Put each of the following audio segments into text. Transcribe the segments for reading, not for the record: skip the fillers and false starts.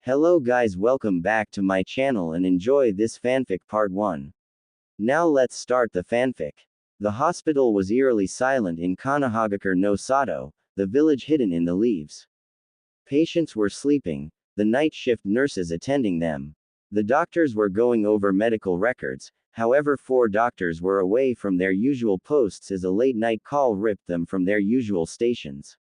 Hello guys, welcome back to my channel and enjoy this fanfic part 1. Now let's start the fanfic. The hospital was eerily silent in Kanahagakure no Sato, the village hidden in the leaves. Patients were sleeping, the night shift nurses attending them. The doctors were going over medical records, however 4 doctors were away from their usual posts as a late night call ripped them from their usual stations.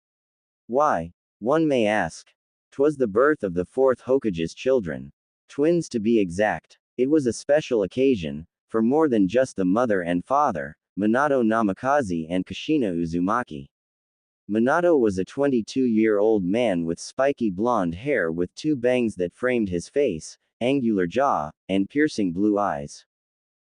Why? One may ask. 'Twas the birth of the 4th Hokage's children. Twins to be exact. It was a special occasion, for more than just the mother and father, Minato Namikaze and Kushina Uzumaki. Minato was a 22-year-old man with spiky blonde hair with 2 bangs that framed his face, angular jaw, and piercing blue eyes.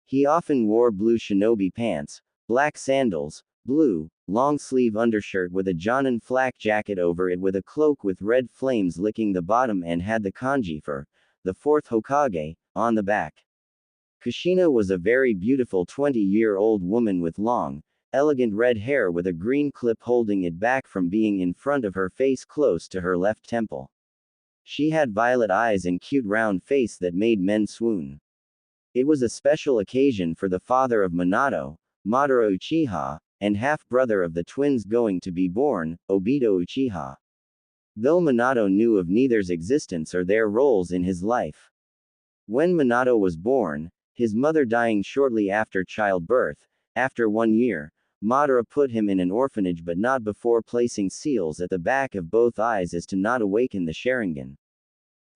He often wore blue shinobi pants, black sandals, blue, long-sleeve undershirt with a Jonin flak jacket over it with a cloak with red flames licking the bottom and had the kanji for, the 4th Hokage, on the back. Kushina was a very beautiful 20-year-old woman with long, elegant red hair with a green clip holding it back from being in front of her face close to her left temple. She had violet eyes and cute round face that made men swoon. It was a special occasion for the father of Minato, Madara Uchiha, and half-brother of the twins going to be born, Obito Uchiha. Though Minato knew of neither's existence or their roles in his life. When Minato was born, his mother dying shortly after childbirth, after 1 year, Madara put him in an orphanage but not before placing seals at the back of both eyes as to not awaken the Sharingan.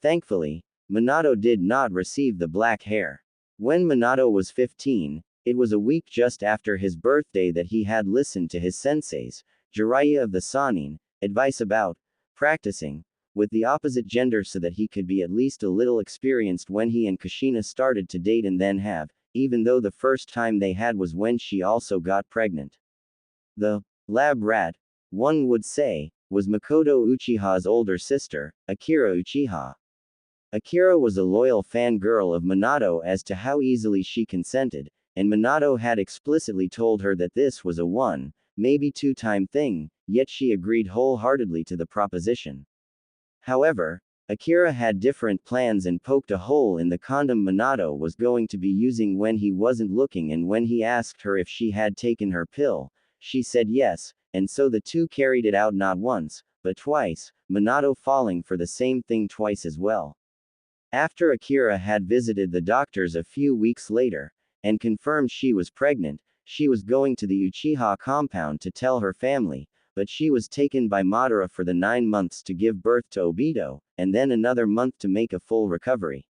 Thankfully, Minato did not receive the black hair. When Minato was 15, it was a week just after his birthday that he had listened to his senseis, Jiraiya of the Sannin, advice about practicing with the opposite gender so that he could be at least a little experienced when he and Kushina started to date and then have, even though the first time they had was when she also got pregnant. The lab rat, one would say, was Makoto Uchiha's older sister, Akira Uchiha. Akira was a loyal fangirl of Minato as to how easily she consented, and Minato had explicitly told her that this was a 1, maybe 2-time thing, yet she agreed wholeheartedly to the proposition. However, Akira had different plans and poked a hole in the condom Minato was going to be using when he wasn't looking, and when he asked her if she had taken her pill, she said yes, and so the two carried it out not once, but twice, Minato falling for the same thing twice as well. After Akira had visited the doctors a few weeks later, and confirmed she was pregnant, she was going to the Uchiha compound to tell her family, but she was taken by Madara for the 9 months to give birth to Obito, and then another month to make a full recovery.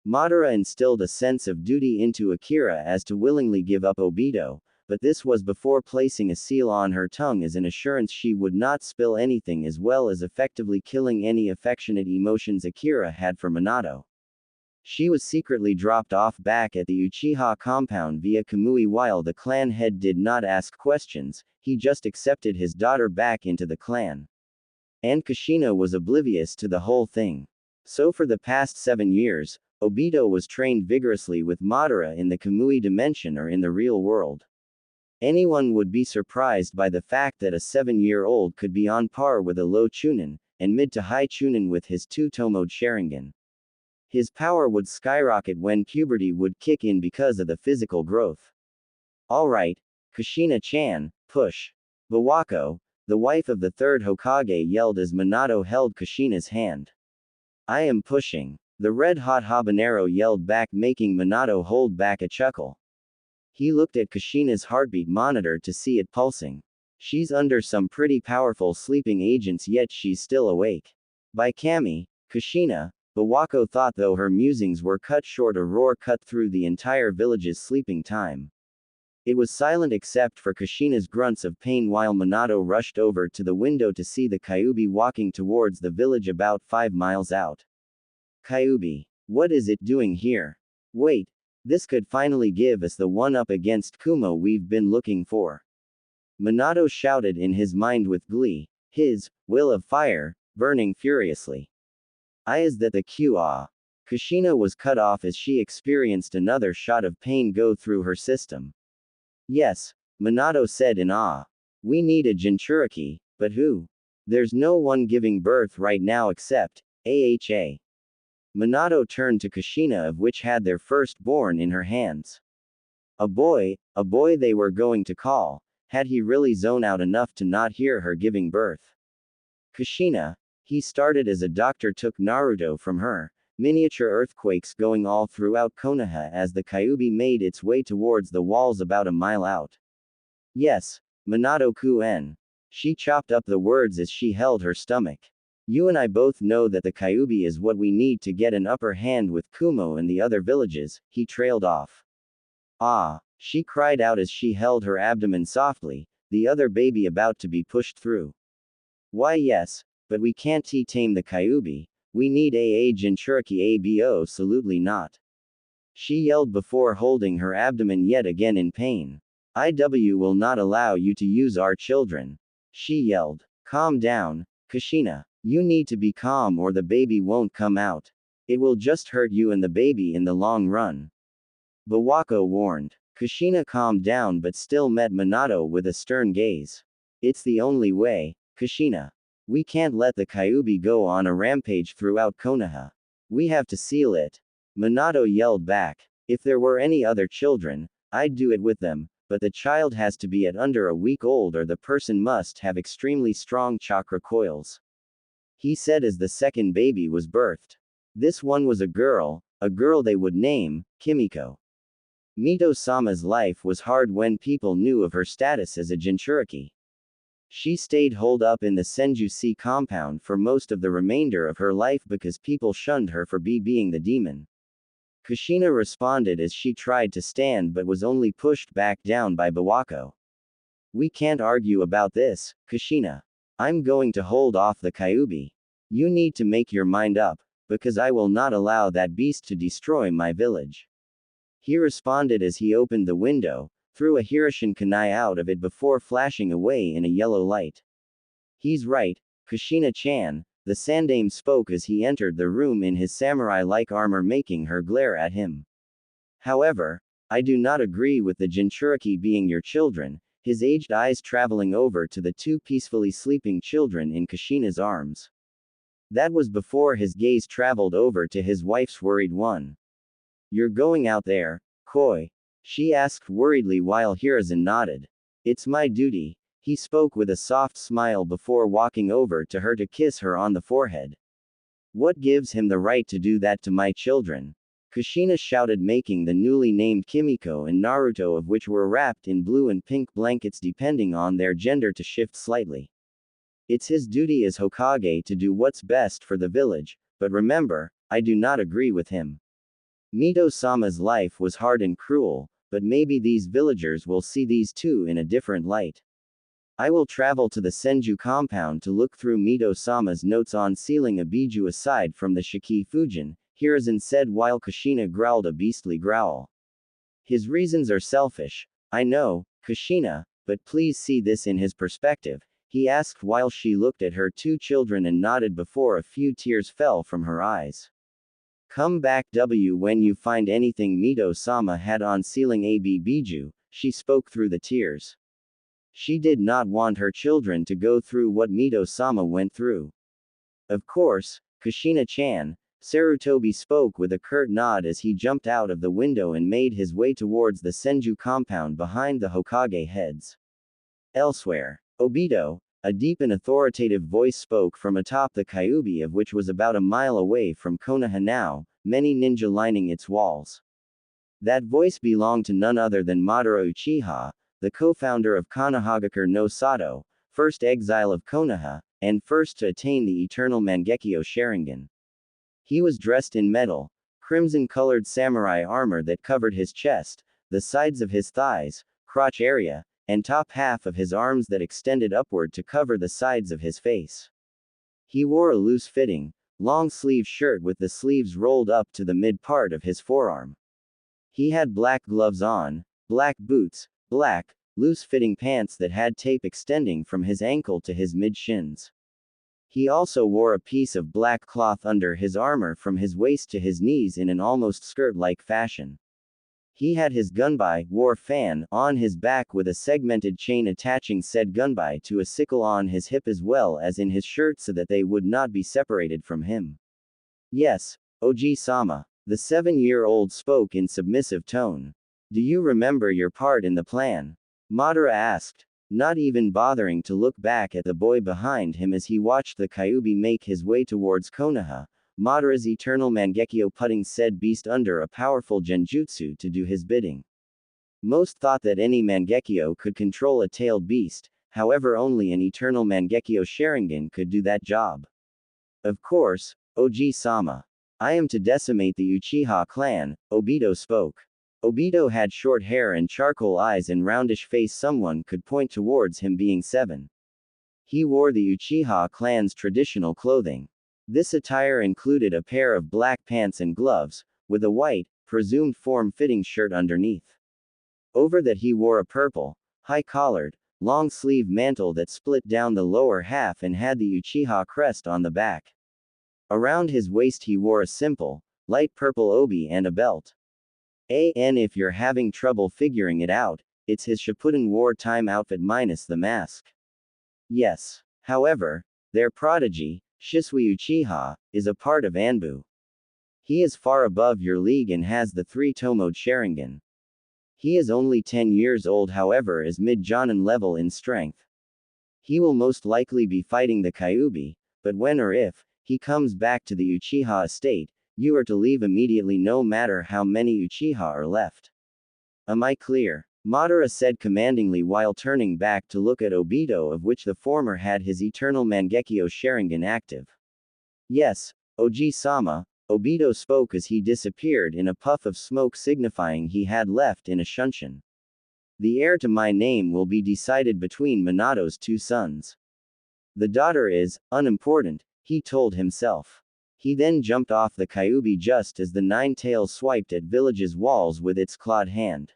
Madara instilled a sense of duty into Akira as to willingly give up Obito, but this was before placing a seal on her tongue as an assurance she would not spill anything, as well as effectively killing any affectionate emotions Akira had for Minato. She was secretly dropped off back at the Uchiha compound via Kamui. While the clan head did not ask questions, he just accepted his daughter back into the clan. And Kushina was oblivious to the whole thing. So for the past 7 years, Obito was trained vigorously with Madara in the Kamui dimension or in the real world. Anyone would be surprised by the fact that a 7-year-old could be on par with a low Chunin, and mid to high Chunin with his 2-tomoed Sharingan. His power would skyrocket when puberty would kick in because of the physical growth. Alright, Kushina-chan, push. Bawako, the wife of the 3rd Hokage, yelled as Minato held Kushina's hand. I am pushing. The red-hot habanero yelled back, making Minato hold back a chuckle. He looked at Kushina's heartbeat monitor to see it pulsing. She's under some pretty powerful sleeping agents, yet she's still awake. By Kami, Kushina, Bawako thought, though her musings were cut short. A roar cut through the entire village's sleeping time. It was silent except for Kushina's grunts of pain while Minato rushed over to the window to see the Kyuubi walking towards the village about 5 miles out. Kyuubi. What is it doing here? Wait. This could finally give us the one-up against Kumo we've been looking for. Minato shouted in his mind with glee, his will of fire burning furiously. Is that the Q-ah? Kushina was cut off as she experienced another shot of pain go through her system. Yes, Minato said in awe. We need a Jinchuriki, but who? There's no one giving birth right now except AHA. Minato turned to Kushina, of which had their firstborn in her hands. A boy they were going to call. Had he really zoned out enough to not hear her giving birth? Kushina. He started as a doctor took Naruto from her. Miniature earthquakes going all throughout Konoha as the Kyuubi made its way towards the walls about a mile out. Yes, Minato-kun. She chopped up the words as she held her stomach. You and I both know that the Kyuubi is what we need to get an upper hand with Kumo and the other villages, he trailed off. Ah, she cried out as she held her abdomen softly, the other baby about to be pushed through. Why yes, but we can't tame the Kyuubi. We need Jinchuriki abo absolutely not. She yelled before holding her abdomen yet again in pain. IW will not allow you to use our children. She yelled. Calm down, Kushina. You need to be calm or the baby won't come out. It will just hurt you and the baby in the long run. Bawako warned. Kushina calmed down but still met Minato with a stern gaze. It's the only way, Kushina. We can't let the Kyuubi go on a rampage throughout Konoha. We have to seal it. Minato yelled back. If there were any other children, I'd do it with them, but the child has to be at under a week old or the person must have extremely strong chakra coils. He said as the second baby was birthed. This one was a girl they would name, Kimiko. Mito-sama's life was hard when people knew of her status as a Jinchuriki. She stayed holed up in the Senju-si compound for most of the remainder of her life because people shunned her for being the demon. Kushina responded as she tried to stand but was only pushed back down by Bawako. We can't argue about this, Kushina. I'm going to hold off the Kyuubi. You need to make your mind up, because I will not allow that beast to destroy my village. He responded as he opened the window, threw a Hirishin kunai out of it before flashing away in a yellow light. He's right, Kushina-chan, the Sandame spoke as he entered the room in his samurai-like armor making her glare at him. However, I do not agree with the Jinchuriki being your children, his aged eyes traveling over to the two peacefully sleeping children in Kushina's arms. That was before his gaze traveled over to his wife's worried one. You're going out there, Koi? She asked worriedly while Hiruzen nodded. It's my duty, he spoke with a soft smile before walking over to her to kiss her on the forehead. What gives him the right to do that to my children? Kushina shouted, making the newly named Kimiko and Naruto, of which were wrapped in blue and pink blankets depending on their gender, to shift slightly. It's his duty as Hokage to do what's best for the village, but remember, I do not agree with him. Mito-sama's life was hard and cruel, but maybe these villagers will see these two in a different light. I will travel to the Senju compound to look through Mito-sama's notes on sealing a biju aside from the Shiki Fujin, Hiruzen said while Kushina growled a beastly growl. His reasons are selfish, I know, Kushina, but please see this in his perspective, he asked while she looked at her two children and nodded before a few tears fell from her eyes. Come back when you find anything Mito-sama had on sealing AB biju, she spoke through the tears. She did not want her children to go through what Mito-sama went through. Of course, Kushina-chan, Sarutobi spoke with a curt nod as he jumped out of the window and made his way towards the Senju compound behind the Hokage heads. Elsewhere, Obito, a deep and authoritative voice spoke from atop the Kyuubi, of which was about a mile away from Konoha now, many ninja lining its walls. That voice belonged to none other than Madara Uchiha, the co-founder of Konohagakure no Sato, first exile of Konoha, and first to attain the eternal Mangekyo Sharingan. He was dressed in metal, crimson-colored samurai armor that covered his chest, the sides of his thighs, crotch area, and top half of his arms that extended upward to cover the sides of his face. He wore a loose-fitting, long-sleeve shirt with the sleeves rolled up to the mid-part of his forearm. He had black gloves on, black boots, black, loose-fitting pants that had tape extending from his ankle to his mid-shins. He also wore a piece of black cloth under his armor from his waist to his knees in an almost skirt-like fashion. He had his gunbai, war fan, on his back with a segmented chain attaching said gunbai to a sickle on his hip as well as in his shirt so that they would not be separated from him. Yes, Oji-sama. The 7-year-old spoke in submissive tone. Do you remember your part in the plan? Madara asked, not even bothering to look back at the boy behind him as he watched the Kyuubi make his way towards Konoha. Madara's eternal Mangekyo putting said beast under a powerful genjutsu to do his bidding. Most thought that any Mangekyo could control a tailed beast, however only an eternal Mangekyo Sharingan could do that job. Of course, Oji-sama. I am to decimate the Uchiha clan, Obito spoke. Obito had short hair and charcoal eyes and roundish face. Someone could point towards him being 7. He wore the Uchiha clan's traditional clothing. This attire included a pair of black pants and gloves, with a white, presumed form-fitting shirt underneath. Over that he wore a purple, high-collared, long-sleeve mantle that split down the lower half and had the Uchiha crest on the back. Around his waist he wore a simple, light purple obi and a belt. And if you're having trouble figuring it out, it's his Shippuden wartime outfit minus the mask. Yes. However, their prodigy, Shisui Uchiha, is a part of Anbu. He is far above your league and has the 3-tomoed Sharingan. He is only 10 years old, however is mid-Jonin level in strength. He will most likely be fighting the Kyuubi, but when or if he comes back to the Uchiha estate, you are to leave immediately no matter how many Uchiha are left. Am I clear? Madara said commandingly while turning back to look at Obito, of which the former had his eternal Mangekyo Sharingan active. Yes, Oji-sama, Obito spoke as he disappeared in a puff of smoke signifying he had left in a shunshin. The heir to my name will be decided between Minato's 2 sons. The daughter is unimportant, he told himself. He then jumped off the Kyuubi just as the 9-tail swiped at village's walls with its clawed hand.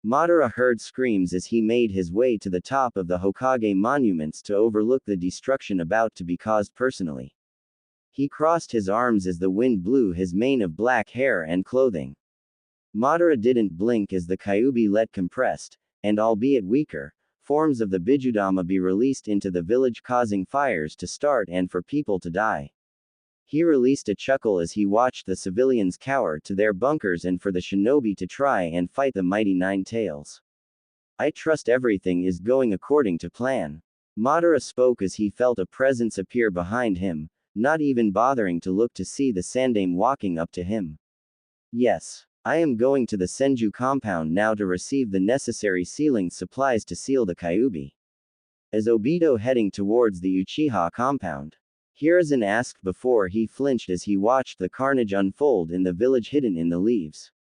Madara heard screams as he made his way to the top of the Hokage monuments to overlook the destruction about to be caused personally. He crossed his arms as the wind blew his mane of black hair and clothing. Madara didn't blink as the Kyuubi let compressed, and albeit weaker, forms of the Bijudama be released into the village, causing fires to start and for people to die. He released a chuckle as he watched the civilians cower to their bunkers and for the shinobi to try and fight the mighty 9 tails. I trust everything is going according to plan. Madara spoke as he felt a presence appear behind him, not even bothering to look to see the Sandame walking up to him. Yes. I am going to the Senju compound now to receive the necessary sealing supplies to seal the Kyuubi. As Obito heading towards the Uchiha compound, Hiruzen asked before he flinched as he watched the carnage unfold in the village hidden in the leaves.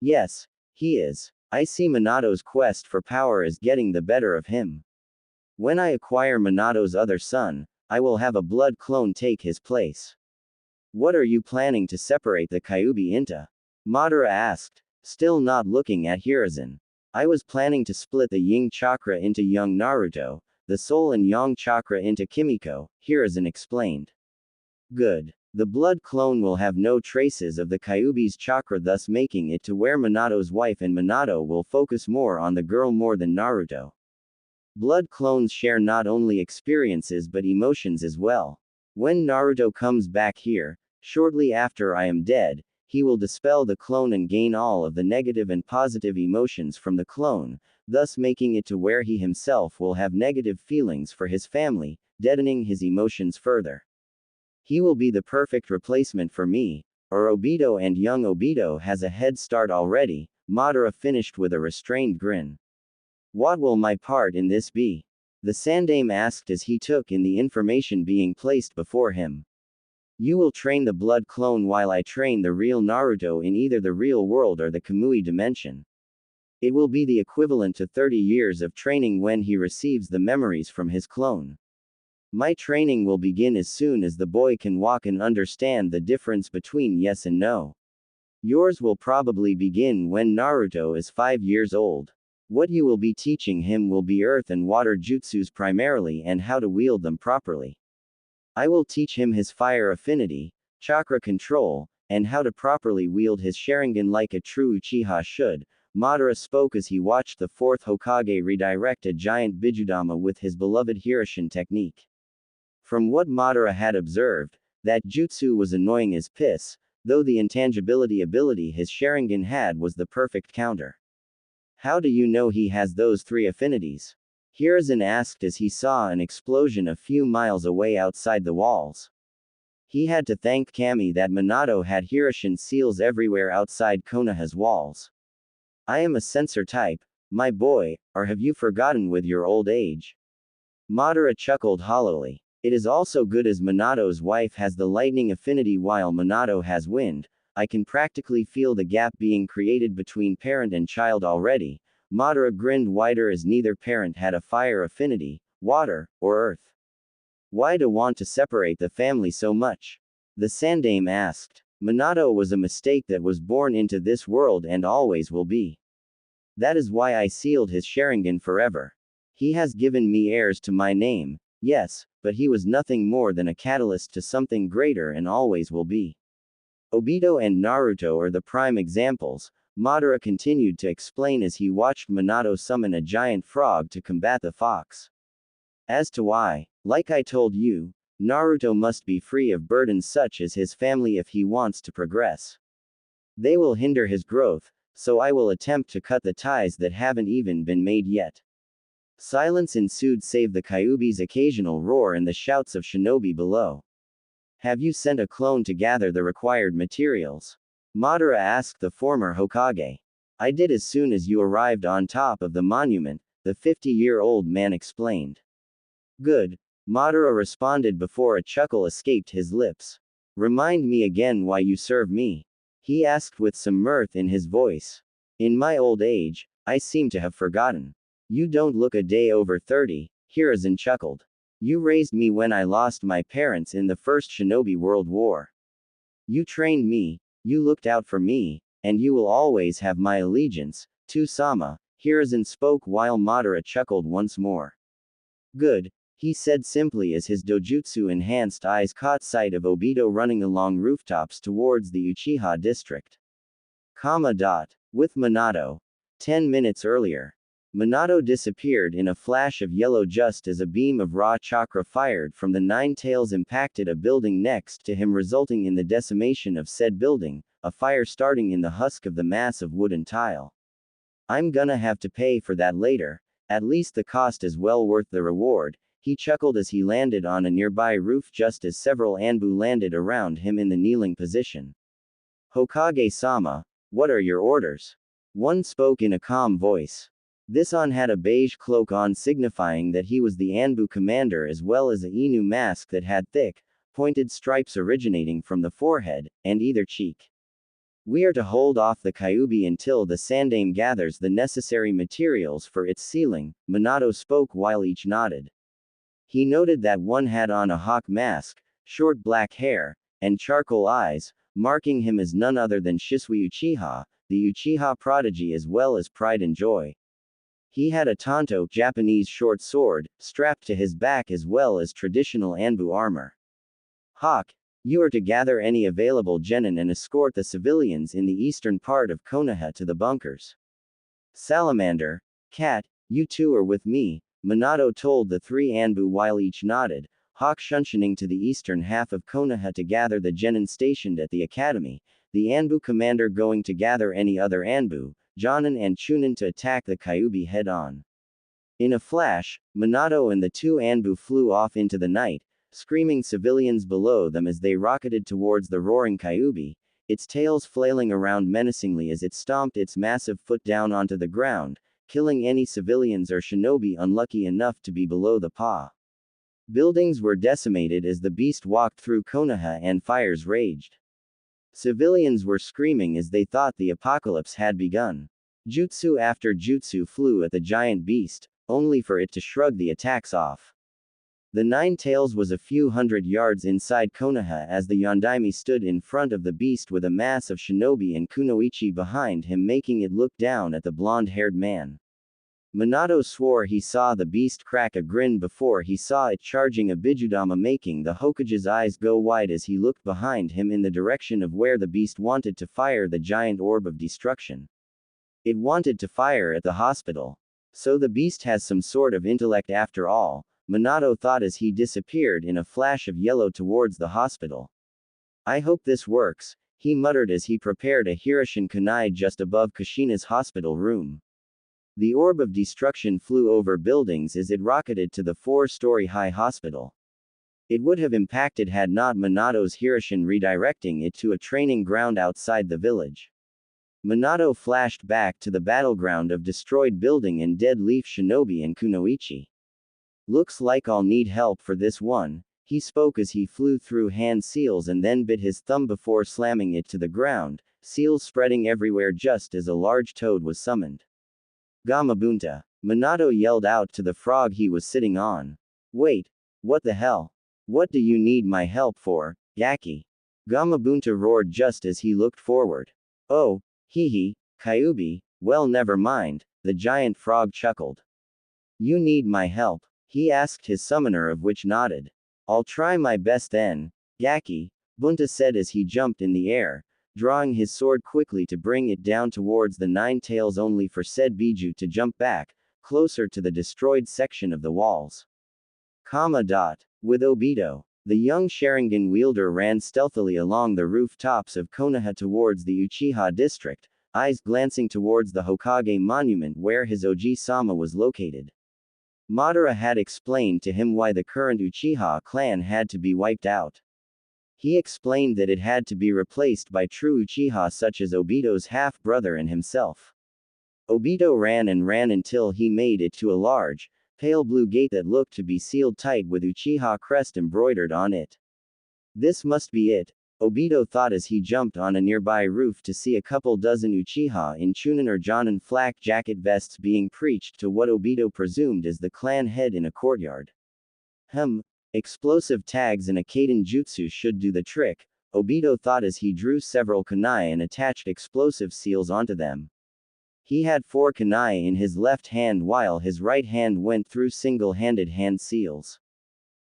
Yes, he is. I see Minato's quest for power is getting the better of him. When I acquire Minato's other son, I will have a blood clone take his place. What are you planning to separate the Kyuubi into? Madara asked, still not looking at Hiruzen. I was planning to split the Yin chakra into young Naruto, the Soul and Yang chakra into Kimiko, Hiruzen explained. Good. The blood clone will have no traces of the Kyuubi's chakra, thus making it to where Minato's wife and Minato will focus more on the girl more than Naruto. Blood clones share not only experiences but emotions as well. When Naruto comes back here, shortly after I am dead, he will dispel the clone and gain all of the negative and positive emotions from the clone, thus making it to where he himself will have negative feelings for his family, deadening his emotions further. He will be the perfect replacement for me, or Obito, and young Obito has a head start already. Madara finished with a restrained grin. What will my part in this be? The Sandame asked as he took in the information being placed before him. You will train the blood clone while I train the real Naruto in either the real world or the Kamui dimension. It will be the equivalent to 30 years of training when he receives the memories from his clone. My training will begin as soon as the boy can walk and understand the difference between yes and no. Yours will probably begin when Naruto is 5 years old. What you will be teaching him will be earth and water jutsus primarily and how to wield them properly. I will teach him his fire affinity, chakra control, and how to properly wield his Sharingan like a true Uchiha should. Madara spoke as he watched the 4th Hokage redirect a giant Bijudama with his beloved Hiroshin technique. From what Madara had observed, that jutsu was annoying as piss, though the intangibility ability his Sharingan had was the perfect counter. How do you know he has those three affinities? Hiruzen asked as he saw an explosion a few miles away outside the walls. He had to thank Kami that Minato had Hiruzen seals everywhere outside Konoha's walls. I am a sensor type, my boy, or have you forgotten with your old age? Madara chuckled hollowly. It is also good as Minato's wife has the lightning affinity while Minato has wind. I can practically feel the gap being created between parent and child already. Madara grinned wider as neither parent had a fire affinity, water, or earth. Why do want to separate the family so much? The Sandame asked. Minato was a mistake that was born into this world and always will be. That is why I sealed his Sharingan forever. He has given me heirs to my name, yes, but he was nothing more than a catalyst to something greater and always will be. Obito and Naruto are the prime examples, Madara continued to explain as he watched Minato summon a giant frog to combat the fox. As to why, like I told you, Naruto must be free of burdens such as his family if he wants to progress. They will hinder his growth, so I will attempt to cut the ties that haven't even been made yet. Silence ensued save the Kyuubi's occasional roar and the shouts of shinobi below. Have you sent a clone to gather the required materials? Madara asked the former Hokage. I did as soon as you arrived on top of the monument, the 50-year-old man explained. Good, Madara responded before a chuckle escaped his lips. Remind me again why you serve me? He asked with some mirth in his voice. In my old age, I seem to have forgotten. You don't look a day over 30, Hiruzen chuckled. You raised me when I lost my parents in the First Shinobi World War. You trained me, you looked out for me, and you will always have my allegiance, to Sama, Hiruzen spoke while Madara chuckled once more. Good, he said simply as his dojutsu-enhanced eyes caught sight of Obito running along rooftops towards the Uchiha district. With Minato. 10 minutes earlier. Minato disappeared in a flash of yellow just as a beam of raw chakra fired from the nine tails impacted a building next to him resulting in the decimation of said building, a fire starting in the husk of the massive wooden tile. I'm gonna have to pay for that later, at least the cost is well worth the reward, he chuckled as he landed on a nearby roof just as several Anbu landed around him in the kneeling position. Hokage-sama, what are your orders? One spoke in a calm voice. This on had a beige cloak on signifying that he was the Anbu commander as well as a Inu mask that had thick, pointed stripes originating from the forehead, and either cheek. We are to hold off the Kyuubi until the Sandame gathers the necessary materials for its sealing, Minato spoke while each nodded. He noted that one had on a hawk mask, short black hair, and charcoal eyes, marking him as none other than Shisui Uchiha, the Uchiha prodigy as well as pride and joy. He had a tanto Japanese short sword, strapped to his back as well as traditional Anbu armor. Hawk, you are to gather any available genin and escort the civilians in the eastern part of Konoha to the bunkers. Salamander, Cat, you two are with me, Minato told the three Anbu while each nodded, Hawk shunshining to the eastern half of Konoha to gather the genin stationed at the academy, the Anbu commander going to gather any other Anbu, Jonin and Chunin to attack the Kyuubi head-on. In a flash, Minato and the two Anbu flew off into the night, screaming civilians below them as they rocketed towards the roaring Kyuubi, its tails flailing around menacingly as it stomped its massive foot down onto the ground, killing any civilians or shinobi unlucky enough to be below the paw. Buildings were decimated as the beast walked through Konoha and fires raged. Civilians were screaming as they thought the apocalypse had begun. Jutsu after jutsu flew at the giant beast, only for it to shrug the attacks off. The Nine Tails was a few hundred yards inside Konoha as the Yondaime stood in front of the beast with a mass of shinobi and kunoichi behind him making it look down at the blonde-haired man. Minato swore he saw the beast crack a grin before he saw it charging a Bijudama making the Hokage's eyes go wide as he looked behind him in the direction of where the beast wanted to fire the giant orb of destruction. It wanted to fire at the hospital. So the beast has some sort of intellect after all, Minato thought as he disappeared in a flash of yellow towards the hospital. I hope this works, he muttered as he prepared a Hirishin kunai just above Kushina's hospital room. The orb of destruction flew over buildings as it rocketed to the 4-story high hospital. It would have impacted had not Minato's Hirishin redirecting it to a training ground outside the village. Minato flashed back to the battleground of destroyed building and dead leaf shinobi and kunoichi. Looks like I'll need help for this one, he spoke as he flew through hand seals and then bit his thumb before slamming it to the ground, seals spreading everywhere just as a large toad was summoned. Gamabunta. Minato yelled out to the frog he was sitting on. Wait, what the hell? What do you need my help for, Yaki? Gamabunta roared just as he looked forward. Oh, hee, Kyuubi, well never mind, the giant frog chuckled. You need my help, he asked his summoner, of which nodded. I'll try my best then, Yaki, Bunta said as he jumped in the air, drawing his sword quickly to bring it down towards the 9 tails only for said Biju to jump back, closer to the destroyed section of the walls. With Obito, the young Sharingan wielder ran stealthily along the rooftops of Konoha towards the Uchiha district, eyes glancing towards the Hokage monument where his Oji-sama was located. Madara had explained to him why the current Uchiha clan had to be wiped out. He explained that it had to be replaced by true Uchiha such as Obito's half-brother and himself. Obito ran and ran until he made it to a large, pale blue gate that looked to be sealed tight with Uchiha crest embroidered on it. This must be it, Obito thought as he jumped on a nearby roof to see a couple dozen Uchiha in Chunin or Jonin flak jacket vests being preached to what Obito presumed is the clan head in a courtyard. Explosive tags and a Kaiden jutsu should do the trick, Obito thought as he drew several kunai and attached explosive seals onto them. He had 4 kunai in his left hand while his right hand went through single-handed hand seals.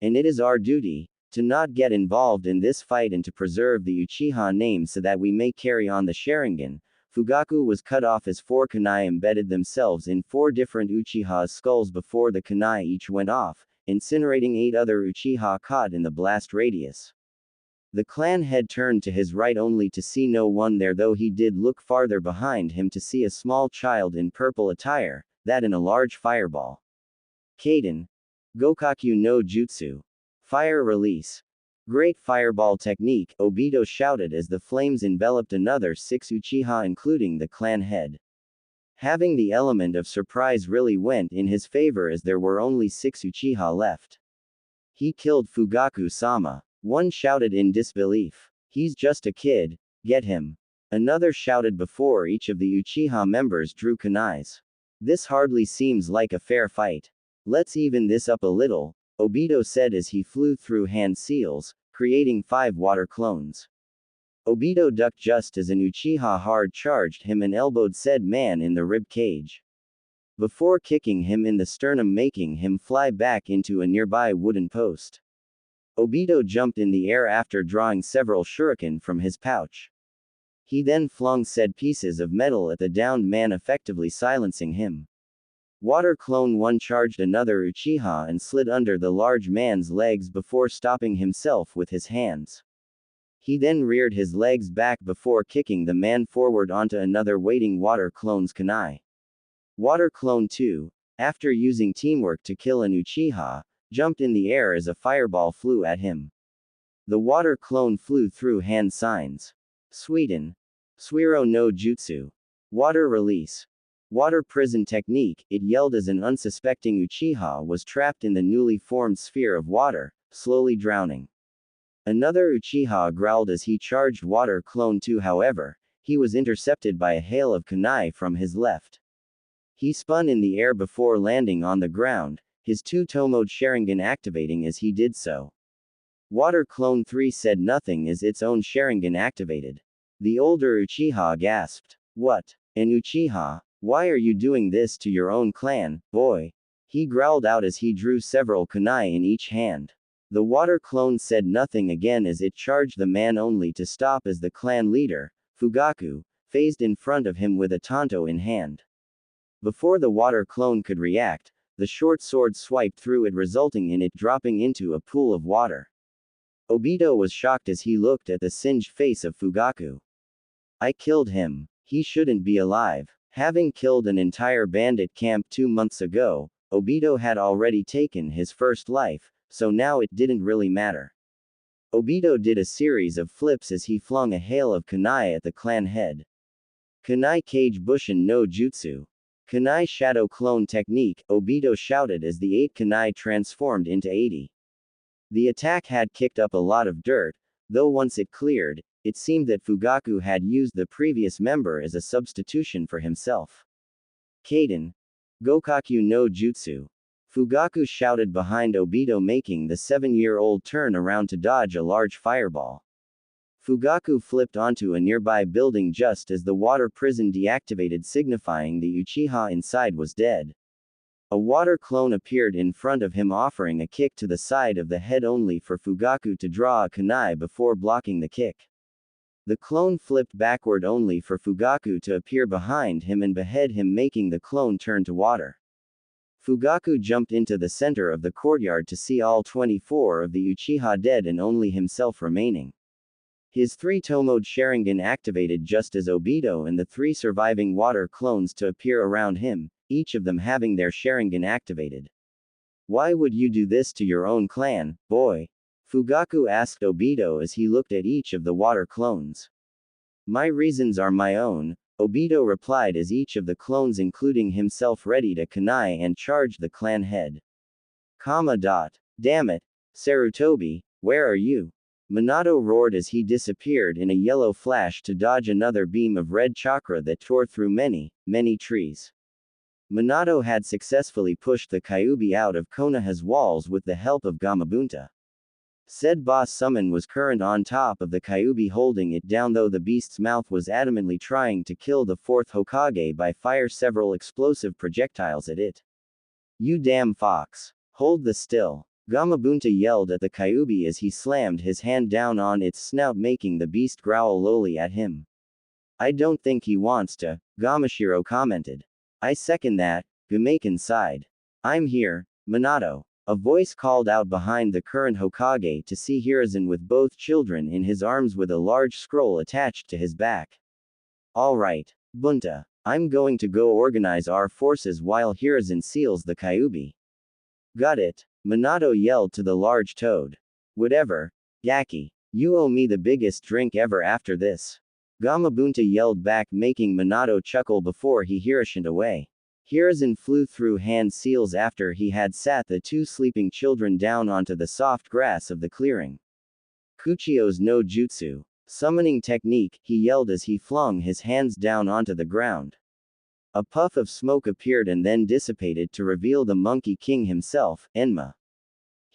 And it is our duty to not get involved in this fight and to preserve the Uchiha name so that we may carry on the Sharingan. Fugaku was cut off as 4 kunai embedded themselves in 4 different Uchiha's skulls before the kunai each went off, incinerating 8 other Uchiha caught in the blast radius. The clan head turned to his right only to see no one there, though he did look farther behind him to see a small child in purple attire, that in a large fireball. Kaiden. Gokaku no Jutsu. Fire release. Great fireball technique, Obito shouted as the flames enveloped another 6 Uchiha including the clan head. Having the element of surprise really went in his favor as there were only 6 Uchiha left. He killed Fugaku-sama. One shouted in disbelief. He's just a kid, get him. Another shouted before each of the Uchiha members drew kunais. This hardly seems like a fair fight. Let's even this up a little, Obito said as he flew through hand seals, creating 5 water clones. Obito ducked just as an Uchiha hard charged him and elbowed said man in the rib cage, before kicking him in the sternum, making him fly back into a nearby wooden post. Obito jumped in the air after drawing several shuriken from his pouch. He then flung said pieces of metal at the downed man, effectively silencing him. Water Clone 1 charged another Uchiha and slid under the large man's legs before stopping himself with his hands. He then reared his legs back before kicking the man forward onto another waiting Water Clone's kunai. Water Clone 2, after using teamwork to kill an Uchiha, jumped in the air as a fireball flew at him. The Water Clone flew through hand signs. Sweden. Suiro no Jutsu. Water release. Water prison technique, it yelled as an unsuspecting Uchiha was trapped in the newly formed sphere of water, slowly drowning. Another Uchiha growled as he charged Water Clone 2, however, he was intercepted by a hail of kunai from his left. He spun in the air before landing on the ground, his 2-tomode Sharingan activating as he did so. Water Clone 3 said nothing as its own Sharingan activated. The older Uchiha gasped. What? An Uchiha? Why are you doing this to your own clan, boy? He growled out as he drew several kunai in each hand. The Water Clone said nothing again as it charged the man only to stop as the clan leader, Fugaku, phased in front of him with a tanto in hand. Before the Water Clone could react, the short sword swiped through it, resulting in it dropping into a pool of water. Obito was shocked as he looked at the singed face of Fugaku. I killed him. He shouldn't be alive. Having killed an entire bandit camp 2 months ago, Obito had already taken his first life, so now it didn't really matter. Obito did a series of flips as he flung a hail of kunai at the clan head. Kunai Kage Bushin no Jutsu. Kunai Shadow Clone Technique, Obito shouted as the 8 kunai transformed into 80. The attack had kicked up a lot of dirt, though once it cleared, it seemed that Fugaku had used the previous member as a substitution for himself. Kaden. Gokaku no Jutsu. Fugaku shouted behind Obito, making the 7-year-old turn around to dodge a large fireball. Fugaku flipped onto a nearby building just as the water prison deactivated, signifying the Uchiha inside was dead. A water clone appeared in front of him, offering a kick to the side of the head, only for Fugaku to draw a kunai before blocking the kick. The clone flipped backward only for Fugaku to appear behind him and behead him, making the clone turn to water. Fugaku jumped into the center of the courtyard to see all 24 of the Uchiha dead and only himself remaining. His 3-tomoed Sharingan activated just as Obito and the 3 surviving water clones to appear around him, each of them having their Sharingan activated. Why would you do this to your own clan, boy? Fugaku asked Obito as he looked at each of the water clones. My reasons are my own, Obito replied as each of the clones, including himself, readied a kunai and charged the clan head. Damn it, Sarutobi, where are you? Minato roared as he disappeared in a yellow flash to dodge another beam of red chakra that tore through many, many trees. Minato had successfully pushed the Kyuubi out of Konoha's walls with the help of Gamabunta. Said boss summon was current on top of the Kyuubi, holding it down, though the beast's mouth was adamantly trying to kill the 4th Hokage by fire several explosive projectiles at it. You damn fox. Hold the still. Gamabunta yelled at the Kyuubi as he slammed his hand down on its snout, making the beast growl lowly at him. I don't think he wants to, Gamashiro commented. I second that, Gumaken sighed. I'm here, Minato. A voice called out behind the current Hokage to see Hiruzen with both children in his arms with a large scroll attached to his back. Alright, Bunta. I'm going to go organize our forces while Hiruzen seals the Kyuubi. Got it, Minato yelled to the large toad. Whatever, Yaki. You owe me the biggest drink ever after this. Gamabunta yelled back, making Minato chuckle before he Hiruzened away. Hiruzen flew through hand seals after he had sat the 2 sleeping children down onto the soft grass of the clearing. Kuchio's no Jutsu. Summoning technique, he yelled as he flung his hands down onto the ground. A puff of smoke appeared and then dissipated to reveal the Monkey King himself, Enma.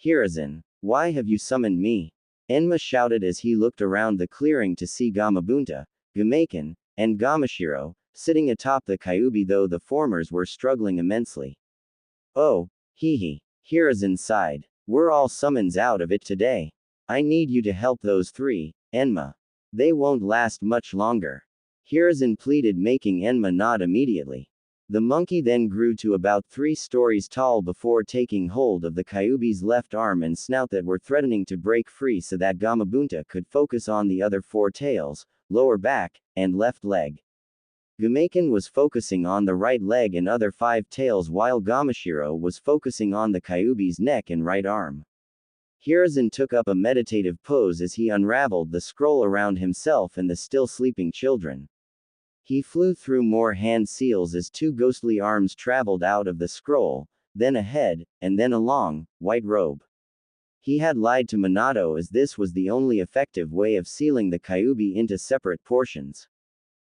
Hiruzen, why have you summoned me? Enma shouted as he looked around the clearing to see Gamabunta, Gumaken, and Gamashiro, sitting atop the Kyuubi, though the formers were struggling immensely. Oh, hee. Hiruzen sighed. We're all summons out of it today. I need you to help those 3, Enma. They won't last much longer. Hiruzen pleaded, making Enma nod immediately. The monkey then grew to about 3 stories tall before taking hold of the Kyuubi's left arm and snout that were threatening to break free so that Gamabunta could focus on the other 4 tails, lower back, and left leg. Gumaken was focusing on the right leg and other 5 tails, while Gamashiro was focusing on the Kyuubi's neck and right arm. Hiruzen took up a meditative pose as he unraveled the scroll around himself and the still sleeping children. He flew through more hand seals as 2 ghostly arms traveled out of the scroll, then a head, and then a long, white robe. He had lied to Minato as this was the only effective way of sealing the Kyuubi into separate portions.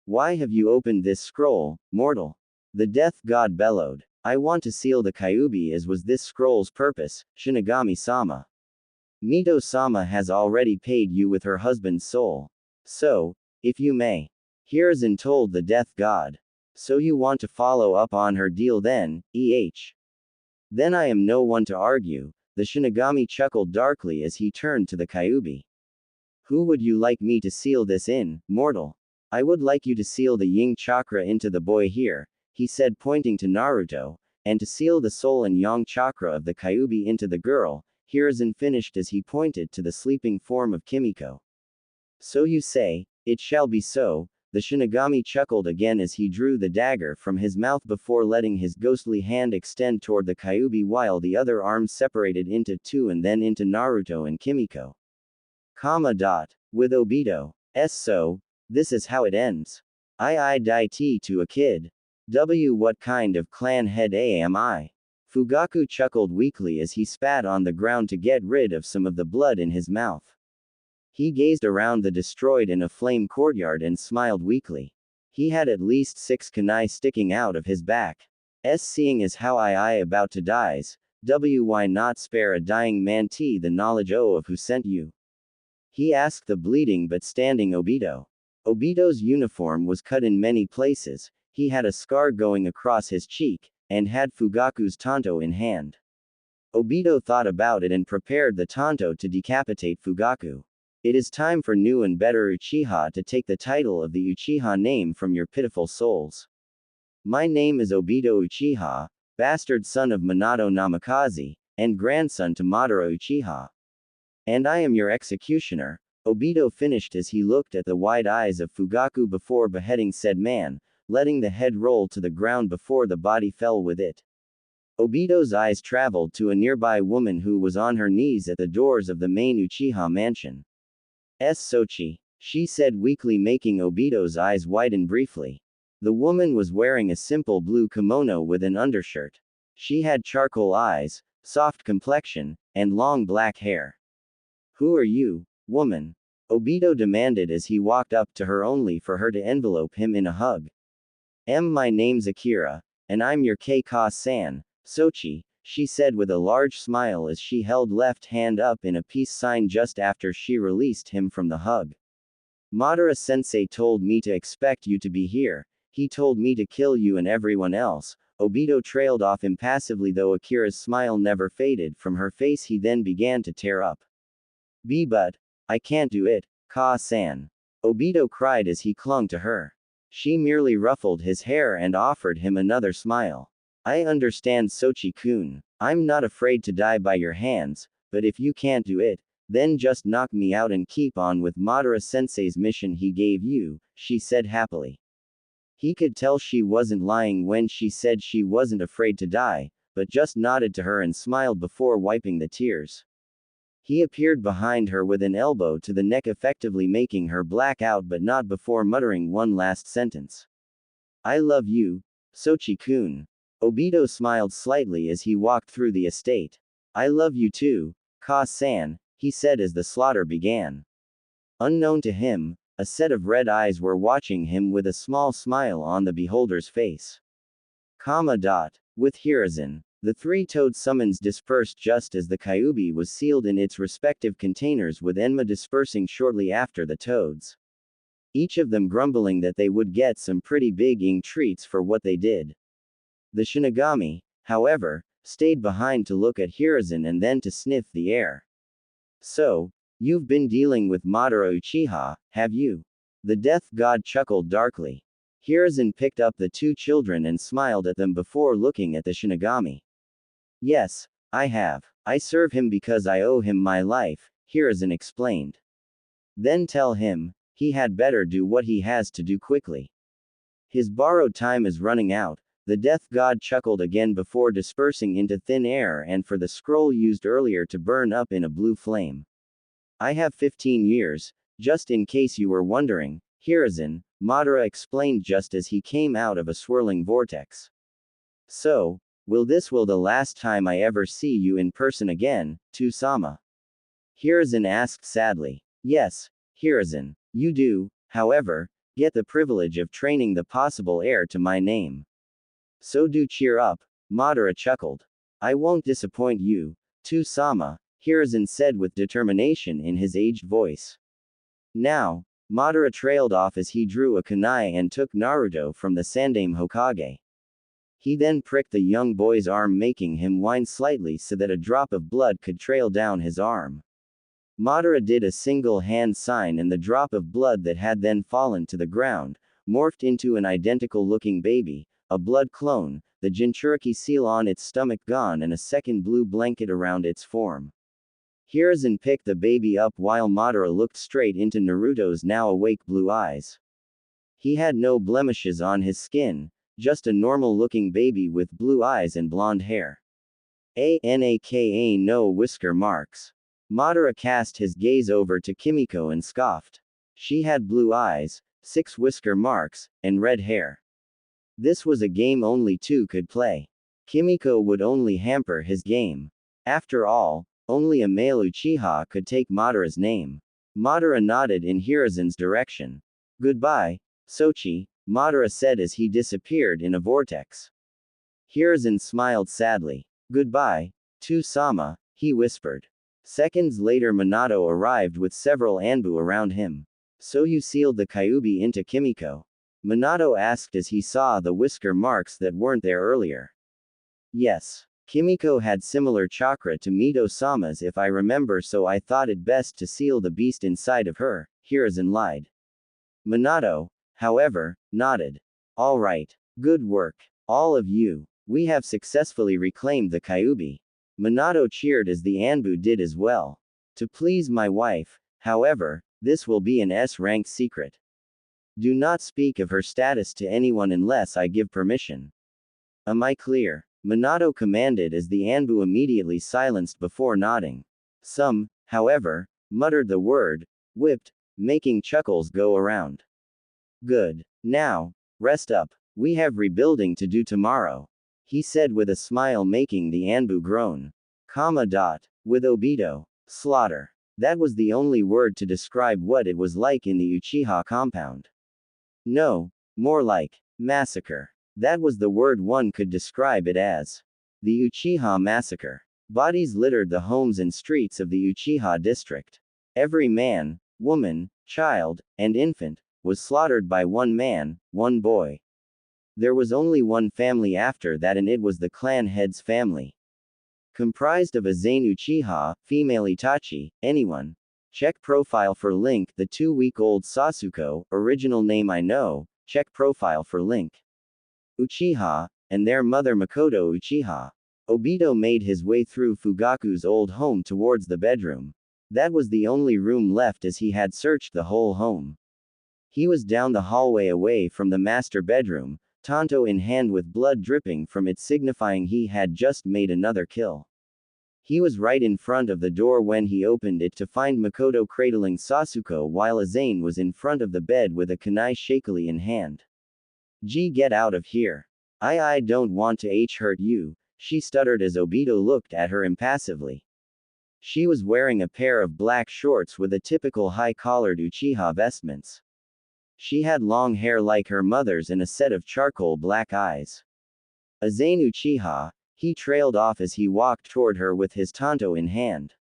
Why have you opened this scroll, mortal? The death god bellowed. I want to seal the Kyuubi, as was this scroll's purpose, Shinigami-sama. Mito-sama has already paid you with her husband's soul. So, if you may. Hiruzen told the death god. So you want to follow up on her deal then, Then I am no one to argue, the Shinigami chuckled darkly as he turned to the Kyuubi. Who would you like me to seal this in, mortal? I would like you to seal the Yin chakra into the boy here, he said, pointing to Naruto, and to seal the soul and Yang chakra of the Kyuubi into the girl, Hiruzen finished as he pointed to the sleeping form of Kimiko. So you say, it shall be so. The Shinigami chuckled again as he drew the dagger from his mouth before letting his ghostly hand extend toward the Kyuubi while the other arms separated into two and then into Naruto and Kimiko. With Obito. So, this is how it ends. I die T to a kid. What kind of clan head am I? Fugaku chuckled weakly as he spat on the ground to get rid of some of the blood in his mouth. He gazed around the destroyed and aflame courtyard and smiled weakly. He had at least 6 kunai sticking out of his back. Seeing as how I about to dies, why not spare a dying man the knowledge of who sent you? He asked the bleeding but standing Obito. Obito's uniform was cut in many places, he had a scar going across his cheek, and had Fugaku's tanto in hand. Obito thought about it and prepared the tanto to decapitate Fugaku. It is time for new and better Uchiha to take the title of the Uchiha name from your pitiful souls. My name is Obito Uchiha, bastard son of Minato Namikaze, and grandson to Madara Uchiha. And I am your executioner. Obito finished as he looked at the wide eyes of Fugaku before beheading said man, letting the head roll to the ground before the body fell with it. Obito's eyes traveled to a nearby woman who was on her knees at the doors of the main Uchiha mansion. Sochi, she said weakly, making Obito's eyes widen briefly. The woman was wearing a simple blue kimono with an undershirt. She had charcoal eyes, soft complexion, and long black hair. Who are you, woman? Obito demanded as he walked up to her only for her to envelope him in a hug. My name's Akira, and I'm your K-Ka-san, Sochi, she said with a large smile as she held left hand up in a peace sign just after she released him from the hug. Madara-sensei told me to expect you to be here, he told me to kill you and everyone else. Obito trailed off impassively though Akira's smile never faded from her face. He then began to tear up. But, I can't do it, Ka-san. Obito cried as he clung to her. She merely ruffled his hair and offered him another smile. I understand Sochi-kun, I'm not afraid to die by your hands, but if you can't do it, then just knock me out and keep on with Madara-sensei's mission he gave you, she said happily. He could tell she wasn't lying when she said she wasn't afraid to die, but just nodded to her and smiled before wiping the tears. He appeared behind her with an elbow to the neck, effectively making her black out but not before muttering one last sentence. I love you, Sochi-kun. Obito smiled slightly as he walked through the estate. I love you too, Ka-san, he said as the slaughter began. Unknown to him, a set of red eyes were watching him with a small smile on the beholder's face. With Hiruzen, the three-toed summons dispersed just as the Kyuubi was sealed in its respective containers, with Enma dispersing shortly after the toads. Each of them grumbling that they would get some pretty big treats for what they did. The Shinigami, however, stayed behind to look at Hiruzen and then to sniff the air. So, you've been dealing with Madara Uchiha, have you? The death god chuckled darkly. Hiruzen picked up the two children and smiled at them before looking at the Shinigami. Yes, I have. I serve him because I owe him my life, Hiruzen explained. Then tell him, he had better do what he has to do quickly. His borrowed time is running out. The death god chuckled again before dispersing into thin air and for the scroll used earlier to burn up in a blue flame. I have 15 years, just in case you were wondering, Hiruzen, Madara explained just as he came out of a swirling vortex. So, will the last time I ever see you in person again, Tusama? Hiruzen asked sadly. Yes, Hiruzen, you do, however, get the privilege of training the possible heir to my name. So do cheer up, Madara chuckled. I won't disappoint you, Tusama, Hiruzen said with determination in his aged voice. Now, Madara trailed off as he drew a kunai and took Naruto from the Sandaime Hokage. He then pricked the young boy's arm, making him whine slightly so that a drop of blood could trail down his arm. Madara did a single hand sign and the drop of blood that had then fallen to the ground, morphed into an identical-looking baby, a blood clone, the Jinchuriki seal on its stomach gone and a second blue blanket around its form. Hiruzen picked the baby up while Madara looked straight into Naruto's now awake blue eyes. He had no blemishes on his skin, just a normal-looking baby with blue eyes and blonde hair. Anaka no whisker marks. Madara cast his gaze over to Kimiko and scoffed. She had blue eyes, 6 whisker marks, and red hair. This was a game only two could play. Kimiko would only hamper his game. After all, only a male Uchiha could take Madara's name. Madara nodded in Hiruzen's direction. Goodbye, Sochi, Madara said as he disappeared in a vortex. Hiruzen smiled sadly. Goodbye, To-sama, he whispered. Seconds later Minato arrived with several Anbu around him. So you sealed the Kyuubi into Kimiko? Minato asked as he saw the whisker marks that weren't there earlier. Yes. Kimiko had similar chakra to Mito-sama's if I remember, so I thought it best to seal the beast inside of her, Hiruzen lied. Minato, however, nodded. All right. Good work. All of you. We have successfully reclaimed the Kyuubi. Minato cheered as the Anbu did as well. To please my wife, however, this will be an S-rank secret. Do not speak of her status to anyone unless I give permission. Am I clear? Minato commanded as the Anbu immediately silenced before nodding. Some, however, muttered the word, whipped, making chuckles go around. Good. Now, rest up. We have rebuilding to do tomorrow, he said with a smile, making the Anbu groan. With Obito. Slaughter. That was the only word to describe what it was like in the Uchiha compound. No, more like massacre. That was the word one could describe it as. The Uchiha massacre. Bodies littered the homes and streets of the Uchiha district. Every man, woman, child, and infant was slaughtered by one man, one boy. There was only one family after that, and it was the clan head's family. Comprised of a Zane Uchiha, female Itachi, anyone. Check profile for link. The 2-week-old Sasuke, original name I know, check profile for link. Uchiha, and their mother Makoto Uchiha. Obito made his way through Fugaku's old home towards the bedroom. That was the only room left as he had searched the whole home. He was down the hallway away from the master bedroom, tanto in hand with blood dripping from it, signifying he had just made another kill. He was right in front of the door when he opened it to find Makoto cradling Sasuke while Azane was in front of the bed with a kunai shakily in hand. Gee, get out of here. I don't want to hurt you, she stuttered as Obito looked at her impassively. She was wearing a pair of black shorts with a typical high-collared Uchiha vestments. She had long hair like her mother's and a set of charcoal black eyes. Azane Uchiha, he trailed off as he walked toward her with his tanto in hand.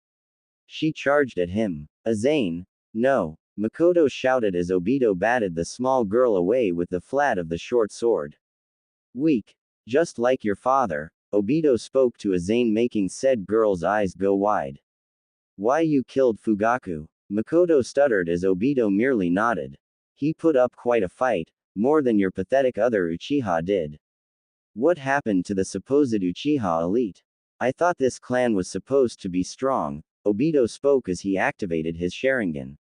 She charged at him. Azane, no, Makoto shouted as Obito batted the small girl away with the flat of the short sword. Weak. Just like your father, Obito spoke to Azane, making said girl's eyes go wide. Why you killed Fugaku? Makoto stuttered as Obito merely nodded. He put up quite a fight, more than your pathetic other Uchiha did. What happened to the supposed Uchiha elite? I thought this clan was supposed to be strong, Obito spoke as he activated his Sharingan.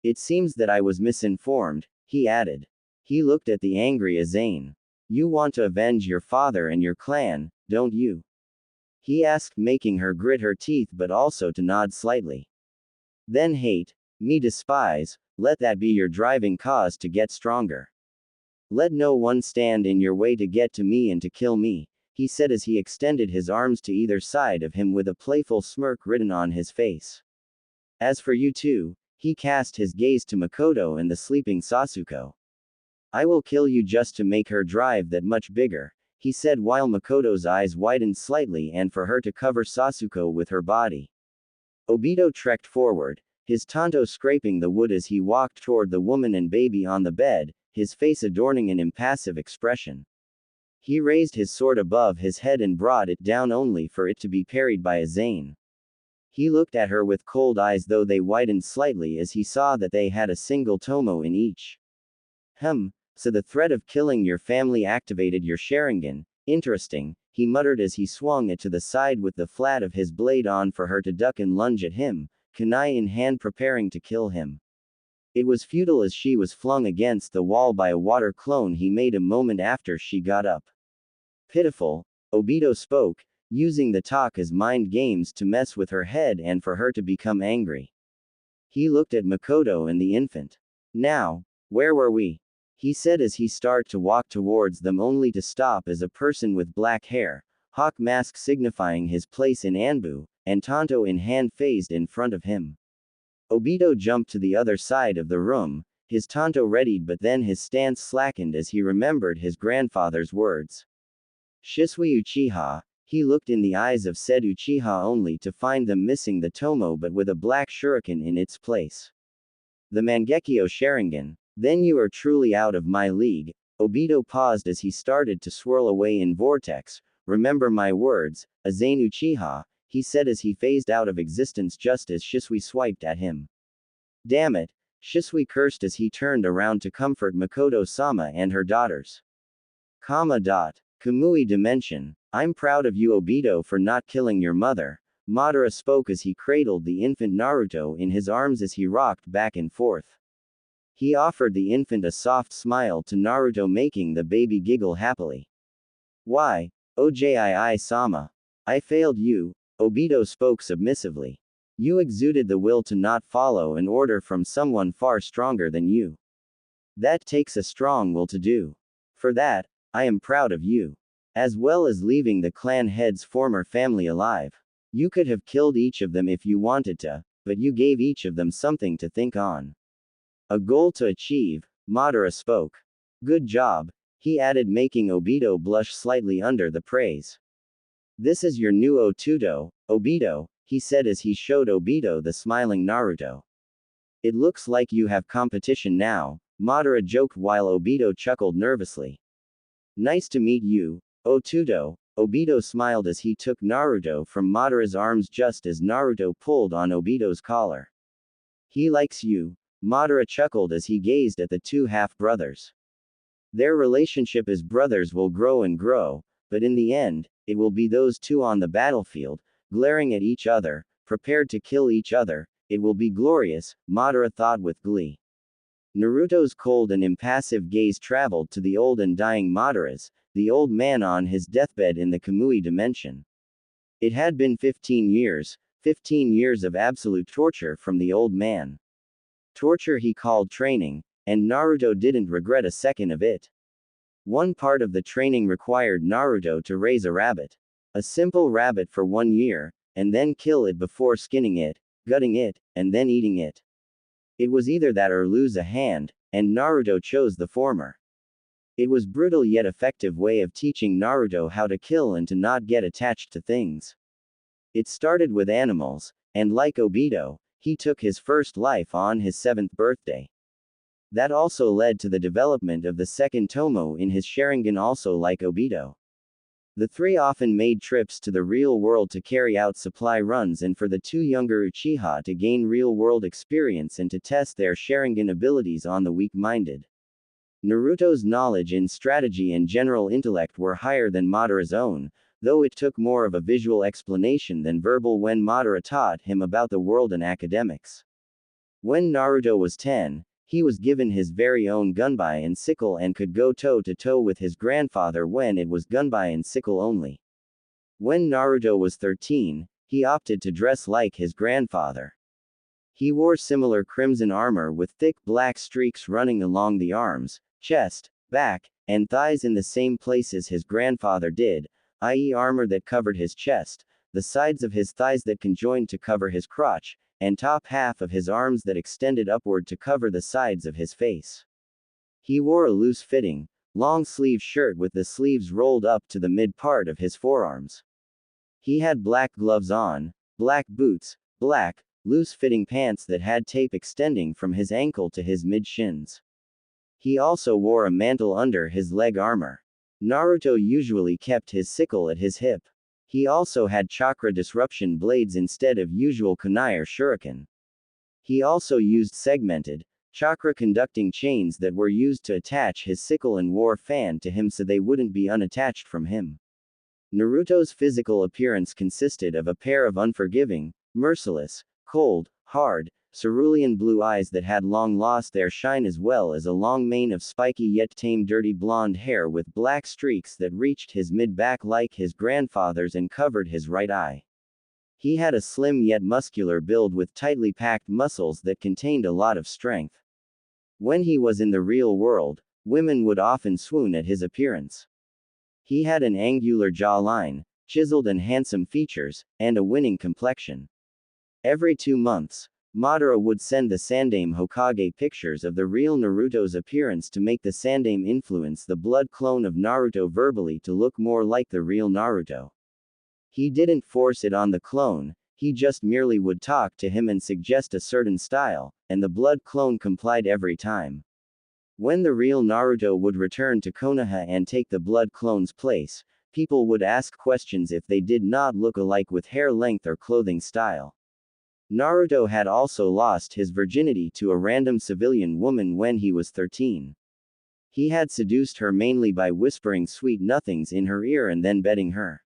It seems that I was misinformed, he added. He looked at the angry Azane. You want to avenge your father and your clan, don't you? He asked, making her grit her teeth but also to nod slightly. Then hate me, despise, let that be your driving cause to get stronger. Let no one stand in your way to get to me and to kill me, he said as he extended his arms to either side of him with a playful smirk written on his face. As for you two, he cast his gaze to Makoto and the sleeping Sasuke. I will kill you just to make her drive that much bigger, he said while Makoto's eyes widened slightly and for her to cover Sasuke with her body. Obito trekked forward, his tanto scraping the wood as he walked toward the woman and baby on the bed, his face adorning an impassive expression. He raised his sword above his head and brought it down only for it to be parried by Azane. He looked at her with cold eyes, though they widened slightly as he saw that they had a single tomo in each. So the threat of killing your family activated your Sharingan, interesting, he muttered as he swung it to the side with the flat of his blade on for her to duck and lunge at him, kunai in hand preparing to kill him. It was futile as she was flung against the wall by a water clone he made a moment after she got up. Pitiful, Obito spoke, using the talk as mind games to mess with her head and for her to become angry. He looked at Makoto and the infant. Now, where were we? He said as he started to walk towards them only to stop as a person with black hair, hawk mask signifying his place in Anbu, and Tonto in hand phased in front of him. Obito jumped to the other side of the room, his Tonto readied but then his stance slackened as he remembered his grandfather's words. Shisui Uchiha, he looked in the eyes of said Uchiha only to find them missing the Tomo but with a black shuriken in its place. The Mangekyo Sharingan, then you are truly out of my league. Obito paused as he started to swirl away in vortex. Remember my words, Azane Uchiha, he said as he phased out of existence just as Shisui swiped at him. Damn it, Shisui cursed as he turned around to comfort Makoto-sama and her daughters. Kamui Dimension, I'm proud of you Obito for not killing your mother, Madara spoke as he cradled the infant Naruto in his arms as he rocked back and forth. He offered the infant a soft smile to Naruto making the baby giggle happily. Why, Ojii-sama. I failed you, Obito spoke submissively. You exuded the will to not follow an order from someone far stronger than you. That takes a strong will to do. For that, I am proud of you. As well as leaving the clan head's former family alive. You could have killed each of them if you wanted to, but you gave each of them something to think on. A goal to achieve, Madara spoke. Good job, he added making Obito blush slightly under the praise. This is your new Otudo, Obito, he said as he showed Obito the smiling Naruto. It looks like you have competition now, Madara joked while Obito chuckled nervously. Nice to meet you, Otudo, Obito smiled as he took Naruto from Madara's arms just as Naruto pulled on Obito's collar. He likes you, Madara chuckled as he gazed at the two half-brothers. Their relationship as brothers will grow and grow, but in the end, it will be those two on the battlefield, glaring at each other, prepared to kill each other. It will be glorious, Madara thought with glee. Naruto's cold and impassive gaze traveled to the old and dying Madara's, the old man on his deathbed in the Kamui dimension. It had been 15 years of absolute torture from the old man. Torture he called training, and Naruto didn't regret a second of it. One part of the training required Naruto to raise a rabbit. A simple rabbit for 1 year, and then kill it before skinning it, gutting it, and then eating it. It was either that or lose a hand, and Naruto chose the former. It was brutal yet effective way of teaching Naruto how to kill and to not get attached to things. It started with animals, and like Obito, he took his first life on his 7th birthday. That also led to the development of the second Tomo in his Sharingan also like Obito. The three often made trips to the real world to carry out supply runs and for the two younger Uchiha to gain real-world experience and to test their Sharingan abilities on the weak-minded. Naruto's knowledge in strategy and general intellect were higher than Madara's own, though it took more of a visual explanation than verbal when Madara taught him about the world and academics. When Naruto was 10, he was given his very own gunbai and sickle and could go toe-to-toe with his grandfather when it was gunbai and sickle only. When Naruto was 13, he opted to dress like his grandfather. He wore similar crimson armor with thick black streaks running along the arms, chest, back, and thighs in the same places his grandfather did, i.e. armor that covered his chest, the sides of his thighs that conjoined to cover his crotch, and top half of his arms that extended upward to cover the sides of his face. He wore a loose-fitting, long-sleeve shirt with the sleeves rolled up to the mid-part of his forearms. He had black gloves on, black boots, black, loose-fitting pants that had tape extending from his ankle to his mid-shins. He also wore a mantle under his leg armor. Naruto usually kept his sickle at his hip. He also had chakra disruption blades instead of usual kunai or shuriken. He also used segmented, chakra-conducting chains that were used to attach his sickle and war fan to him so they wouldn't be unattached from him. Naruto's physical appearance consisted of a pair of unforgiving, merciless, cold, hard, cerulean blue eyes that had long lost their shine, as well as a long mane of spiky yet tame dirty blonde hair with black streaks that reached his mid-back like his grandfather's and covered his right eye. He had a slim yet muscular build with tightly packed muscles that contained a lot of strength. When he was in the real world, women would often swoon at his appearance. He had an angular jawline, chiseled and handsome features, and a winning complexion. Every 2 months, Madara would send the Sandaime Hokage pictures of the real Naruto's appearance to make the Sandaime influence the blood clone of Naruto verbally to look more like the real Naruto. He didn't force it on the clone, he just merely would talk to him and suggest a certain style, and the blood clone complied every time. When the real Naruto would return to Konoha and take the blood clone's place, people would ask questions if they did not look alike with hair length or clothing style. Naruto had also lost his virginity to a random civilian woman when he was 13. He had seduced her mainly by whispering sweet nothings in her ear and then bedding her.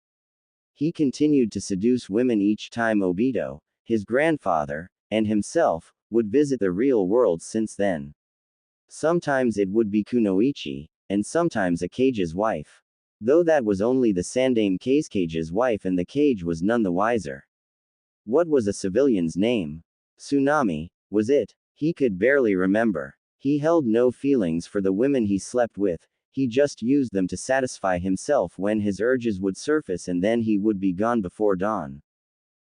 He continued to seduce women each time Obito, his grandfather, and himself, would visit the real world since then. Sometimes it would be Kunoichi, and sometimes Akage's wife. Though that was only the Sandaime Kage's wife, and the Kage was none the wiser. What was a civilian's name? Tsunami, was it? He could barely remember. He held no feelings for the women he slept with, he just used them to satisfy himself when his urges would surface, and then he would be gone before dawn.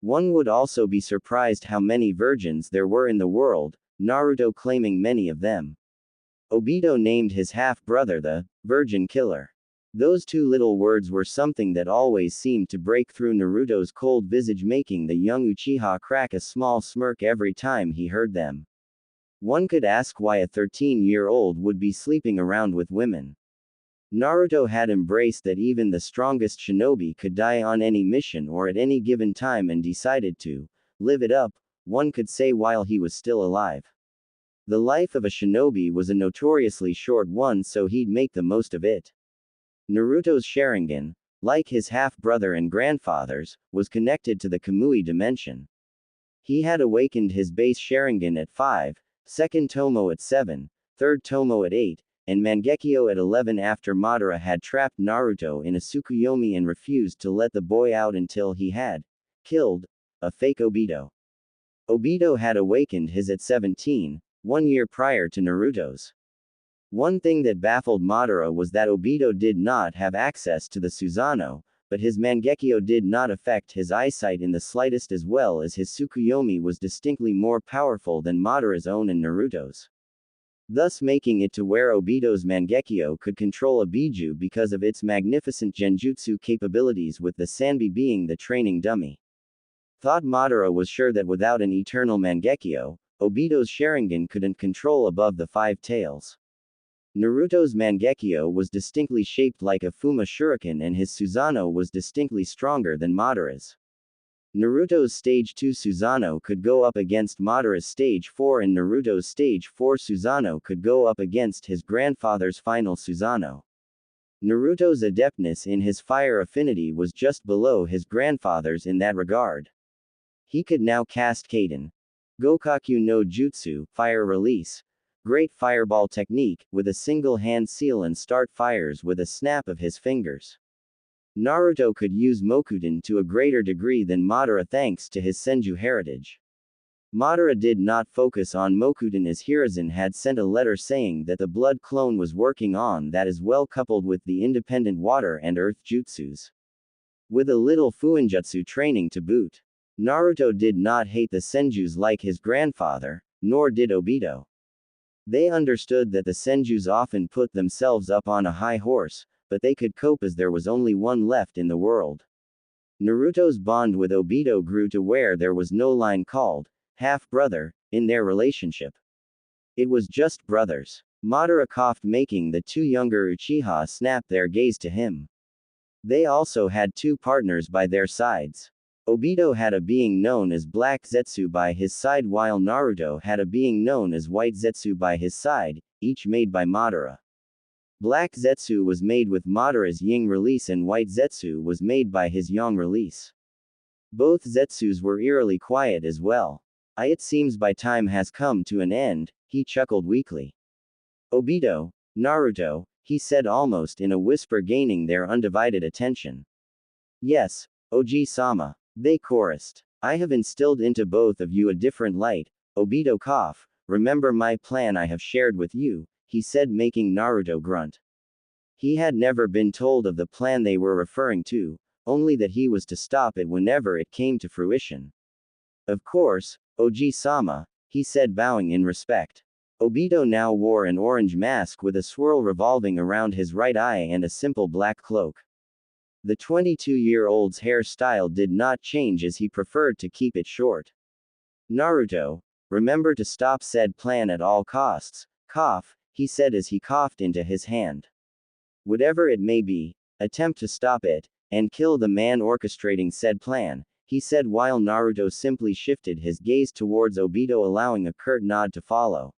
One would also be surprised how many virgins there were in the world, Naruto claiming many of them. Obito named his half-brother the Virgin Killer. Those 2 little words were something that always seemed to break through Naruto's cold visage, making the young Uchiha crack a small smirk every time he heard them. One could ask why a 13-year-old would be sleeping around with women. Naruto had embraced that even the strongest shinobi could die on any mission or at any given time, and decided to live it up, one could say, while he was still alive. The life of a shinobi was a notoriously short one, so he'd make the most of it. Naruto's Sharingan, like his half-brother and grandfather's, was connected to the Kamui dimension. He had awakened his base Sharingan at 5, second Tomo at 7, third Tomo at 8, and Mangekyo at 11 after Madara had trapped Naruto in a Tsukuyomi and refused to let the boy out until he had killed a fake Obito. Obito had awakened his at 17, 1 year prior to Naruto's. One thing that baffled Madara was that Obito did not have access to the Susanoo, but his Mangekyo did not affect his eyesight in the slightest, as well as his Tsukuyomi was distinctly more powerful than Madara's own and Naruto's. Thus making it to where Obito's Mangekyo could control a Biju because of its magnificent genjutsu capabilities, with the Sanbi being the training dummy. Thought Madara was sure that without an eternal Mangekyo, Obito's Sharingan couldn't control above the 5 tails. Naruto's Mangekyo was distinctly shaped like a Fuma Shuriken, and his Susanoo was distinctly stronger than Madara's. Naruto's Stage 2 Susanoo could go up against Madara's Stage 4, and Naruto's Stage 4 Susanoo could go up against his grandfather's final Susanoo. Naruto's adeptness in his fire affinity was just below his grandfather's in that regard. He could now cast Kaden Gokaku no Jutsu, Fire Release, Great Fireball Technique, with a single hand seal and start fires with a snap of his fingers. Naruto could use Mokuden to a greater degree than Madara thanks to his Senju heritage. Madara did not focus on Mokuden, as Hiruzen had sent a letter saying that the blood clone was working on that as well, coupled with the independent water and earth jutsus. With a little Fuinjutsu training to boot. Naruto did not hate the Senjus like his grandfather, nor did Obito. They understood that the Senjus often put themselves up on a high horse, but they could cope as there was only one left in the world. Naruto's bond with Obito grew to where there was no line called half-brother in their relationship. It was just brothers. Madara coughed, making the 2 younger Uchiha snap their gaze to him. They also had 2 partners by their sides. Obito had a being known as Black Zetsu by his side, while Naruto had a being known as White Zetsu by his side, each made by Madara. Black Zetsu was made with Madara's Yin release and White Zetsu was made by his Yang release. Both Zetsus were eerily quiet as well. It seems my time has come to an end, he chuckled weakly. Obito, Naruto, he said almost in a whisper, gaining their undivided attention. Yes, Oji-sama, they chorused. I have instilled into both of you a different light. Obito coughed. Remember my plan I have shared with you, he said, making Naruto grunt. He had never been told of the plan they were referring to, only that he was to stop it whenever it came to fruition. Of course, Oji-sama, he said, bowing in respect. Obito now wore an orange mask with a swirl revolving around his right eye and a simple black cloak. The 22-year-old's hairstyle did not change as he preferred to keep it short. Naruto, remember to stop said plan at all costs. Cough, he said as he coughed into his hand. Whatever it may be, attempt to stop it, and kill the man orchestrating said plan, he said while Naruto simply shifted his gaze towards Obito, allowing a curt nod to follow.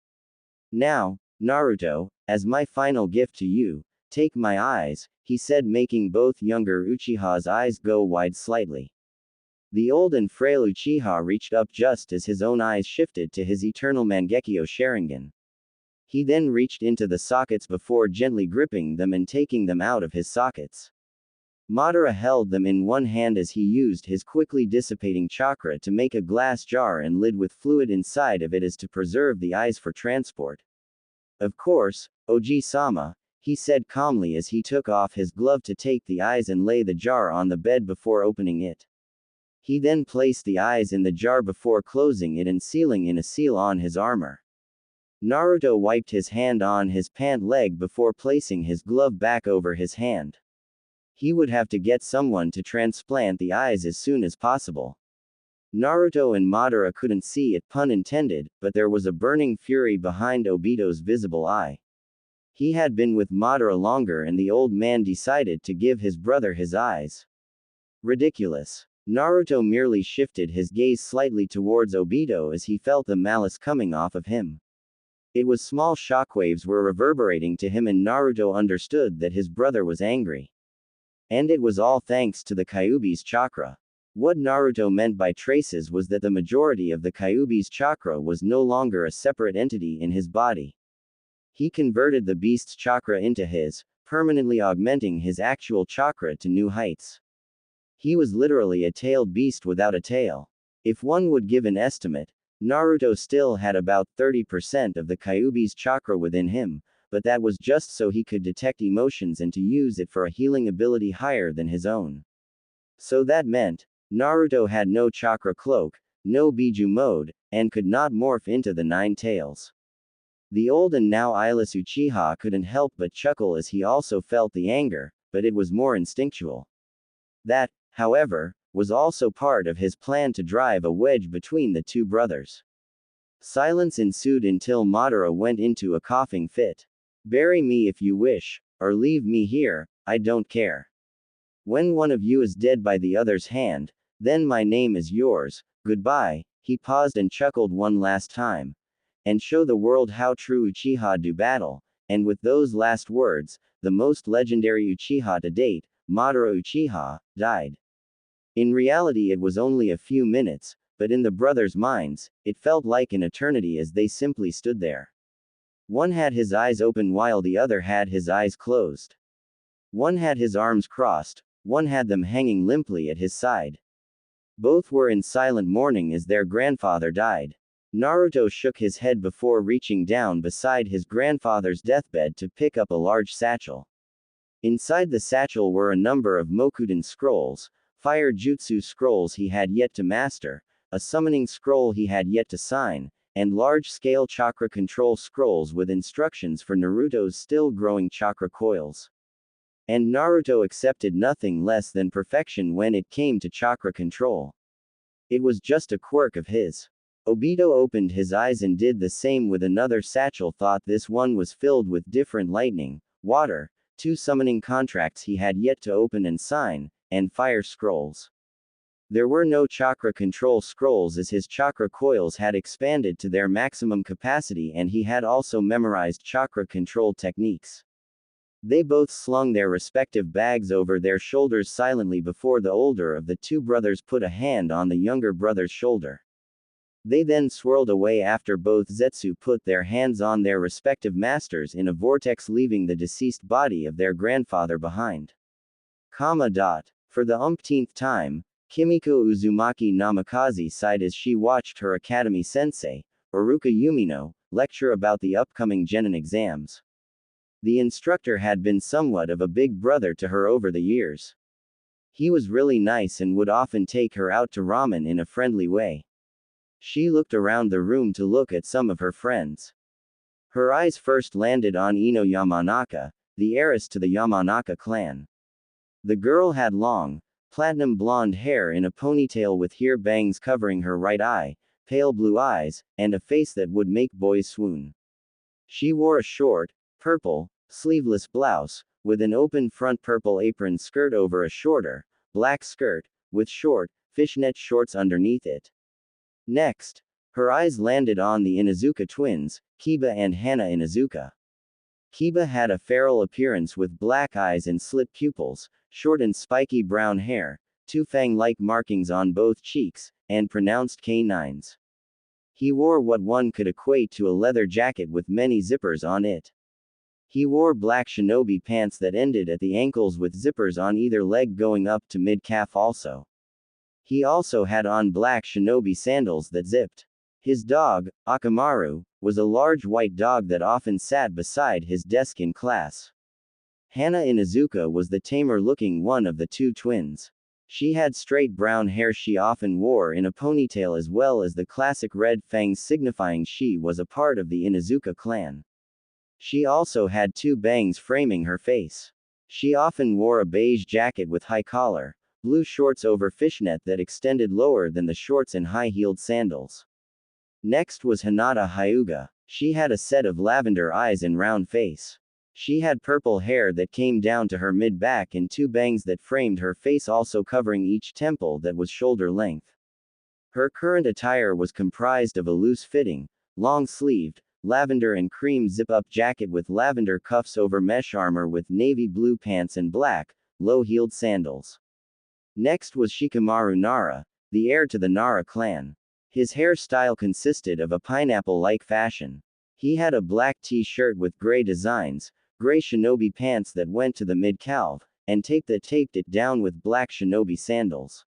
Now, Naruto, as my final gift to you, take my eyes, he said, making both younger Uchiha's eyes go wide slightly. The old and frail Uchiha reached up just as his own eyes shifted to his eternal Mangekyo Sharingan. He then reached into the sockets before gently gripping them and taking them out of his sockets. Madara held them in one hand as he used his quickly dissipating chakra to make a glass jar and lid with fluid inside of it as to preserve the eyes for transport. Of course, Oji-sama, he said calmly as he took off his glove to take the eyes and lay the jar on the bed before opening it. He then placed the eyes in the jar before closing it and sealing in a seal on his armor. Naruto wiped his hand on his pant leg before placing his glove back over his hand. He would have to get someone to transplant the eyes as soon as possible. Naruto and Madara couldn't see it, pun intended, but there was a burning fury behind Obito's visible eye. He had been with Madara longer and the old man decided to give his brother his eyes. Ridiculous. Naruto merely shifted his gaze slightly towards Obito as he felt the malice coming off of him. It was small shockwaves were reverberating to him and Naruto understood that his brother was angry. And it was all thanks to the Kyuubi's chakra. What Naruto meant by traces was that the majority of the Kyuubi's chakra was no longer a separate entity in his body. He converted the beast's chakra into his, permanently augmenting his actual chakra to new heights. He was literally a tailed beast without a tail. If one would give an estimate, Naruto still had about 30% of the Kyuubi's chakra within him, but that was just so he could detect emotions and to use it for a healing ability higher than his own. So that meant, Naruto had no chakra cloak, no Biju mode, and could not morph into the nine tails. The old and now eyeless Uchiha couldn't help but chuckle as he also felt the anger, but it was more instinctual. That, however, was also part of his plan to drive a wedge between the two brothers. Silence ensued until Madara went into a coughing fit. Bury me if you wish, or leave me here, I don't care. When one of you is dead by the other's hand, then my name is yours, goodbye, he paused and chuckled one last time. And show the world how true Uchiha do battle, and with those last words, the most legendary Uchiha to date, Madara Uchiha, died. In reality it was only a few minutes, but in the brothers' minds, it felt like an eternity as they simply stood there. One had his eyes open while the other had his eyes closed. One had his arms crossed, one had them hanging limply at his side. Both were in silent mourning as their grandfather died. Naruto shook his head before reaching down beside his grandfather's deathbed to pick up a large satchel. Inside the satchel were a number of Mokuden scrolls, fire jutsu scrolls he had yet to master, a summoning scroll he had yet to sign, and large-scale chakra control scrolls with instructions for Naruto's still-growing chakra coils. And Naruto accepted nothing less than perfection when it came to chakra control. It was just a quirk of his. Obito opened his eyes and did the same with another satchel. Thought this one was filled with different lightning, water, 2 summoning contracts he had yet to open and sign, and fire scrolls. There were no chakra control scrolls as his chakra coils had expanded to their maximum capacity and he had also memorized chakra control techniques. They both slung their respective bags over their shoulders silently before the older of the two brothers put a hand on the younger brother's shoulder. They then swirled away after both Zetsu put their hands on their respective masters in a vortex, leaving the deceased body of their grandfather behind. For the umpteenth time, Kimiko Uzumaki Namikaze sighed as she watched her academy sensei, Uruka Yumino, lecture about the upcoming genin exams. The instructor had been somewhat of a big brother to her over the years. He was really nice and would often take her out to ramen in a friendly way. She looked around the room to look at some of her friends. Her eyes first landed on Ino Yamanaka, the heiress to the Yamanaka clan. The girl had long, platinum blonde hair in a ponytail with hair bangs covering her right eye, pale blue eyes, and a face that would make boys swoon. She wore a short, purple, sleeveless blouse, with an open front purple apron skirt over a shorter, black skirt, with short, fishnet shorts underneath it. Next, her eyes landed on the Inuzuka twins, Kiba and Hana Inuzuka. Kiba had a feral appearance with black eyes and slit pupils, short and spiky brown hair, two fang-like markings on both cheeks, and pronounced canines. He wore what one could equate to a leather jacket with many zippers on it. He wore black shinobi pants that ended at the ankles with zippers on either leg going up to mid-calf also. He also had on black shinobi sandals that zipped. His dog, Akamaru, was a large white dog that often sat beside his desk in class. Hana Inuzuka was the tamer-looking one of the two twins. She had straight brown hair she often wore in a ponytail as well as the classic red fangs signifying she was a part of the Inuzuka clan. She also had two bangs framing her face. She often wore a beige jacket with high collar, blue shorts over fishnet that extended lower than the shorts and high-heeled sandals. Next was Hinata Hyuga. She had a set of lavender eyes and round face. She had purple hair that came down to her mid-back and two bangs that framed her face, also covering each temple that was shoulder length. Her current attire was comprised of a loose-fitting, long-sleeved, lavender and cream zip-up jacket with lavender cuffs over mesh armor with navy blue pants and black, low-heeled sandals. Next was Shikamaru Nara, the heir to the Nara clan. His hairstyle consisted of a pineapple-like fashion. He had a black t-shirt with gray designs, gray shinobi pants that went to the mid-calf, and tape that taped it down with black shinobi sandals.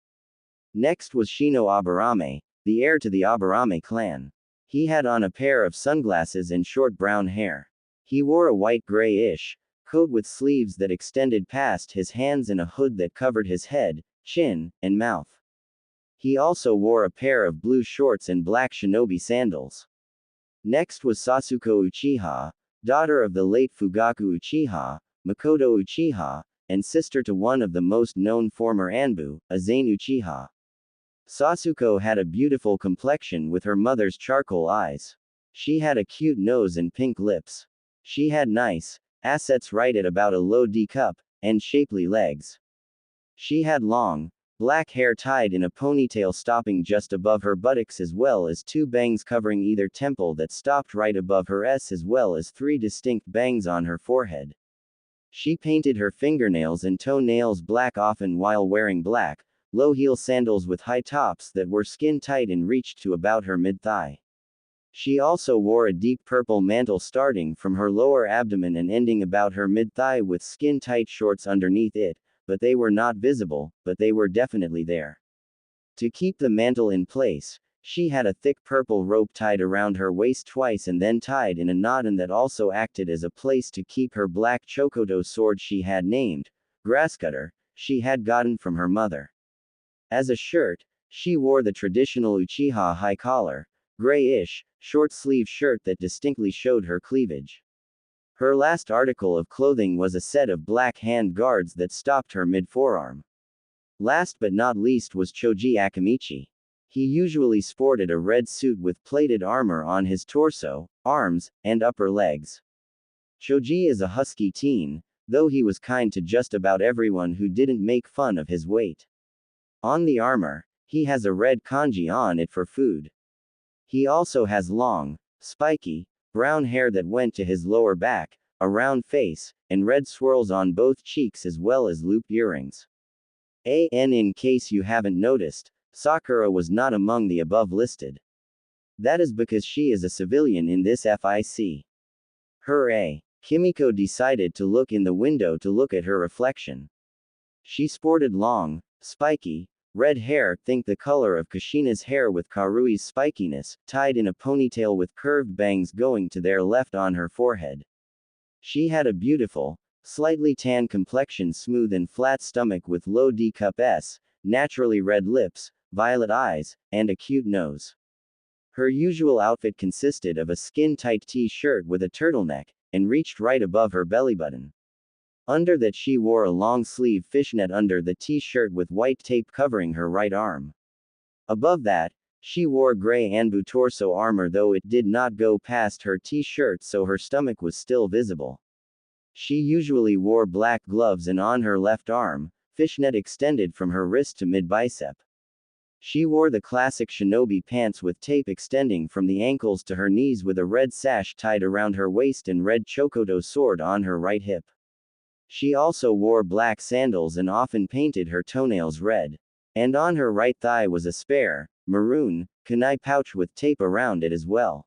Next was Shino Aburame, the heir to the Aburame clan. He had on a pair of sunglasses and short brown hair. He wore a white grayish coat with sleeves that extended past his hands and a hood that covered his head, chin, and mouth. He also wore a pair of blue shorts and black shinobi sandals. Next was Sasuko Uchiha, daughter of the late Fugaku Uchiha, Makoto Uchiha, and sister to one of the most known former Anbu, Azane Uchiha. Sasuko had a beautiful complexion with her mother's charcoal eyes. She had a cute nose and pink lips. She had nice assets right at about a low D cup, and shapely legs. She had long, black hair tied in a ponytail stopping just above her buttocks as well as two bangs covering either temple that stopped right above her S as well as three distinct bangs on her forehead. She painted her fingernails and toenails black often while wearing black, low-heel sandals with high tops that were skin-tight and reached to about her mid-thigh. She also wore a deep purple mantle starting from her lower abdomen and ending about her mid-thigh with skin-tight shorts underneath it, but they were not visible, but they were definitely there. To keep the mantle in place, she had a thick purple rope tied around her waist twice and then tied in a knot, and that also acted as a place to keep her black chokodo sword she had named Grasscutter, she had gotten from her mother. As a shirt, she wore the traditional Uchiha high collar, grayish, short-sleeve shirt that distinctly showed her cleavage. Her last article of clothing was a set of black hand guards that stopped her mid-forearm. Last but not least was Choji Akamichi. He usually sported a red suit with plated armor on his torso, arms, and upper legs. Choji is a husky teen, though he was kind to just about everyone who didn't make fun of his weight. On the armor, he has a red kanji on it for food. He also has long, spiky, brown hair that went to his lower back, a round face, and red swirls on both cheeks as well as looped earrings. In case you haven't noticed, Sakura was not among the above listed. That is because she is a civilian in this FIC. Hooray! Kimiko decided to look in the window to look at her reflection. She sported long, spiky, red hair, think the color of Kushina's hair with Karui's spikiness, tied in a ponytail with curved bangs going to their left on her forehead. She had a beautiful, slightly tan complexion, smooth and flat stomach with low D-cup S, naturally red lips, violet eyes, and a cute nose. Her usual outfit consisted of a skin-tight t-shirt with a turtleneck, and reached right above her belly button. Under that she wore a long-sleeve fishnet under the t-shirt with white tape covering her right arm. Above that, she wore gray Anbu torso armor, though it did not go past her t-shirt, so her stomach was still visible. She usually wore black gloves, and on her left arm, fishnet extended from her wrist to mid-bicep. She wore the classic shinobi pants with tape extending from the ankles to her knees with a red sash tied around her waist and red chokodo sword on her right hip. She also wore black sandals and often painted her toenails red. And on her right thigh was a spare, maroon, kunai pouch with tape around it as well.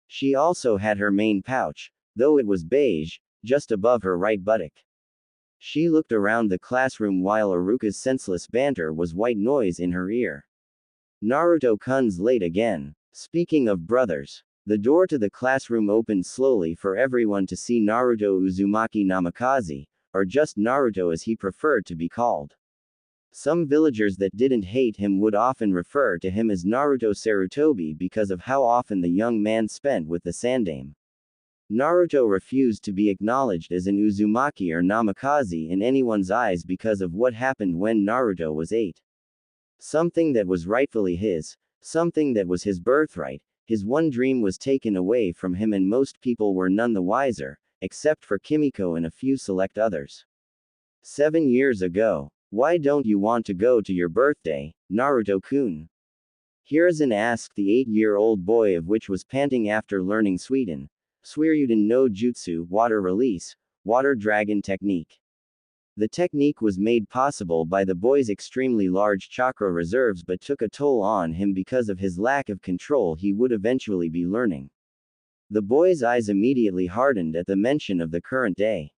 She also had her main pouch, though it was beige, just above her right buttock. She looked around the classroom while Aruka's senseless banter was white noise in her ear. Naruto-kun's late again. Speaking of brothers. The door to the classroom opened slowly for everyone to see Naruto Uzumaki Namikaze, or just Naruto as he preferred to be called. Some villagers that didn't hate him would often refer to him as Naruto Sarutobi because of how often the young man spent with the Sandaime. Naruto refused to be acknowledged as an Uzumaki or Namikaze in anyone's eyes because of what happened when Naruto was 8. Something that was rightfully his, something that was his birthright, his one dream was taken away from him, and most people were none the wiser, except for Kimiko and a few select others. 7 years ago. Why don't you want to go to your birthday, Naruto-kun? Hiruzen asked the 8-year-old boy, of which was panting after learning Suiryuden no Jutsu, water release, water dragon technique. The technique was made possible by the boy's extremely large chakra reserves, but took a toll on him because of his lack of control he would eventually be learning. The boy's eyes immediately hardened at the mention of the current day.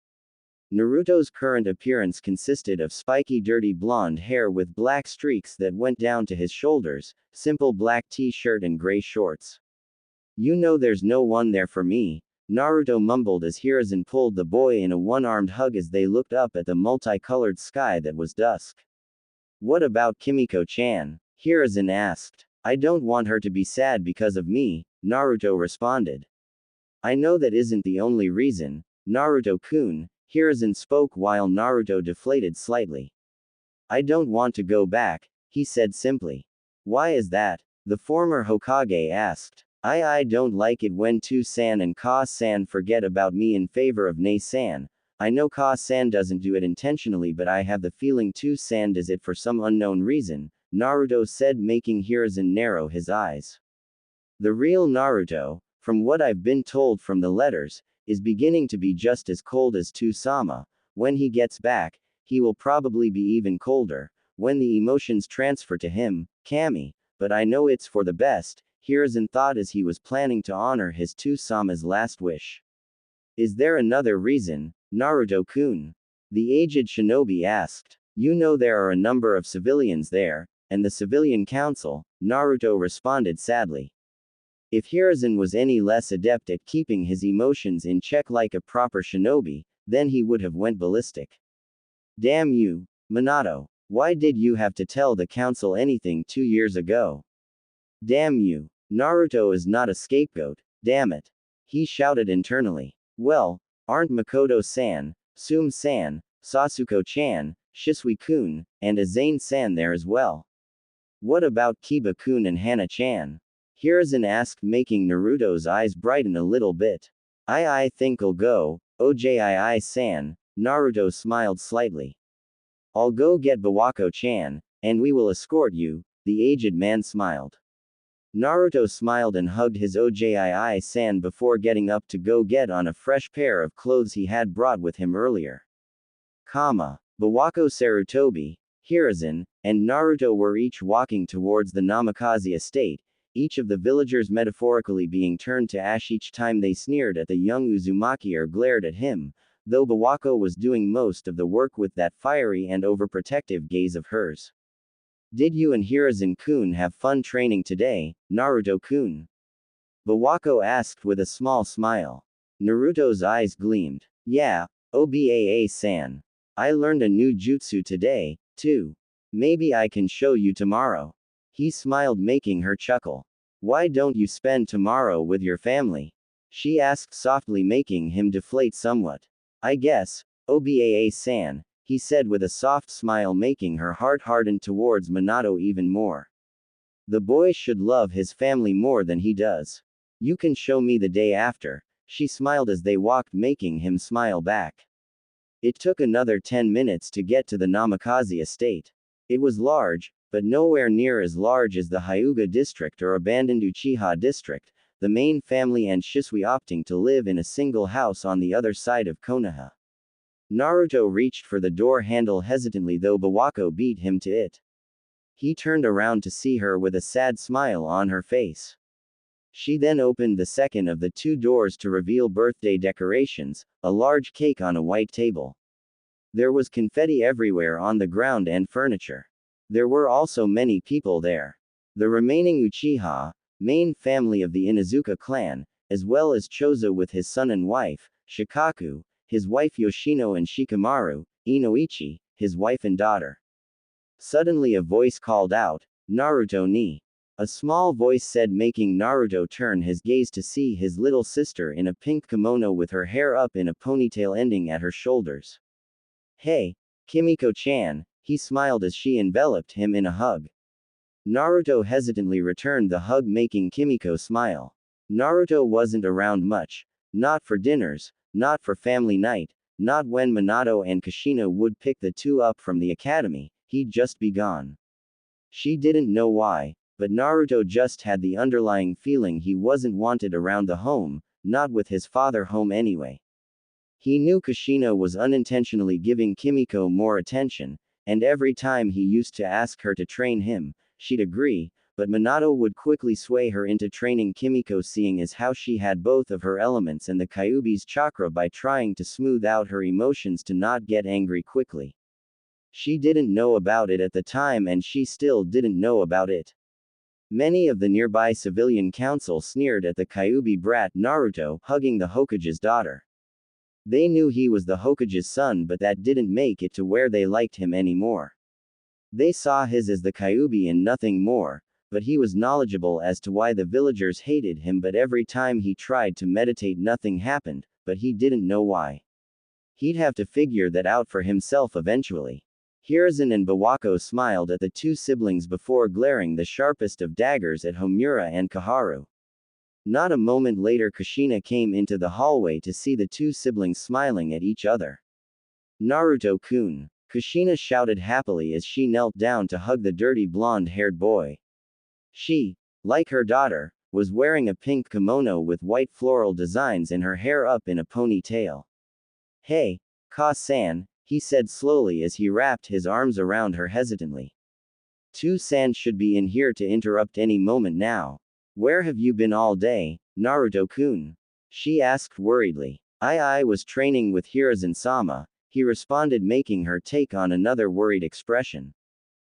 Naruto's current appearance consisted of spiky dirty blonde hair with black streaks that went down to his shoulders, simple black t-shirt and gray shorts. You know there's no one there for me, Naruto mumbled as Hiruzen pulled the boy in a one-armed hug as they looked up at the multicolored sky that was dusk. What about Kimiko-chan? Hiruzen asked. I don't want her to be sad because of me, Naruto responded. I know that isn't the only reason, Naruto-kun, Hiruzen spoke while Naruto deflated slightly. I don't want to go back, he said simply. Why is that? The former Hokage asked. I don't like it when Tu-san and Ka-san forget about me in favor of Ne-san. I know Ka-san doesn't do it intentionally, but I have the feeling Tu-san does it for some unknown reason, Naruto said, making Hiruzen narrow his eyes. The real Naruto, from what I've been told from the letters, is beginning to be just as cold as Tu-sama. When he gets back, he will probably be even colder, when the emotions transfer to him, Kami, but I know it's for the best, Hiruzen thought as he was planning to honor his Tu-sama's last wish. Is there another reason, Naruto-kun? The aged shinobi asked. You know there are a number of civilians there, and the civilian council, Naruto responded sadly. If Hiruzen was any less adept at keeping his emotions in check like a proper shinobi, then he would have went ballistic. Damn you, Minato. Why did you have to tell the council anything 2 years ago? Damn you. Naruto is not a scapegoat, damn it. He shouted internally. Well, aren't Makoto-san, Sum-san, Sasuke-chan, Shisui-kun, and Azane-san there as well? What about Kiba-kun and Hana-chan? Hiruzen asked, making Naruto's eyes brighten a little bit. I think I'll go, Ojii-san, Naruto smiled slightly. I'll go get Bawako-chan, and we will escort you, the aged man smiled. Naruto smiled and hugged his Ojii-san before getting up to go get on a fresh pair of clothes he had brought with him earlier. Bawako Sarutobi, Hiruzen, and Naruto were each walking towards the Namikaze estate, each of the villagers metaphorically being turned to ash each time they sneered at the young Uzumaki or glared at him, though Bawako was doing most of the work with that fiery and overprotective gaze of hers. Did you and Hiruzen-kun have fun training today, Naruto-kun? Bawako asked with a small smile. Naruto's eyes gleamed. Yeah, Obaa-san. I learned a new jutsu today, too. Maybe I can show you tomorrow. He smiled, making her chuckle. Why don't you spend tomorrow with your family? She asked softly, making him deflate somewhat. I guess, Obaa-san, he said with a soft smile, making her heart harden towards Minato even more. The boy should love his family more than he does. You can show me the day after. She smiled as they walked, making him smile back. It took another 10 minutes to get to the Namikaze estate. It was large, but nowhere near as large as the Hyuga district or abandoned Uchiha district, the main family and Shisui opting to live in a single house on the other side of Konoha. Naruto reached for the door handle hesitantly, though Bawako beat him to it. He turned around to see her with a sad smile on her face. She then opened the second of the two doors to reveal birthday decorations, a large cake on a white table. There was confetti everywhere on the ground and furniture. There were also many people there. The remaining Uchiha, main family of the Inuzuka clan, as well as Chozo with his son and wife, Shikaku, his wife Yoshino, and Shikamaru, Inoichi, his wife and daughter. Suddenly a voice called out, Naruto ni. A small voice said, making Naruto turn his gaze to see his little sister in a pink kimono with her hair up in a ponytail ending at her shoulders. Hey, Kimiko-chan, he smiled as she enveloped him in a hug. Naruto hesitantly returned the hug, making Kimiko smile. Naruto wasn't around much, not for dinners, not for family night, not when Minato and Kushina would pick the two up from the academy, he'd just be gone. She didn't know why, but Naruto just had the underlying feeling he wasn't wanted around the home, not with his father home anyway. He knew Kushina was unintentionally giving Kimiko more attention, and every time he used to ask her to train him, she'd agree, but Minato would quickly sway her into training Kimiko, seeing as how she had both of her elements and the Kyuubi's chakra by trying to smooth out her emotions to not get angry quickly. She didn't know about it at the time, and she still didn't know about it. Many of the nearby civilian council sneered at the Kyuubi brat Naruto hugging the Hokage's daughter. They knew he was the Hokage's son, but that didn't make it to where they liked him anymore. They saw his as the Kyuubi and nothing more, but he was knowledgeable as to why the villagers hated him, but every time he tried to meditate nothing happened, but he didn't know why. He'd have to figure that out for himself eventually. Hiruzen and Bawako smiled at the two siblings before glaring the sharpest of daggers at Homura and Kaharu. Not a moment later, Kushina came into the hallway to see the two siblings smiling at each other. Naruto-kun, Kushina shouted happily as she knelt down to hug the dirty blonde-haired boy. She, like her daughter, was wearing a pink kimono with white floral designs and her hair up in a ponytail. Hey, Ka-san, he said slowly as he wrapped his arms around her hesitantly. Two-san should be in here to interrupt any moment now. Where have you been all day, Naruto-kun? She asked worriedly. I was training with Hiruzen-sama, he responded, making her take on another worried expression.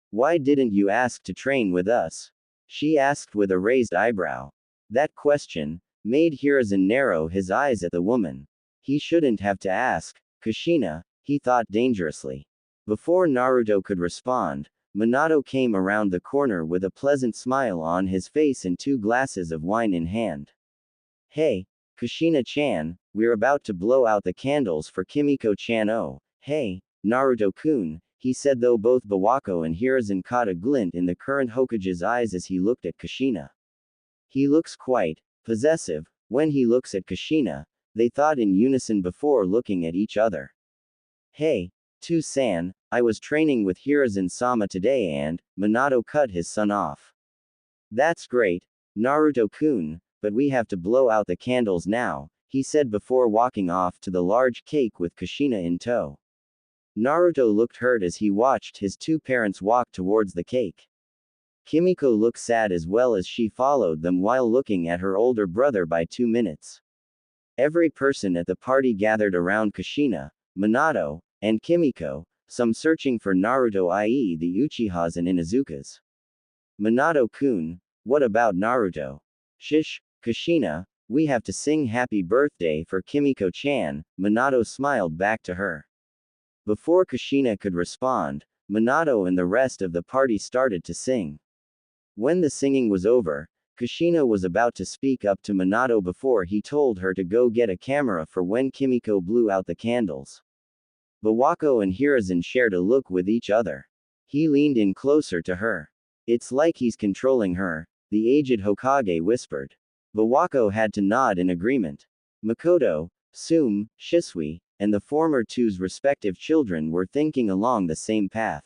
Why didn't you ask to train with us? She asked with a raised eyebrow. That question made Hiruzen narrow his eyes at the woman. He shouldn't have to ask, Kushina, he thought dangerously. Before Naruto could respond, Minato came around the corner with a pleasant smile on his face and two glasses of wine in hand. Hey, Kushina-chan, we're about to blow out the candles for Kimiko-chan. Oh, hey, Naruto-kun, he said, though both Bawako and Hiruzen caught a glint in the current Hokage's eyes as he looked at Kushina. He looks quite possessive when he looks at Kushina, they thought in unison before looking at each other. Hey, Two-san, I was training with Hiruzen-sama today and, Minato cut his son off. That's great, Naruto-kun, but we have to blow out the candles now, he said before walking off to the large cake with Kushina in tow. Naruto looked hurt as he watched his two parents walk towards the cake. Kimiko looked sad as well as she followed them while looking at her older brother by 2 minutes. Every person at the party gathered around Kushina, Minato, and Kimiko, some searching for Naruto, i.e. the Uchihas and Inuzukas. Minato-kun, what about Naruto? Shish, Kushina, we have to sing happy birthday for Kimiko-chan, Minato smiled back to her. Before Kushina could respond, Minato and the rest of the party started to sing. When the singing was over, Kushina was about to speak up to Minato before he told her to go get a camera for when Kimiko blew out the candles. Bawako and Hiruzen shared a look with each other. He leaned in closer to her. It's like he's controlling her, the aged Hokage whispered. Bawako had to nod in agreement. Makoto, Tsume, Shisui, and the former two's respective children were thinking along the same path.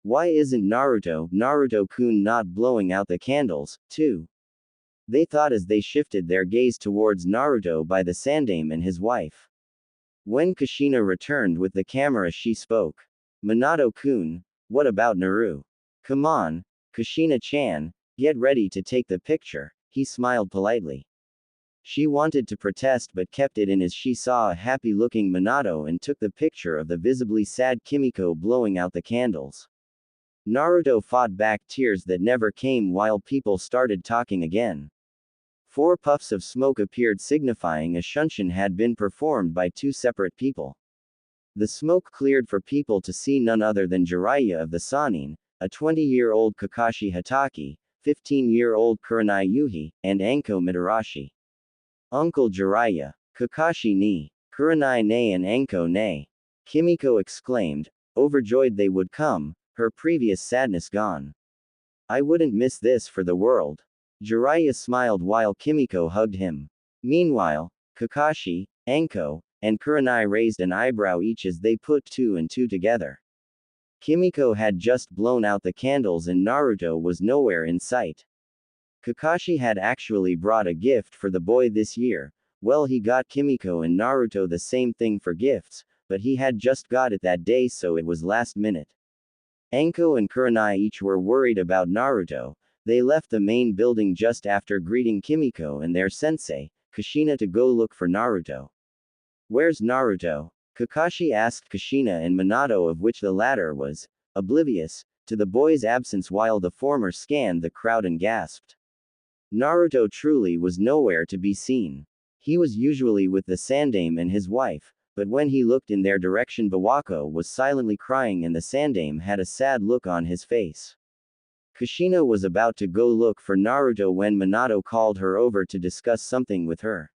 Why isn't Naruto-kun not blowing out the candles, too? They thought as they shifted their gaze towards Naruto by the Sandaime and his wife. When Kushina returned with the camera she spoke. Minato-kun, what about Naru? Come on, Kushina-chan, get ready to take the picture, he smiled politely. She wanted to protest but kept it in as she saw a happy-looking Minato and took the picture of the visibly sad Kimiko blowing out the candles. Naruto fought back tears that never came while people started talking again. 4 puffs of smoke appeared signifying a shunshin had been performed by 2 separate people. The smoke cleared for people to see none other than Jiraiya of the Sannin, a 20-year-old Kakashi Hatake, 15-year-old Kurenai Yuhi, and Anko Mitarashi. Uncle Jiraiya, Kakashi ni, Kurenai ne and Anko ne. Kimiko exclaimed, overjoyed they would come, her previous sadness gone. I wouldn't miss this for the world. Jiraiya smiled while Kimiko hugged him. Meanwhile, Kakashi, Anko, and Kurenai raised an eyebrow each as they put 2 and 2 together. Kimiko had just blown out the candles and Naruto was nowhere in sight. Kakashi had actually brought a gift for the boy this year. Well, he got Kimiko and Naruto the same thing for gifts, but he had just got it that day, so it was last minute. Anko and Kurenai each were worried about Naruto. They left the main building just after greeting Kimiko and their sensei, Kushina, to go look for Naruto. Where's Naruto? Kakashi asked Kushina and Minato, of which the latter was oblivious to the boy's absence while the former scanned the crowd and gasped. Naruto truly was nowhere to be seen. He was usually with the Sandaime and his wife, but when he looked in their direction, Bawako was silently crying and the Sandaime had a sad look on his face. Kushina was about to go look for Naruto when Minato called her over to discuss something with her.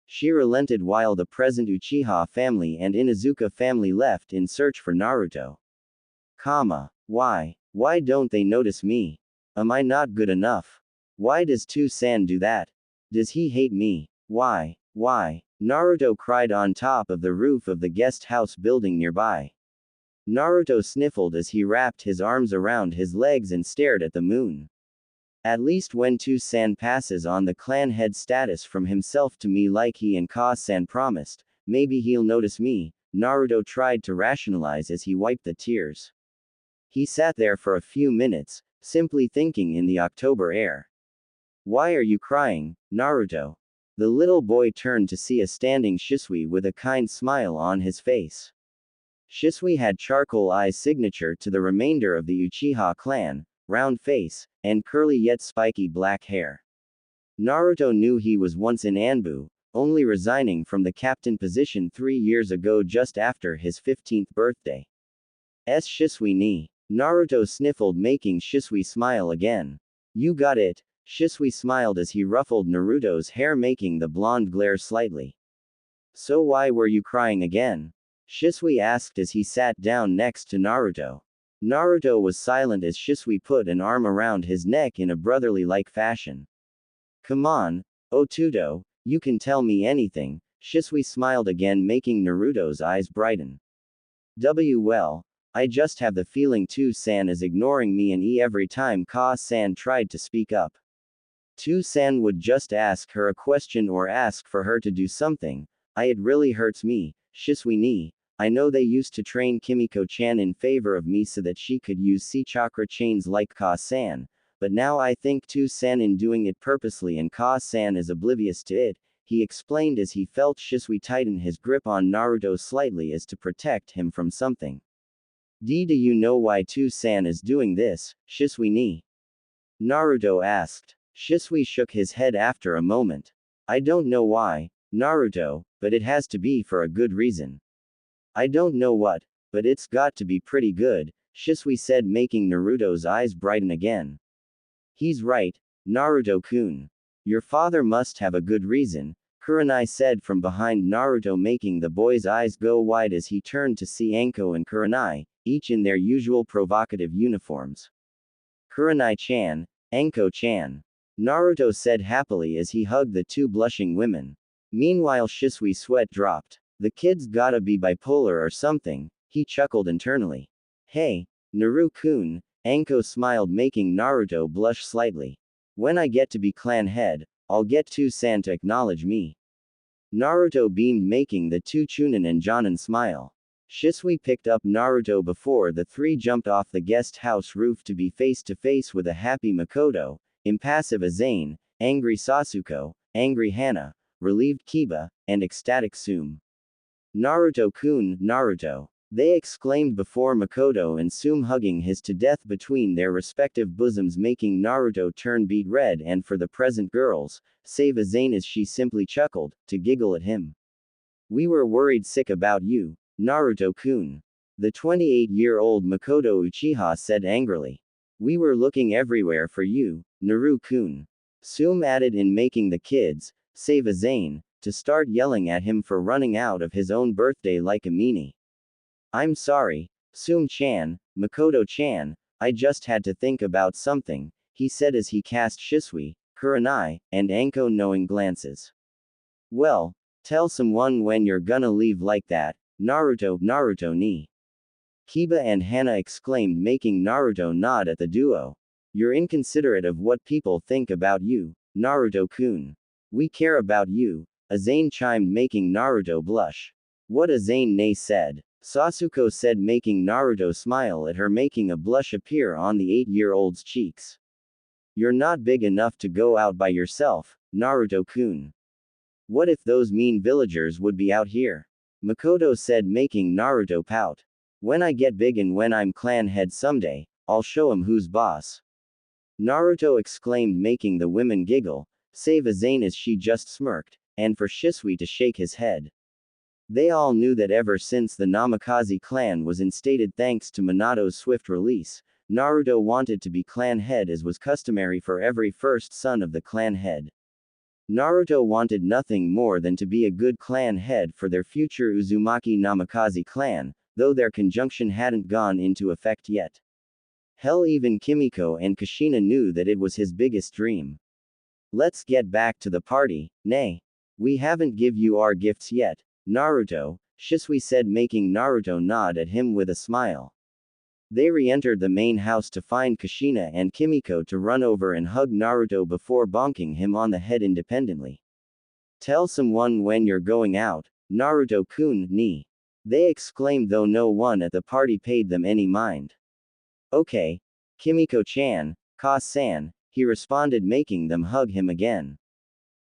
She relented while the present Uchiha family and Inuzuka family left in search for Naruto. Why don't they notice me? Am I not good enough? Why does Two-san do that? Does he hate me? Why? Naruto cried on top of the roof of the guest house building nearby. Naruto sniffled as he wrapped his arms around his legs and stared at the moon. At least when Two-san passes on the clan head status from himself to me like he and Ka-san promised, maybe he'll notice me, Naruto tried to rationalize as he wiped the tears. He sat there for a few minutes, simply thinking in the October air. Why are you crying, Naruto? The little boy turned to see a standing Shisui with a kind smile on his face. Shisui had charcoal eye signature to the remainder of the Uchiha clan, round face, and curly yet spiky black hair. Naruto knew he was once in Anbu, only resigning from the captain position 3 years ago just after his 15th birthday. Shisui ni. Naruto sniffled, making Shisui smile again. You got it. Shisui smiled as he ruffled Naruto's hair, making the blonde glare slightly. So why were you crying again? Shisui asked as he sat down next to Naruto. Naruto was silent as Shisui put an arm around his neck in a brotherly-like fashion. Come on, Otudo, you can tell me anything. Shisui smiled again, making Naruto's eyes brighten. Well, I just have the feeling Two-san is ignoring me and every time Ka-san tried to speak up. Tu-san would just ask her a question or ask for her to do something. It really hurts me, Shisui ni. I know they used to train Kimiko-chan in favor of me so that she could use sea chakra chains like Ka-san, but now I think Tu-san in doing it purposely and Ka-san is oblivious to it, he explained as he felt Shisui tighten his grip on Naruto slightly as to protect him from something. Do you know why Tu-san is doing this, Shisui ni? Naruto asked. Shisui shook his head after a moment. I don't know why, Naruto, but it has to be for a good reason. I don't know what, but it's got to be pretty good, Shisui said, making Naruto's eyes brighten again. He's right, Naruto-kun. Your father must have a good reason, Kurenai said from behind Naruto, making the boy's eyes go wide as he turned to see Anko and Kurenai, each in their usual provocative uniforms. Kurenai-chan, Anko-chan. Naruto said happily as he hugged the two blushing women. Meanwhile Shisui's sweat dropped. The kid's gotta be bipolar or something, he chuckled internally. Hey, Naru-kun, Anko smiled, making Naruto blush slightly. When I get to be clan head, I'll get Tu-san to acknowledge me. Naruto beamed, making the two Chunin and Jonin smile. Shisui picked up Naruto before the three jumped off the guest house roof to be face to face with a happy Makoto, impassive Azane, angry Sasuke, angry Hana, relieved Kiba, and ecstatic Sume. Naruto-kun, Naruto, they exclaimed before Makoto and Sume hugging his to death between their respective bosoms, making Naruto turn beet red, and for the present girls, save Azane as she simply chuckled, to giggle at him. We were worried sick about you, Naruto-kun. The 28-year-old Makoto Uchiha said angrily. We were looking everywhere for you, Naru-kun. Sume added, in making the kids, save Azane, to start yelling at him for running out of his own birthday like a meanie. I'm sorry, Sume-chan, Makoto-chan, I just had to think about something, he said as he cast Shisui, Kurenai, and Anko knowing glances. Well, tell someone when you're gonna leave like that, Naruto ni. Kiba and Hana exclaimed, making Naruto nod at the duo. You're inconsiderate of what people think about you, Naruto-kun. We care about you, Azane chimed, making Naruto blush. What Azane ne said. Sasuke said, making Naruto smile at her, making a blush appear on the 8-year-old's cheeks. You're not big enough to go out by yourself, Naruto-kun. What if those mean villagers would be out here? Makoto said, making Naruto pout. When I get big and when I'm clan head someday, I'll show 'em who's boss. Naruto exclaimed, making the women giggle, save Azane as she just smirked, and for Shisui to shake his head. They all knew that ever since the Namikaze clan was instated thanks to Minato's swift release, Naruto wanted to be clan head as was customary for every first son of the clan head. Naruto wanted nothing more than to be a good clan head for their future Uzumaki Namikaze clan, though their conjunction hadn't gone into effect yet. Hell, even Kimiko and Kushina knew that it was his biggest dream. Let's get back to the party, nay. We haven't give you our gifts yet, Naruto, Shisui said, making Naruto nod at him with a smile. They re-entered the main house to find Kushina and Kimiko to run over and hug Naruto before bonking him on the head independently. Tell someone when you're going out, Naruto-kun ni. They exclaimed, though no one at the party paid them any mind. Okay, Kimiko-chan, Ka-san, he responded, making them hug him again.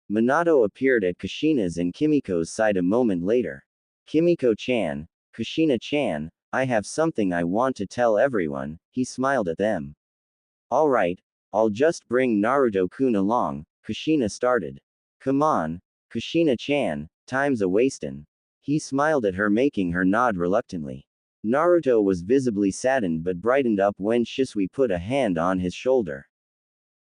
Minato appeared at Kushina's and Kimiko's side a moment later. Kimiko-chan, Kushina-chan, I have something I want to tell everyone, he smiled at them. Alright, I'll just bring Naruto-kun along, Kushina started. Come on, Kushina-chan, time's a wastin'. He smiled at her, making her nod reluctantly. Naruto was visibly saddened but brightened up when Shisui put a hand on his shoulder.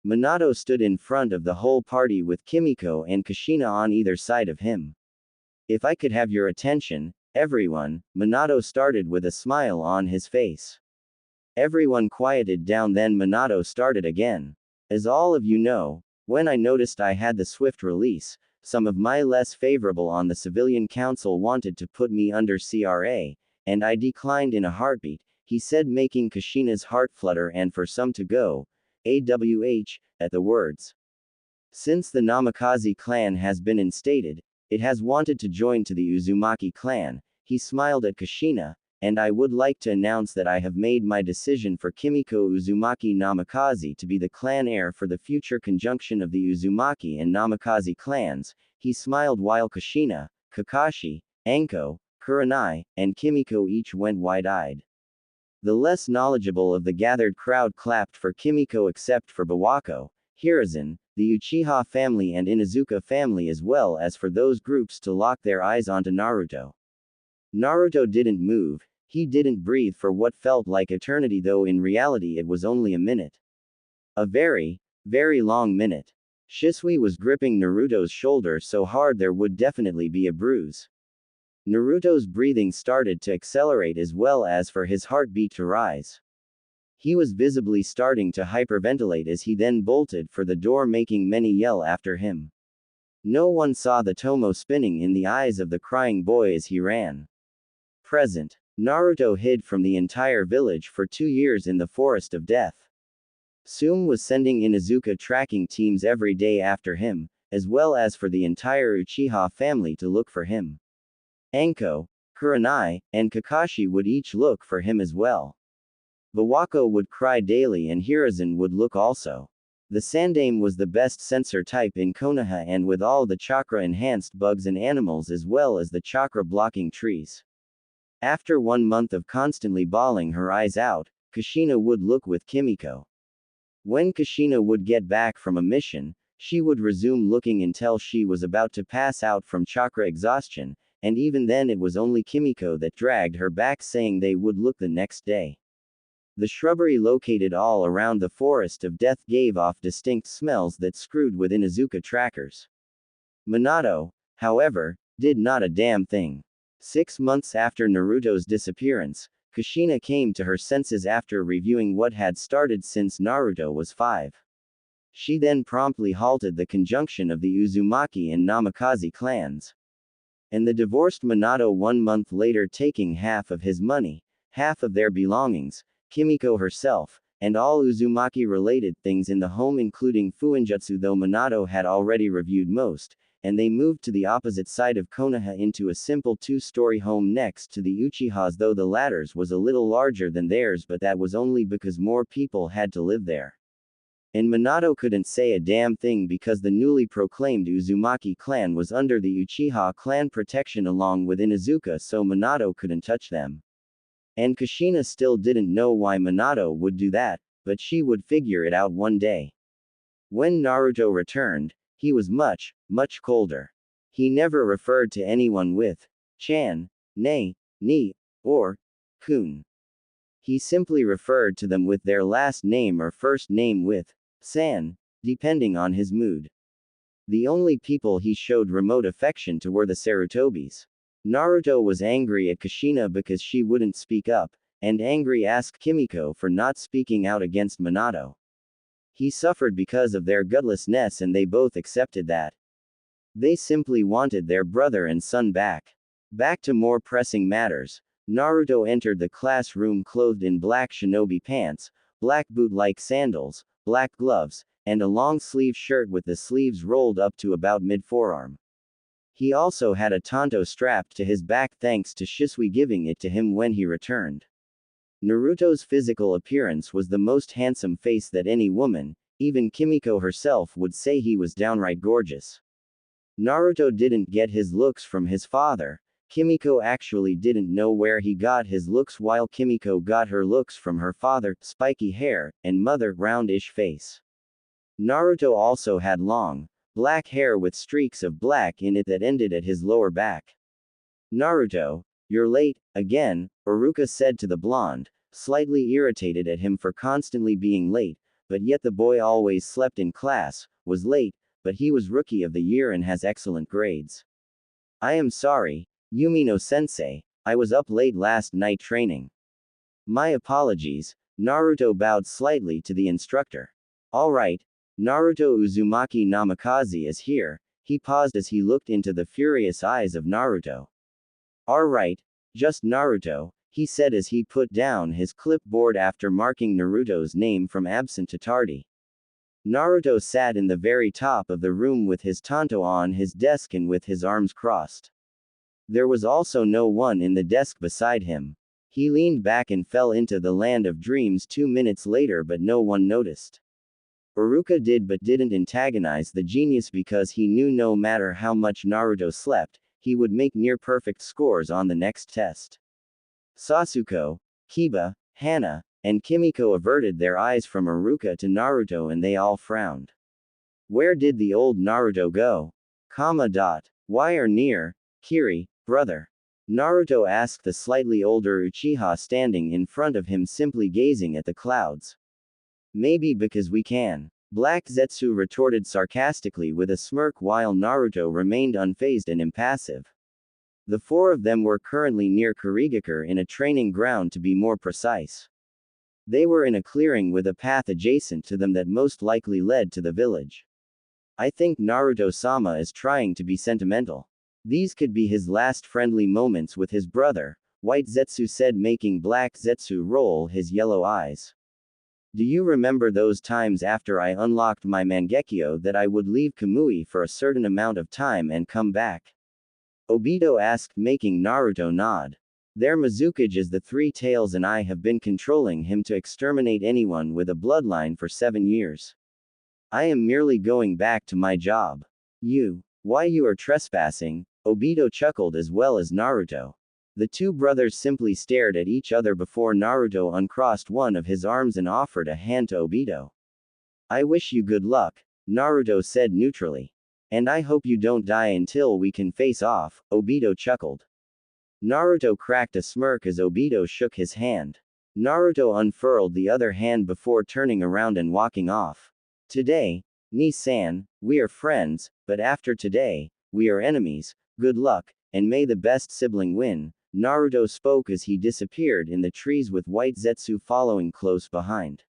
Minato stood in front of the whole party with Kimiko and Kushina on either side of him. If I could have your attention, everyone, Minato started with a smile on his face. Everyone quieted down, then Minato started again. As all of you know, when I noticed I had the swift release, some of my less favorable on the civilian council wanted to put me under CRA, and I declined in a heartbeat, he said, making Kushina's heart flutter and for some to go, AWH, at the words. Since the Namikaze clan has been instated, it has wanted to join to the Uzumaki clan. He smiled at Kushina, and I would like to announce that I have made my decision for Kimiko Uzumaki Namikaze to be the clan heir for the future conjunction of the Uzumaki and Namikaze clans. He smiled while Kushina, Kakashi, Anko, Kurenai, and Kimiko each went wide-eyed. The less knowledgeable of the gathered crowd clapped for Kimiko except for Bawako, Hiruzen, the Uchiha family and Inuzuka family, as well as for those groups to lock their eyes onto Naruto. Naruto didn't move, he didn't breathe for what felt like eternity, though in reality it was only a minute. A very, very long minute. Shisui was gripping Naruto's shoulder so hard there would definitely be a bruise. Naruto's breathing started to accelerate as well as for his heartbeat to rise. He was visibly starting to hyperventilate as he then bolted for the door, making many yell after him. No one saw the tomo spinning in the eyes of the crying boy as he ran. Present. Naruto hid from the entire village for 2 years in the Forest of Death. Tsume was sending Inuzuka tracking teams every day after him, as well as for the entire Uchiha family to look for him. Anko, Kurenai, and Kakashi would each look for him as well. Bawako would cry daily and Hiruzen would look also. The Sandame was the best sensor type in Konoha, and with all the chakra-enhanced bugs and animals as well as the chakra-blocking trees. After 1 month of constantly bawling her eyes out, Kushina would look with Kimiko. When Kushina would get back from a mission, she would resume looking until she was about to pass out from chakra exhaustion, and even then it was only Kimiko that dragged her back, saying they would look the next day. The shrubbery located all around the Forest of Death gave off distinct smells that screwed with Inuzuka trackers. Minato, however, did not a damn thing. 6 months after Naruto's disappearance, Kushina came to her senses after reviewing what had started since Naruto was 5. She then promptly halted the conjunction of the Uzumaki and Namikaze clans. And the divorced Minato 1 month later, taking half of his money, half of their belongings, Kimiko herself, and all Uzumaki-related things in the home including Fuinjutsu, though Minato had already reviewed most, and they moved to the opposite side of Konoha into a simple 2-story home next to the Uchihas, though the latter's was a little larger than theirs, but that was only because more people had to live there. And Minato couldn't say a damn thing because the newly proclaimed Uzumaki clan was under the Uchiha clan protection along with Inuzuka, so Minato couldn't touch them. And Kushina still didn't know why Minato would do that, but she would figure it out one day. When Naruto returned, he was much, much colder. He never referred to anyone with chan, ne, ni, or kun. He simply referred to them with their last name or first name with san, depending on his mood. The only people he showed remote affection to were the Sarutobis. Naruto was angry at Kushina because she wouldn't speak up, and angry asked Kimiko for not speaking out against Minato. He suffered because of their gutlessness and they both accepted that. They simply wanted their brother and son back. Back to more pressing matters. Naruto entered the classroom clothed in black shinobi pants, black boot-like sandals, black gloves, and a long-sleeve shirt with the sleeves rolled up to about mid-forearm. He also had a tanto strapped to his back thanks to Shisui giving it to him when he returned. Naruto's physical appearance was the most handsome face that any woman, even Kimiko herself, would say. He was downright gorgeous. Naruto didn't get his looks from his father. Kimiko actually didn't know where he got his looks, while Kimiko got her looks from her father, spiky hair, and mother, roundish face. Naruto also had long, black hair with streaks of black in it that ended at his lower back. Naruto, you're late, again, Iruka said to the blonde, slightly irritated at him for constantly being late, but yet the boy always slept in class, was late, but he was rookie of the year and has excellent grades. I am sorry, Yumino-sensei, I was up late last night training. My apologies. Naruto bowed slightly to the instructor. Alright, Naruto Uzumaki Namikaze is here. He paused as he looked into the furious eyes of Naruto. Alright, just Naruto, he said as he put down his clipboard after marking Naruto's name from absent to tardy. Naruto sat in the very top of the room with his tanto on his desk and with his arms crossed. There was also no one in the desk beside him. He leaned back and fell into the land of dreams 2 minutes later, but no one noticed. Iruka did but didn't antagonize the genius because he knew no matter how much Naruto slept, he would make near-perfect scores on the next test. Sasuke, Kiba, Hana, and Kimiko averted their eyes from Iruka to Naruto and they all frowned. Where did the old Naruto go? Why are near, Kiri, brother? Naruto asked the slightly older Uchiha standing in front of him, simply gazing at the clouds. Maybe because we can. Black Zetsu retorted sarcastically with a smirk while Naruto remained unfazed and impassive. The four of them were currently near Kurigakure, in a training ground to be more precise. They were in a clearing with a path adjacent to them that most likely led to the village. I think Naruto-sama is trying to be sentimental. These could be his last friendly moments with his brother, White Zetsu said, making Black Zetsu roll his yellow eyes. Do you remember those times after I unlocked my Mangekyo that I would leave Kamui for a certain amount of time and come back? Obito asked, making Naruto nod. Their Mizukage is the three tails and I have been controlling him to exterminate anyone with a bloodline for 7 years. I am merely going back to my job. Why you are trespassing? Obito chuckled as well as Naruto. The two brothers simply stared at each other before Naruto uncrossed one of his arms and offered a hand to Obito. I wish you good luck, Naruto said neutrally. And I hope you don't die until we can face off, Obito chuckled. Naruto cracked a smirk as Obito shook his hand. Naruto unfurled the other hand before turning around and walking off. Today, Ni-san, we are friends, but after today, we are enemies. Good luck, and may the best sibling win, Naruto spoke as he disappeared in the trees with White Zetsu following close behind.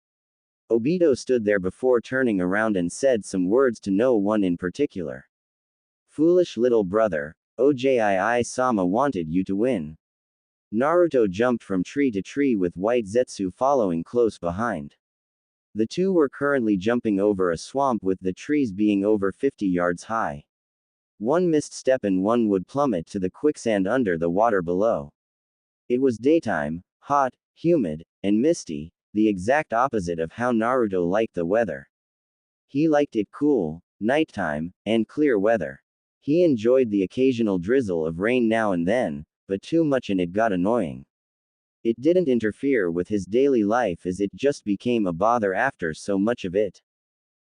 Obito stood there before turning around and said some words to no one in particular. Foolish little brother, Ojii-sama wanted you to win. Naruto jumped from tree to tree with White Zetsu following close behind. The two were currently jumping over a swamp with the trees being over 50 yards high. One misstep and one would plummet to the quicksand under the water below. It was daytime, hot, humid, and misty, the exact opposite of how Naruto liked the weather. He liked it cool, nighttime, and clear weather. He enjoyed the occasional drizzle of rain now and then, but too much and it got annoying. It didn't interfere with his daily life as it just became a bother after so much of it.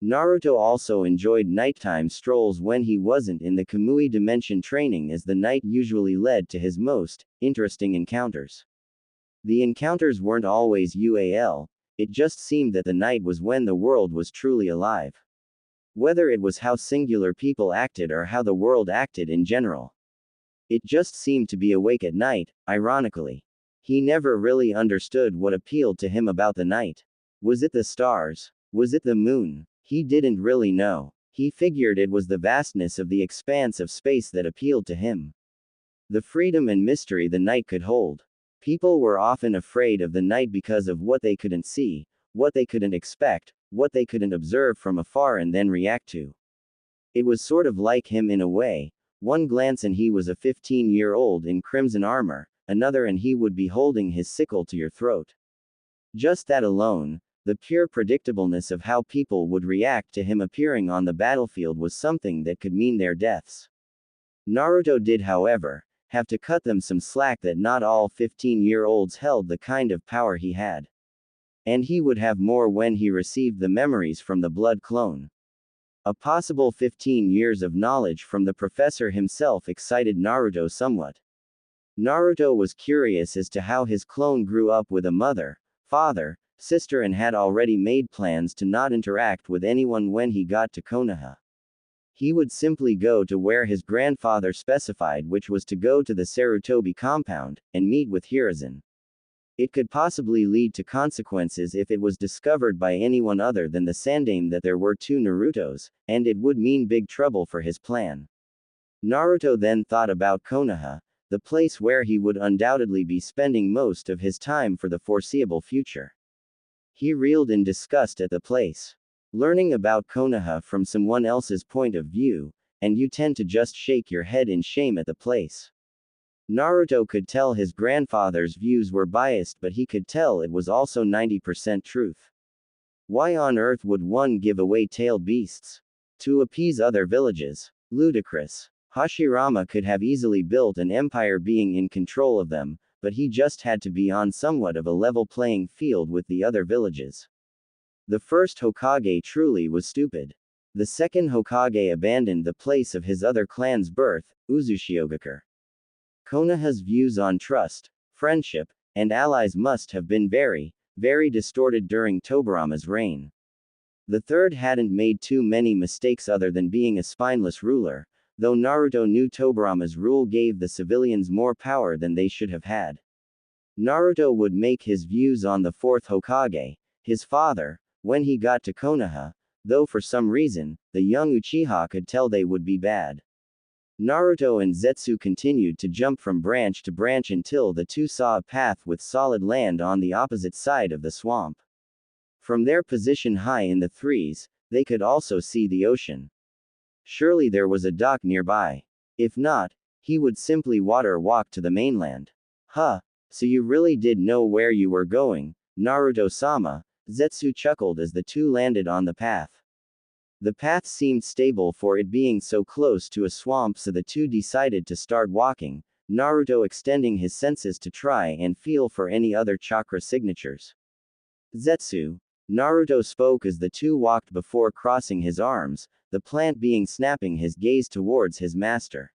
Naruto also enjoyed nighttime strolls when he wasn't in the Kamui dimension training, as the night usually led to his most interesting encounters. The encounters weren't always UAL, it just seemed that the night was when the world was truly alive. Whether it was how singular people acted or how the world acted in general. It just seemed to be awake at night, ironically. He never really understood what appealed to him about the night. Was it the stars? Was it the moon? He didn't really know. He figured it was the vastness of the expanse of space that appealed to him. The freedom and mystery the night could hold. People were often afraid of the night because of what they couldn't see, what they couldn't expect, what they couldn't observe from afar and then react to. It was sort of like him in a way. One glance and he was a 15-year-old in crimson armor, another and he would be holding his sickle to your throat. Just that alone, the pure predictableness of how people would react to him appearing on the battlefield was something that could mean their deaths. Naruto did, however, have to cut them some slack that not all 15-year-olds held the kind of power he had. And he would have more when he received the memories from the blood clone. A possible 15 years of knowledge from the professor himself excited Naruto somewhat. Naruto was curious as to how his clone grew up with a mother, father, sister and had already made plans to not interact with anyone when he got to Konoha. He would simply go to where his grandfather specified, which was to go to the Sarutobi compound, and meet with Hiruzen. It could possibly lead to consequences if it was discovered by anyone other than the Sandaime that there were two Narutos, and it would mean big trouble for his plan. Naruto then thought about Konoha, the place where he would undoubtedly be spending most of his time for the foreseeable future. He reeled in disgust at the place. Learning about Konoha from someone else's point of view, and you tend to just shake your head in shame at the place. Naruto could tell his grandfather's views were biased, but he could tell it was also 90% truth. Why on earth would one give away tailed beasts? To appease other villages. Ludicrous. Hashirama could have easily built an empire being in control of them, but he just had to be on somewhat of a level playing field with the other villages. The first Hokage truly was stupid. The second Hokage abandoned the place of his other clan's birth, Uzushiogakure. Konoha's views on trust, friendship, and allies must have been very, very distorted during Tobirama's reign. The third hadn't made too many mistakes other than being a spineless ruler, though Naruto knew Tobirama's rule gave the civilians more power than they should have had. Naruto would make his views on the fourth Hokage, his father, when he got to Konoha, though for some reason, the young Uchiha could tell they would be bad. Naruto and Zetsu continued to jump from branch to branch until the two saw a path with solid land on the opposite side of the swamp. From their position high in the trees, they could also see the ocean. Surely there was a dock nearby. If not, he would simply water walk to the mainland. Huh, so you really did know where you were going, Naruto-sama, Zetsu chuckled as the two landed on the path. The path seemed stable for it being so close to a swamp, so the two decided to start walking, Naruto extending his senses to try and feel for any other chakra signatures. Zetsu, Naruto spoke as the two walked before crossing his arms, the plant being snapping his gaze towards his master.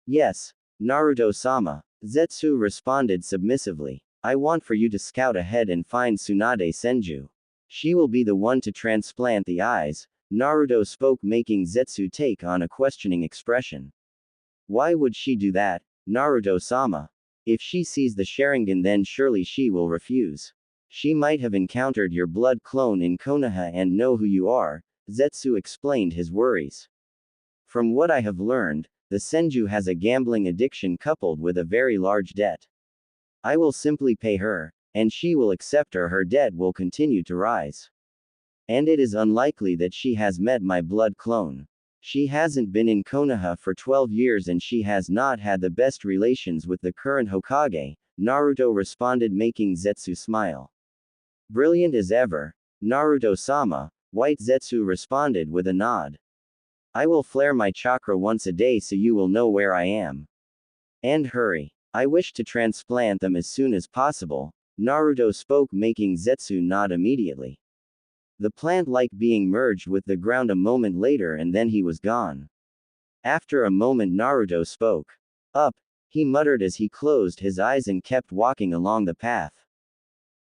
Yes, Naruto-sama, Zetsu responded submissively. I want for you to scout ahead and find Tsunade Senju. She will be the one to transplant the eyes, Naruto spoke, making Zetsu take on a questioning expression. Why would she do that, Naruto-sama? If she sees the Sharingan, then surely she will refuse. She might have encountered your blood clone in Konoha and know who you are, Zetsu explained his worries. From what I have learned, the Senju has a gambling addiction coupled with a very large debt. I will simply pay her, and she will accept, or her debt will continue to rise. And it is unlikely that she has met my blood clone. She hasn't been in Konoha for 12 years and she has not had the best relations with the current Hokage, Naruto responded, making Zetsu smile. Brilliant as ever, Naruto-sama, White Zetsu responded with a nod. I will flare my chakra once a day so you will know where I am. And hurry. I wish to transplant them as soon as possible, Naruto spoke, making Zetsu nod immediately. The plant liked being merged with the ground a moment later and then he was gone. After a moment Naruto spoke. Up, he muttered as he closed his eyes and kept walking along the path.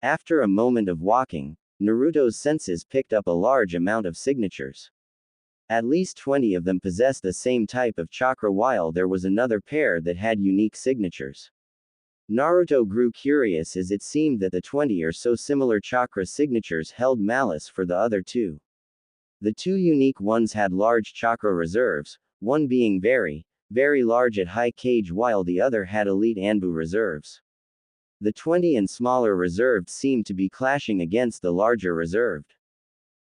After a moment of walking, Naruto's senses picked up a large amount of signatures. At least 20 of them possessed the same type of chakra, while there was another pair that had unique signatures. Naruto grew curious as it seemed that the 20 or so similar chakra signatures held malice for the other two. The two unique ones had large chakra reserves, one being very, very large at high cage while the other had elite Anbu reserves. The 20 and smaller reserved seemed to be clashing against the larger reserved.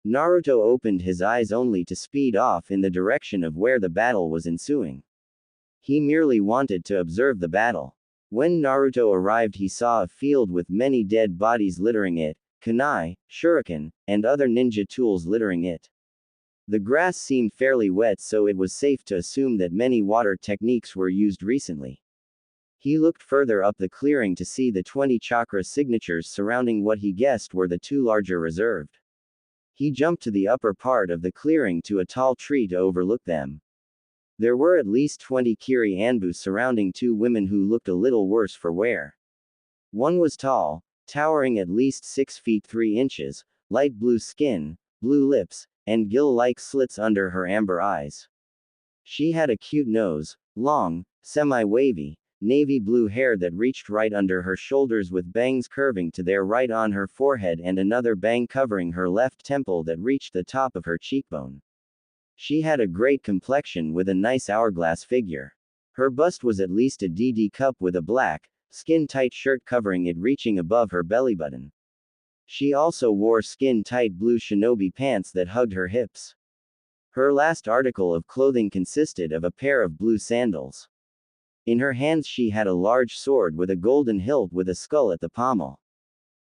Naruto opened his eyes only to speed off in the direction of where the battle was ensuing. He merely wanted to observe the battle. When Naruto arrived, he saw a field with many dead bodies littering it, kunai, shuriken, and other ninja tools littering it. The grass seemed fairly wet, so it was safe to assume that many water techniques were used recently. He looked further up the clearing to see the 20 chakra signatures surrounding what he guessed were the two larger reserved. He jumped to the upper part of the clearing to a tall tree to overlook them. There were at least 20 Kiri Anbu surrounding two women who looked a little worse for wear. One was tall, towering at least 6 feet 3 inches, light blue skin, blue lips, and gill-like slits under her amber eyes. She had a cute nose, long, semi-wavy, navy blue hair that reached right under her shoulders with bangs curving to their right on her forehead and another bang covering her left temple that reached the top of her cheekbone. She had a great complexion with a nice hourglass figure. Her bust was at least a DD cup with a black, skin-tight shirt covering it reaching above her belly button. She also wore skin-tight blue shinobi pants that hugged her hips. Her last article of clothing consisted of a pair of blue sandals. In her hands she had a large sword with a golden hilt with a skull at the pommel.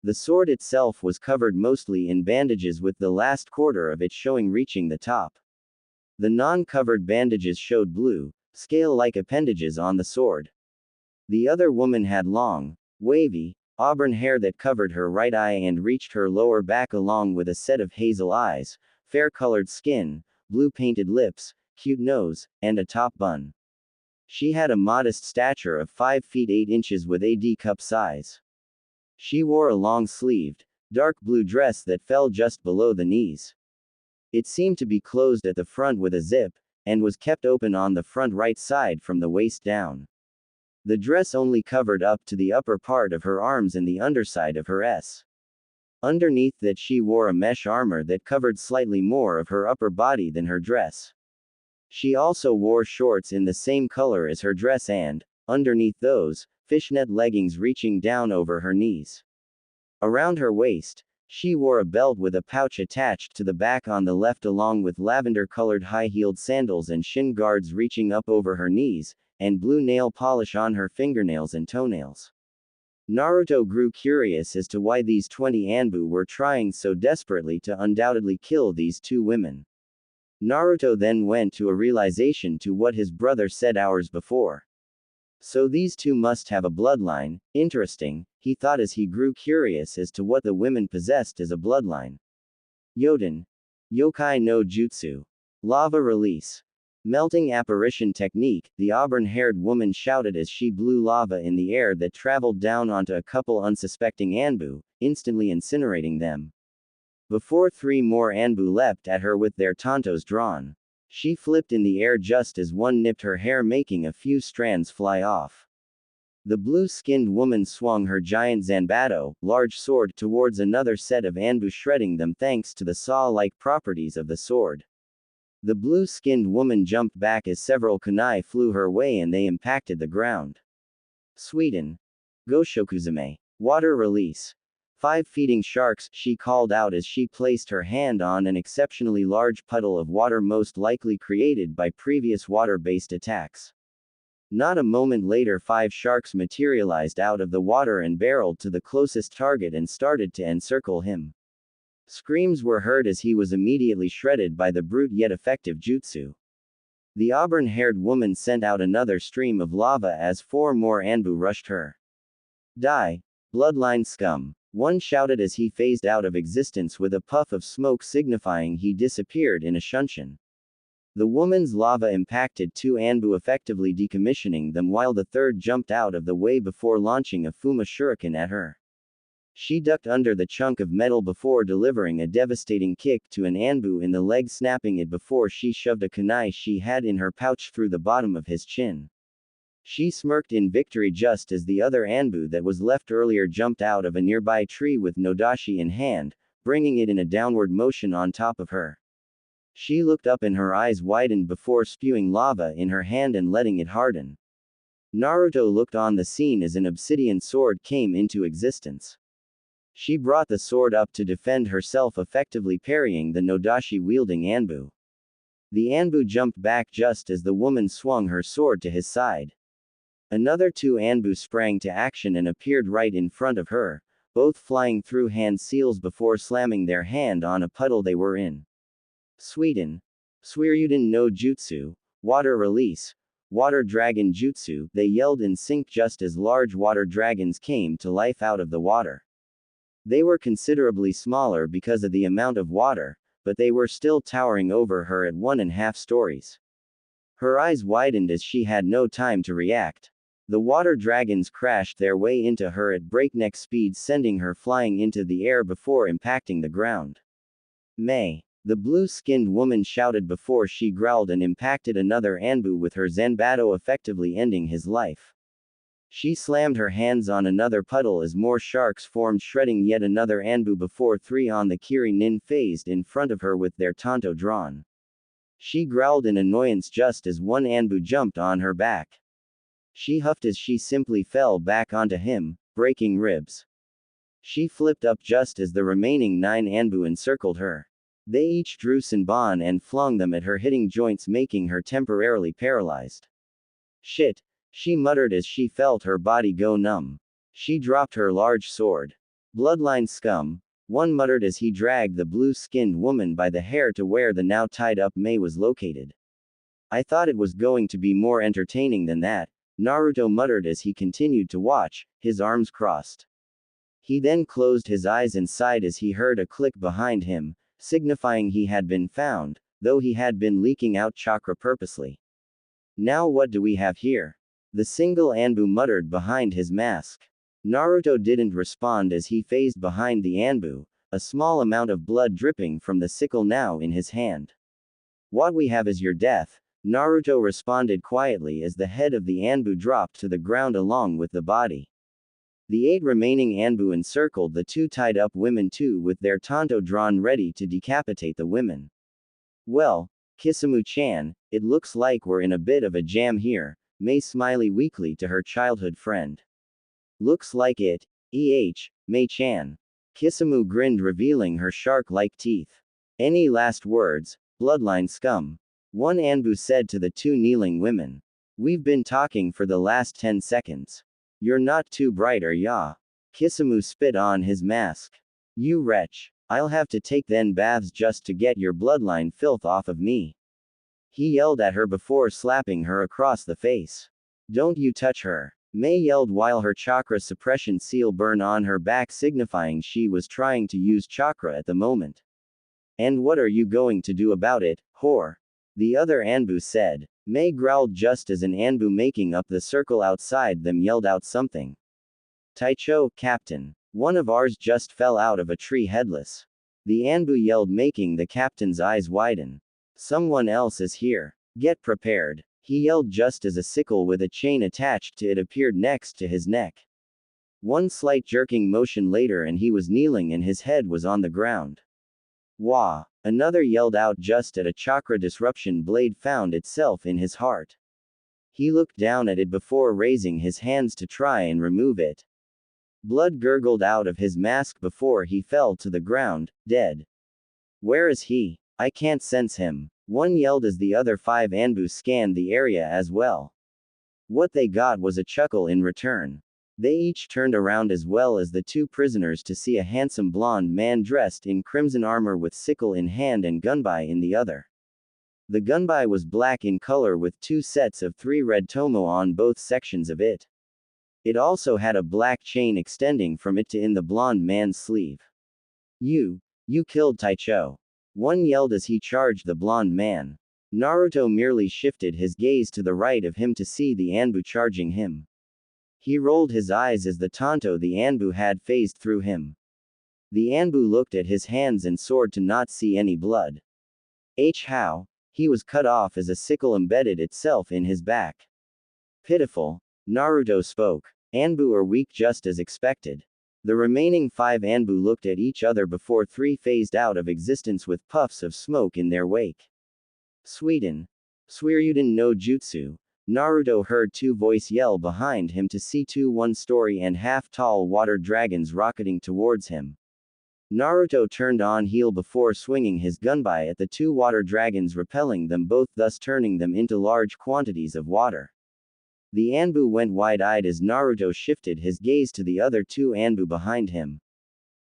The sword itself was covered mostly in bandages with the last quarter of it showing reaching the top. The non-covered bandages showed blue, scale-like appendages on the sword. The other woman had long, wavy, auburn hair that covered her right eye and reached her lower back along with a set of hazel eyes, fair-colored skin, blue-painted lips, cute nose, and a top bun. She had a modest stature of 5 feet 8 inches with a D-cup size. She wore a long-sleeved, dark blue dress that fell just below the knees. It seemed to be closed at the front with a zip, and was kept open on the front right side from the waist down. The dress only covered up to the upper part of her arms and the underside of her S. Underneath that she wore a mesh armor that covered slightly more of her upper body than her dress. She also wore shorts in the same color as her dress and, underneath those, fishnet leggings reaching down over her knees. Around her waist, she wore a belt with a pouch attached to the back on the left along with lavender-colored high-heeled sandals and shin guards reaching up over her knees, and blue nail polish on her fingernails and toenails. Naruto grew curious as to why these 20 Anbu were trying so desperately to undoubtedly kill these two women. Naruto then went to a realization to what his brother said hours before. So these two must have a bloodline. Interesting, he thought as he grew curious as to what the women possessed as a bloodline. Yoden. Yokai no Jutsu. Lava release. Melting apparition technique, the auburn-haired woman shouted as she blew lava in the air that traveled down onto a couple unsuspecting Anbu, instantly incinerating them. Before 3 more Anbu leapt at her with their tantos drawn. She flipped in the air just as one nipped her hair making a few strands fly off. The blue-skinned woman swung her giant zanbato, large sword, towards another set of Anbu shredding them thanks to the saw-like properties of the sword. The blue-skinned woman jumped back as several kunai flew her way and they impacted the ground. Sweden. Goshokuzume. Water release. 5 feeding sharks, she called out as she placed her hand on an exceptionally large puddle of water most likely created by previous water-based attacks. Not a moment later 5 sharks materialized out of the water and barreled to the closest target and started to encircle him. Screams were heard as he was immediately shredded by the brute yet effective jutsu. The auburn-haired woman sent out another stream of lava as 4 more Anbu rushed her. Die, bloodline scum. One shouted as he phased out of existence with a puff of smoke signifying he disappeared in a shunshin. The woman's lava impacted 2 Anbu effectively decommissioning them while the third jumped out of the way before launching a Fuma shuriken at her. She ducked under the chunk of metal before delivering a devastating kick to an Anbu in the leg, snapping it before she shoved a kunai she had in her pouch through the bottom of his chin. She smirked in victory just as the other Anbu that was left earlier jumped out of a nearby tree with Nodashi in hand, bringing it in a downward motion on top of her. She looked up and her eyes widened before spewing lava in her hand and letting it harden. Naruto looked on the scene as an obsidian sword came into existence. She brought the sword up to defend herself, effectively parrying the Nodashi-wielding Anbu. The Anbu jumped back just as the woman swung her sword to his side. Another 2 Anbu sprang to action and appeared right in front of her, both flying through hand seals before slamming their hand on a puddle they were in. Sweden. Suiryuden no Jutsu. Water release. Water dragon jutsu, they yelled in sync just as large water dragons came to life out of the water. They were considerably smaller because of the amount of water, but they were still towering over her at 1.5 stories. Her eyes widened as she had no time to react. The water dragons crashed their way into her at breakneck speed, sending her flying into the air before impacting the ground. May. The blue-skinned woman shouted before she growled and impacted another Anbu with her zanbato, effectively ending his life. She slammed her hands on another puddle as more sharks formed, shredding yet another Anbu before 3 on the Kiri Nin phased in front of her with their tanto drawn. She growled in annoyance just as 1 Anbu jumped on her back. She huffed as she simply fell back onto him, breaking ribs. She flipped up just as the remaining 9 Anbu encircled her. They each drew Senbon and flung them at her, hitting joints, making her temporarily paralyzed. Shit, she muttered as she felt her body go numb. She dropped her large sword. Bloodline scum, one muttered as he dragged the blue-skinned woman by the hair to where the now tied-up Mei was located. I thought it was going to be more entertaining than that, Naruto muttered as he continued to watch, his arms crossed. He then closed his eyes and sighed as he heard a click behind him, signifying he had been found, though he had been leaking out chakra purposely. Now what do we have here? The single Anbu muttered behind his mask. Naruto didn't respond as he phased behind the Anbu, a small amount of blood dripping from the sickle now in his hand. What we have is your death, Naruto responded quietly as the head of the Anbu dropped to the ground along with the body. The 8 remaining Anbu encircled the 2 tied-up women too, with their tanto drawn ready to decapitate the women. Well, Kisamu-chan, it looks like we're in a bit of a jam here, Mei smiled weakly to her childhood friend. Looks like it, Mei-chan. Kisamu grinned, revealing her shark-like teeth. Any last words, bloodline scum? One Anbu said to the 2 kneeling women. We've been talking for the last 10 seconds. You're not too bright, are ya? Kisamu spit on his mask. You wretch. I'll have to take then baths just to get your bloodline filth off of me. He yelled at her before slapping her across the face. Don't you touch her. Mei yelled while her chakra suppression seal burned on her back, signifying she was trying to use chakra at the moment. And what are you going to do about it, whore? The other Anbu said. Mei growled just as an Anbu making up the circle outside them yelled out something. Taicho, Captain. One of ours just fell out of a tree headless. The Anbu yelled, making the captain's eyes widen. Someone else is here. Get prepared. He yelled just as a sickle with a chain attached to it appeared next to his neck. One slight jerking motion later and he was kneeling and his head was on the ground. Wah! Another yelled out just as a chakra disruption blade found itself in his heart. He looked down at it before raising his hands to try and remove it. Blood gurgled out of his mask before he fell to the ground, dead. Where is he? I can't sense him. One yelled as the other 5 Anbu scanned the area as well. What they got was a chuckle in return. They each turned around as well as the 2 prisoners to see a handsome blonde man dressed in crimson armor with sickle in hand and gunbai in the other. The gunbai was black in color with 2 sets of 3 red tomo on both sections of it. It also had a black chain extending from it to in the blonde man's sleeve. You killed Taicho. One yelled as he charged the blonde man. Naruto merely shifted his gaze to the right of him to see the Anbu charging him. He rolled his eyes as the tanto the Anbu had phased through him. The Anbu looked at his hands and sword to not see any blood. How? He was cut off as a sickle embedded itself in his back. Pitiful. Naruto spoke. Anbu are weak just as expected. The remaining 5 Anbu looked at each other before 3 phased out of existence with puffs of smoke in their wake. Suiryuden no Jutsu. Naruto heard 2 voice yell behind him to see 2 one-story and half-tall water dragons rocketing towards him. Naruto turned on heel before swinging his gunbai at the 2 water dragons, repelling them both, thus turning them into large quantities of water. The Anbu went wide-eyed as Naruto shifted his gaze to the other 2 Anbu behind him.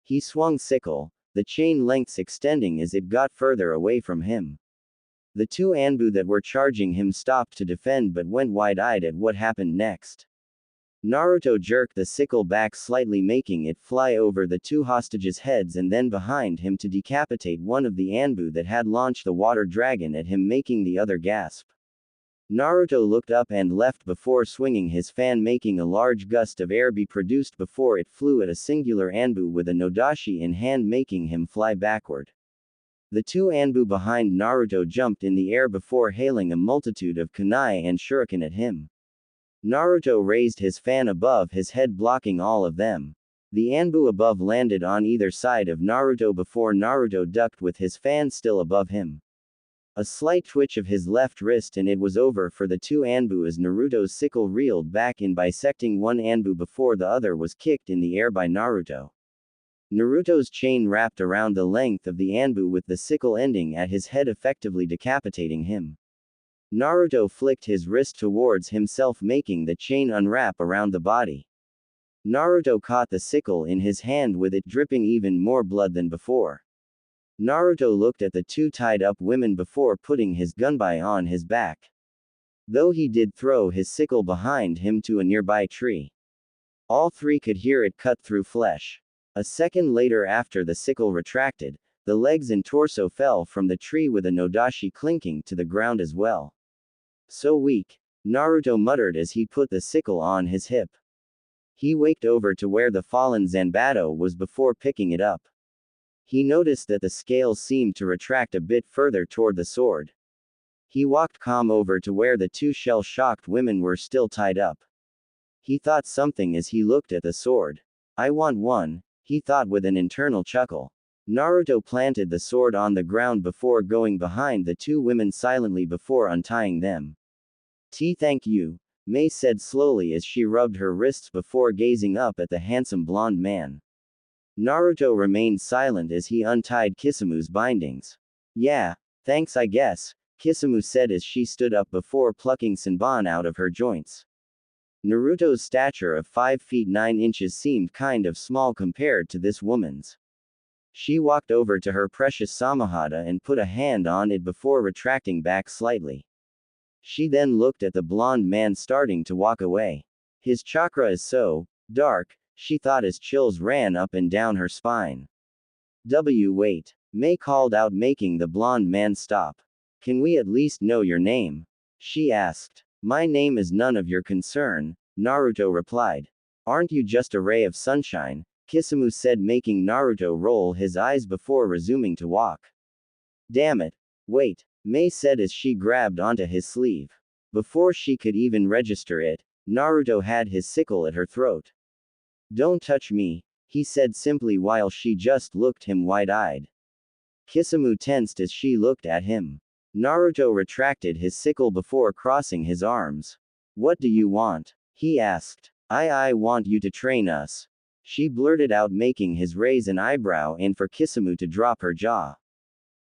He swung sickle, the chain lengths extending as it got further away from him. The 2 Anbu that were charging him stopped to defend but went wide-eyed at what happened next. Naruto jerked the sickle back slightly, making it fly over the 2 hostages' heads and then behind him to decapitate one of the Anbu that had launched the water dragon at him, making the other gasp. Naruto looked up and left before swinging his fan, making a large gust of air be produced before it flew at a singular Anbu with a nodashi in hand, making him fly backward. The 2 Anbu behind Naruto jumped in the air before hailing a multitude of kunai and shuriken at him. Naruto raised his fan above his head, blocking all of them. The Anbu above landed on either side of Naruto before Naruto ducked with his fan still above him. A slight twitch of his left wrist and it was over for the 2 Anbu as Naruto's sickle reeled back in, bisecting one Anbu before the other was kicked in the air by Naruto. Naruto's chain wrapped around the length of the anbu with the sickle ending at his head, effectively decapitating him. Naruto flicked his wrist towards himself, making the chain unwrap around the body. Naruto caught the sickle in his hand, with it dripping even more blood than before. Naruto looked at the two tied-up women before putting his gunbai on his back. Though he did throw his sickle behind him to a nearby tree. All three could hear it cut through flesh. A second later, after the sickle retracted, the legs and torso fell from the tree with a nodashi clinking to the ground as well. So weak, Naruto muttered as he put the sickle on his hip. He waked over to where the fallen Zanbato was before picking it up. He noticed that the scales seemed to retract a bit further toward the sword. He walked calm over to where the two shell-shocked women were still tied up. He thought something as he looked at the sword. I want one, he thought with an internal chuckle. Naruto planted the sword on the ground before going behind the two women silently before untying them. Thank you, Mei said slowly as she rubbed her wrists before gazing up at the handsome blonde man. Naruto remained silent as he untied Kisamu's bindings. Yeah, thanks I guess, Kisamu said as she stood up before plucking Senbon out of her joints. Naruto's stature of 5 feet 9 inches seemed kind of small compared to this woman's. She walked over to her precious Samahata and put a hand on it before retracting back slightly. She then looked at the blonde man starting to walk away. His chakra is so dark, she thought as chills ran up and down her spine. Wait. Mei called out, making the blonde man stop. Can we at least know your name? She asked. My name is none of your concern, Naruto replied. Aren't you just a ray of sunshine? Kisamu said, making Naruto roll his eyes before resuming to walk. Damn it. Wait, Mei said as she grabbed onto his sleeve. Before she could even register it, Naruto had his sickle at her throat. Don't touch me, he said simply while she just looked him wide-eyed. Kisamu tensed as she looked at him. Naruto retracted his sickle before crossing his arms. What do you want? He asked. I want you to train us. She blurted out, making his raise an eyebrow and for Kisamu to drop her jaw.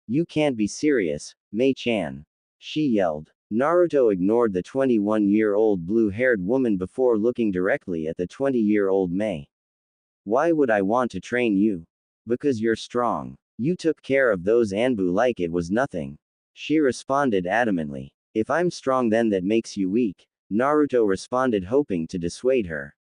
You can't be serious, Mei-chan. She yelled. Naruto ignored the 21-year-old blue-haired woman before looking directly at the 20-year-old Mei. Why would I want to train you? Because you're strong. You took care of those Anbu like it was nothing. She responded adamantly. If I'm strong, then that makes you weak, Naruto responded, hoping to dissuade her.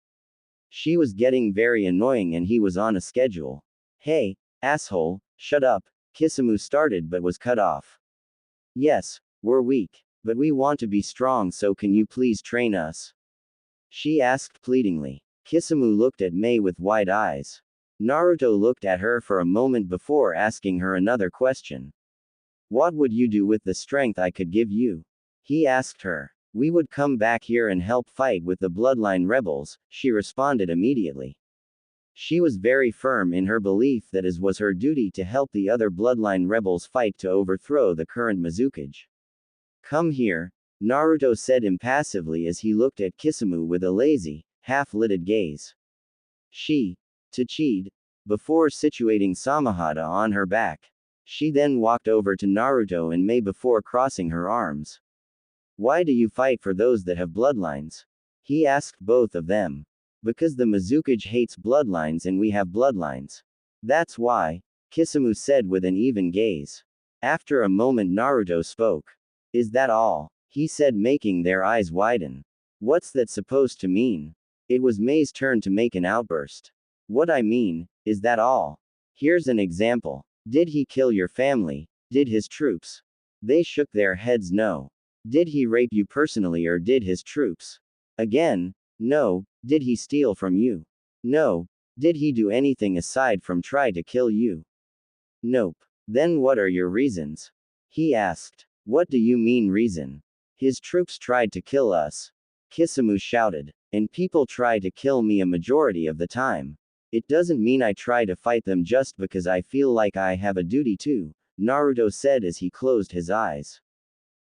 She was getting very annoying and he was on a schedule. Hey, asshole, shut up, Kisamu started but was cut off. Yes, we're weak. But we want to be strong, so can you please train us? She asked pleadingly. Kisamu looked at Mei with wide eyes. Naruto looked at her for a moment before asking her another question. What would you do with the strength I could give you? He asked her. We would come back here and help fight with the bloodline rebels, she responded immediately. She was very firm in her belief that it was her duty to help the other bloodline rebels fight to overthrow the current Mizukage. Come here, Naruto said impassively as he looked at Kisamu with a lazy, half-lidded gaze. She tached before situating Samahata on her back. She then walked over to Naruto and Mei before crossing her arms. Why do you fight for those that have bloodlines? He asked both of them. Because the Mizukage hates bloodlines and we have bloodlines. That's why, Kisamu said with an even gaze. After a moment Naruto spoke. Is that all? He said, making their eyes widen. What's that supposed to mean? It was Mei's turn to make an outburst. What I mean, is that all? Here's an example. Did he kill your family? Did his troops? They shook their heads no. Did he rape you personally or did his troops? Again, no. Did he steal from you? No. Did he do anything aside from try to kill you? Nope. Then what are your reasons? He asked. What do you mean reason? His troops tried to kill us. Kisamu shouted. And people try to kill me a majority of the time. It doesn't mean I try to fight them just because I feel like I have a duty to, Naruto said as he closed his eyes.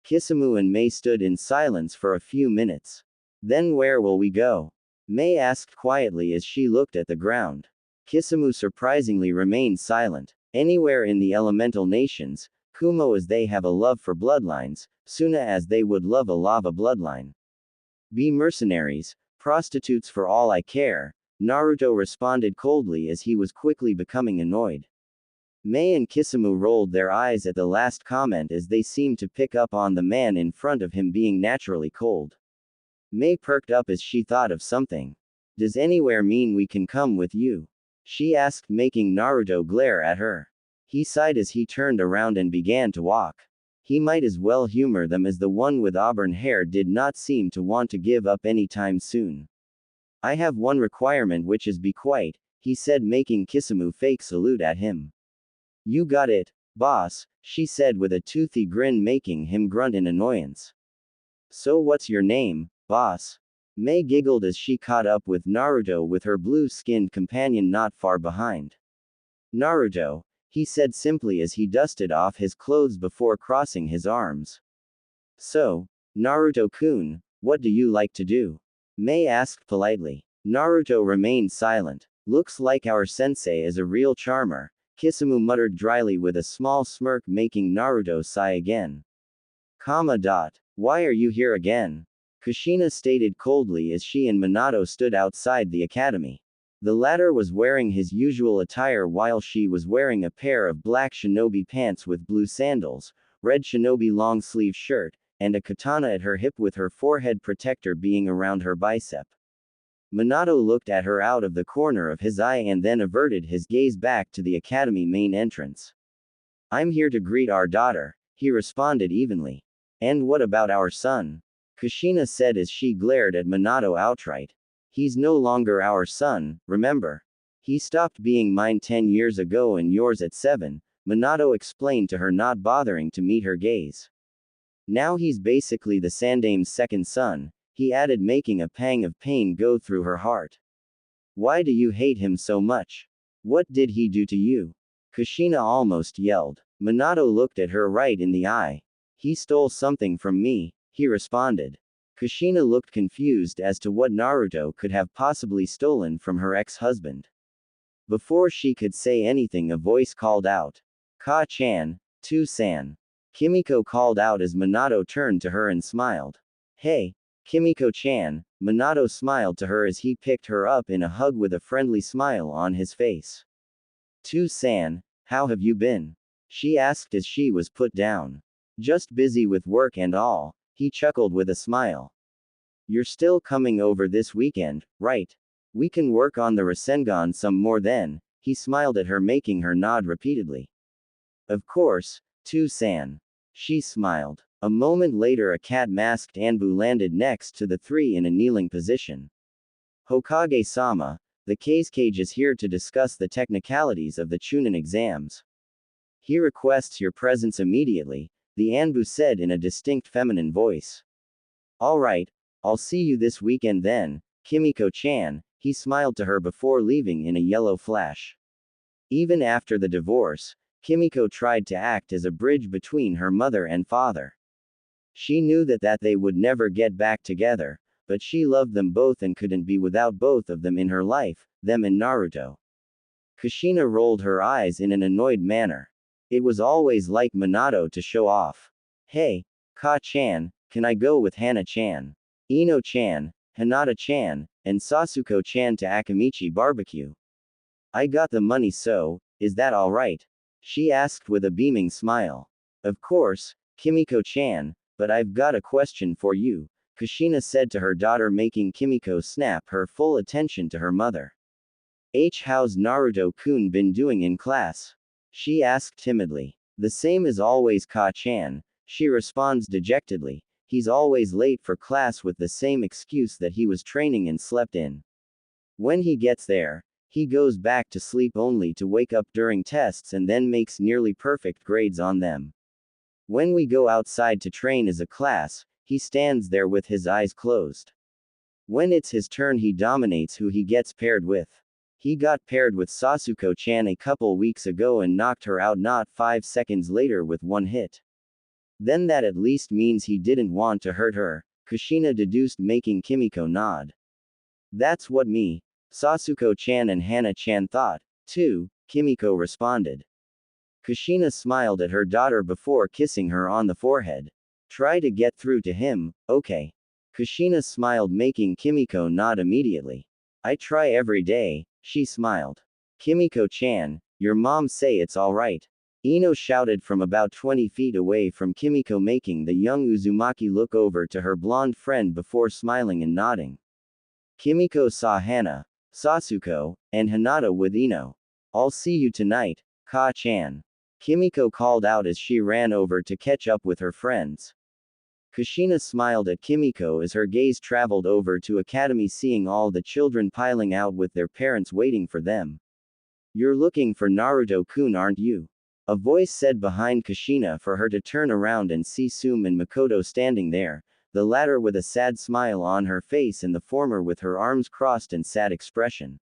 Kisamu and Mei stood in silence for a few minutes. Then where will we go? Mei asked quietly as she looked at the ground. Kisamu surprisingly remained silent. Anywhere in the elemental nations, Kumo as they have a love for bloodlines, Suna as they would love a lava bloodline. Be mercenaries, prostitutes for all I care, Naruto responded coldly as he was quickly becoming annoyed. Mei and Kisamu rolled their eyes at the last comment as they seemed to pick up on the man in front of him being naturally cold. Mei perked up as she thought of something. Does anywhere mean we can come with you? She asked, making Naruto glare at her. He sighed as he turned around and began to walk. He might as well humor them as the one with auburn hair did not seem to want to give up any time soon. I have one requirement, which is be quiet, he said, making Kisamu fake salute at him. You got it, boss, she said with a toothy grin, making him grunt in annoyance. So what's your name, boss? Mei giggled as she caught up with Naruto with her blue-skinned companion not far behind. Naruto, he said simply as he dusted off his clothes before crossing his arms. So, Naruto-kun, what do you like to do? Mei asked politely. Naruto remained silent. Looks like our sensei is a real charmer, Kisamu muttered dryly with a small smirk, making Naruto sigh again. Why are you here again? Kushina stated coldly as she and Minato stood outside the academy. The latter was wearing his usual attire while she was wearing a pair of black shinobi pants with blue sandals, red shinobi long-sleeve shirt, and a katana at her hip with her forehead protector being around her bicep. Minato looked at her out of the corner of his eye and then averted his gaze back to the academy main entrance. I'm here to greet our daughter, he responded evenly. And what about our son? Kushina said as she glared at Minato outright. He's no longer our son, remember? He stopped being mine 10 years ago and yours at 7, Minato explained to her, not bothering to meet her gaze. Now he's basically the Sandame's second son, he added, making a pang of pain go through her heart. Why do you hate him so much? What did he do to you? Kushina almost yelled. Minato looked at her right in the eye. He stole something from me, he responded. Kushina looked confused as to what Naruto could have possibly stolen from her ex-husband. Before she could say anything, a voice called out. Ka-chan, Tu-san. Kimiko called out as Minato turned to her and smiled. Hey, Kimiko-chan, Minato smiled to her as he picked her up in a hug with a friendly smile on his face. Tu-san, how have you been? She asked as she was put down. Just busy with work and all, he chuckled with a smile. You're still coming over this weekend, right? We can work on the Rasengan some more then, he smiled at her, making her nod repeatedly. Of course, Tu-san. She smiled. A moment later, a cat-masked Anbu landed next to the three in a kneeling position. Hokage-sama, the Kazekage is here to discuss the technicalities of the Chunin exams. He requests your presence immediately, the Anbu said in a distinct feminine voice. All right, I'll see you this weekend then, Kimiko-chan, he smiled to her before leaving in a yellow flash. Even after the divorce, Kimiko tried to act as a bridge between her mother and father. She knew that they would never get back together, but she loved them both and couldn't be without both of them in her life, them and Naruto. Kushina rolled her eyes in an annoyed manner. It was always like Minato to show off. Hey, Ka-chan, can I go with Hana-chan, Ino-chan, Hinata-chan, and Sasuko-chan to Akamichi barbecue? I got the money, so, is that alright? She asked with a beaming smile. Of course, Kimiko-chan, but I've got a question for you, Kushina said to her daughter, making Kimiko snap her full attention to her mother. How's Naruto-kun been doing in class? She asked timidly. The same as always, Ka-chan, she responds dejectedly. He's always late for class with the same excuse that he was training and slept in. When he gets there, he goes back to sleep only to wake up during tests and then makes nearly perfect grades on them. When we go outside to train as a class, he stands there with his eyes closed. When it's his turn, he dominates who he gets paired with. He got paired with Sasuko-chan a couple weeks ago and knocked her out not 5 seconds later with one hit. Then that at least means he didn't want to hurt her, Kushina deduced, making Kimiko nod. That's what me, Sasuko-chan and Hana-chan thought, too, Kimiko responded. Kushina smiled at her daughter before kissing her on the forehead. Try to get through to him, okay. Kushina smiled, making Kimiko nod immediately. I try every day, she smiled. Kimiko-chan, your mom say it's alright. Ino shouted from about 20 feet away from Kimiko, making the young Uzumaki look over to her blonde friend before smiling and nodding. Kimiko saw Hana, Sasuko, and Hinata with Ino. I'll see you tonight, Ka-chan. Kimiko called out as she ran over to catch up with her friends. Kushina smiled at Kimiko as her gaze traveled over to Academy, seeing all the children piling out with their parents waiting for them. You're looking for Naruto-kun, aren't you? A voice said behind Kushina for her to turn around and see Sume and Makoto standing there, the latter with a sad smile on her face and the former with her arms crossed and sad expression.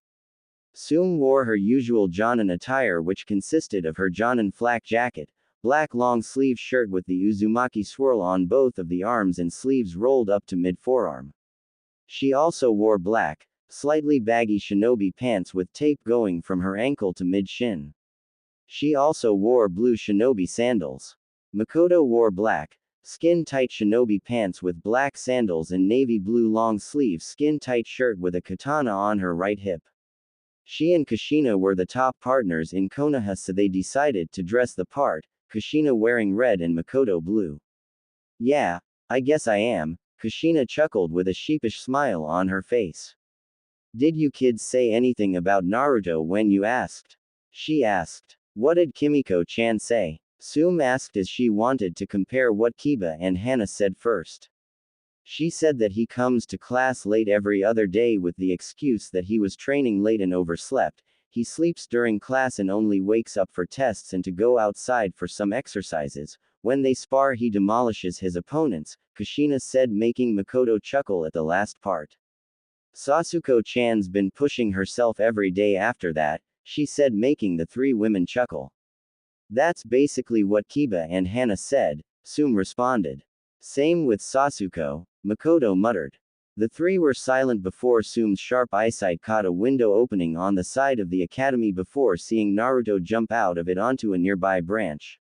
Sume wore her usual Jonin attire, which consisted of her Jonin flak jacket, black long-sleeve shirt with the Uzumaki swirl on both of the arms and sleeves rolled up to mid-forearm. She also wore black, slightly baggy shinobi pants with tape going from her ankle to mid-shin. She also wore blue shinobi sandals. Makoto wore black, skin-tight shinobi pants with black sandals and navy blue long-sleeve skin-tight shirt with a katana on her right hip. She and Kushina were the top partners in Konoha, so they decided to dress the part, Kushina wearing red and Makoto blue. Yeah, I guess I am, Kushina chuckled with a sheepish smile on her face. Did you kids say anything about Naruto when you asked? She asked. What did Kimiko-chan say? Sume asked as she wanted to compare what Kiba and Hana said first. She said that he comes to class late every other day with the excuse that he was training late and overslept. He sleeps during class and only wakes up for tests and to go outside for some exercises. When they spar, he demolishes his opponents, Kushina said, making Makoto chuckle at the last part. Sasuko-chan's been pushing herself every day after that, she said, making the three women chuckle. That's basically what Kiba and Hana said, Sume responded. Same with Sasuko, Makoto muttered. The three were silent before Sume's sharp eyesight caught a window opening on the side of the academy before seeing Naruto jump out of it onto a nearby branch.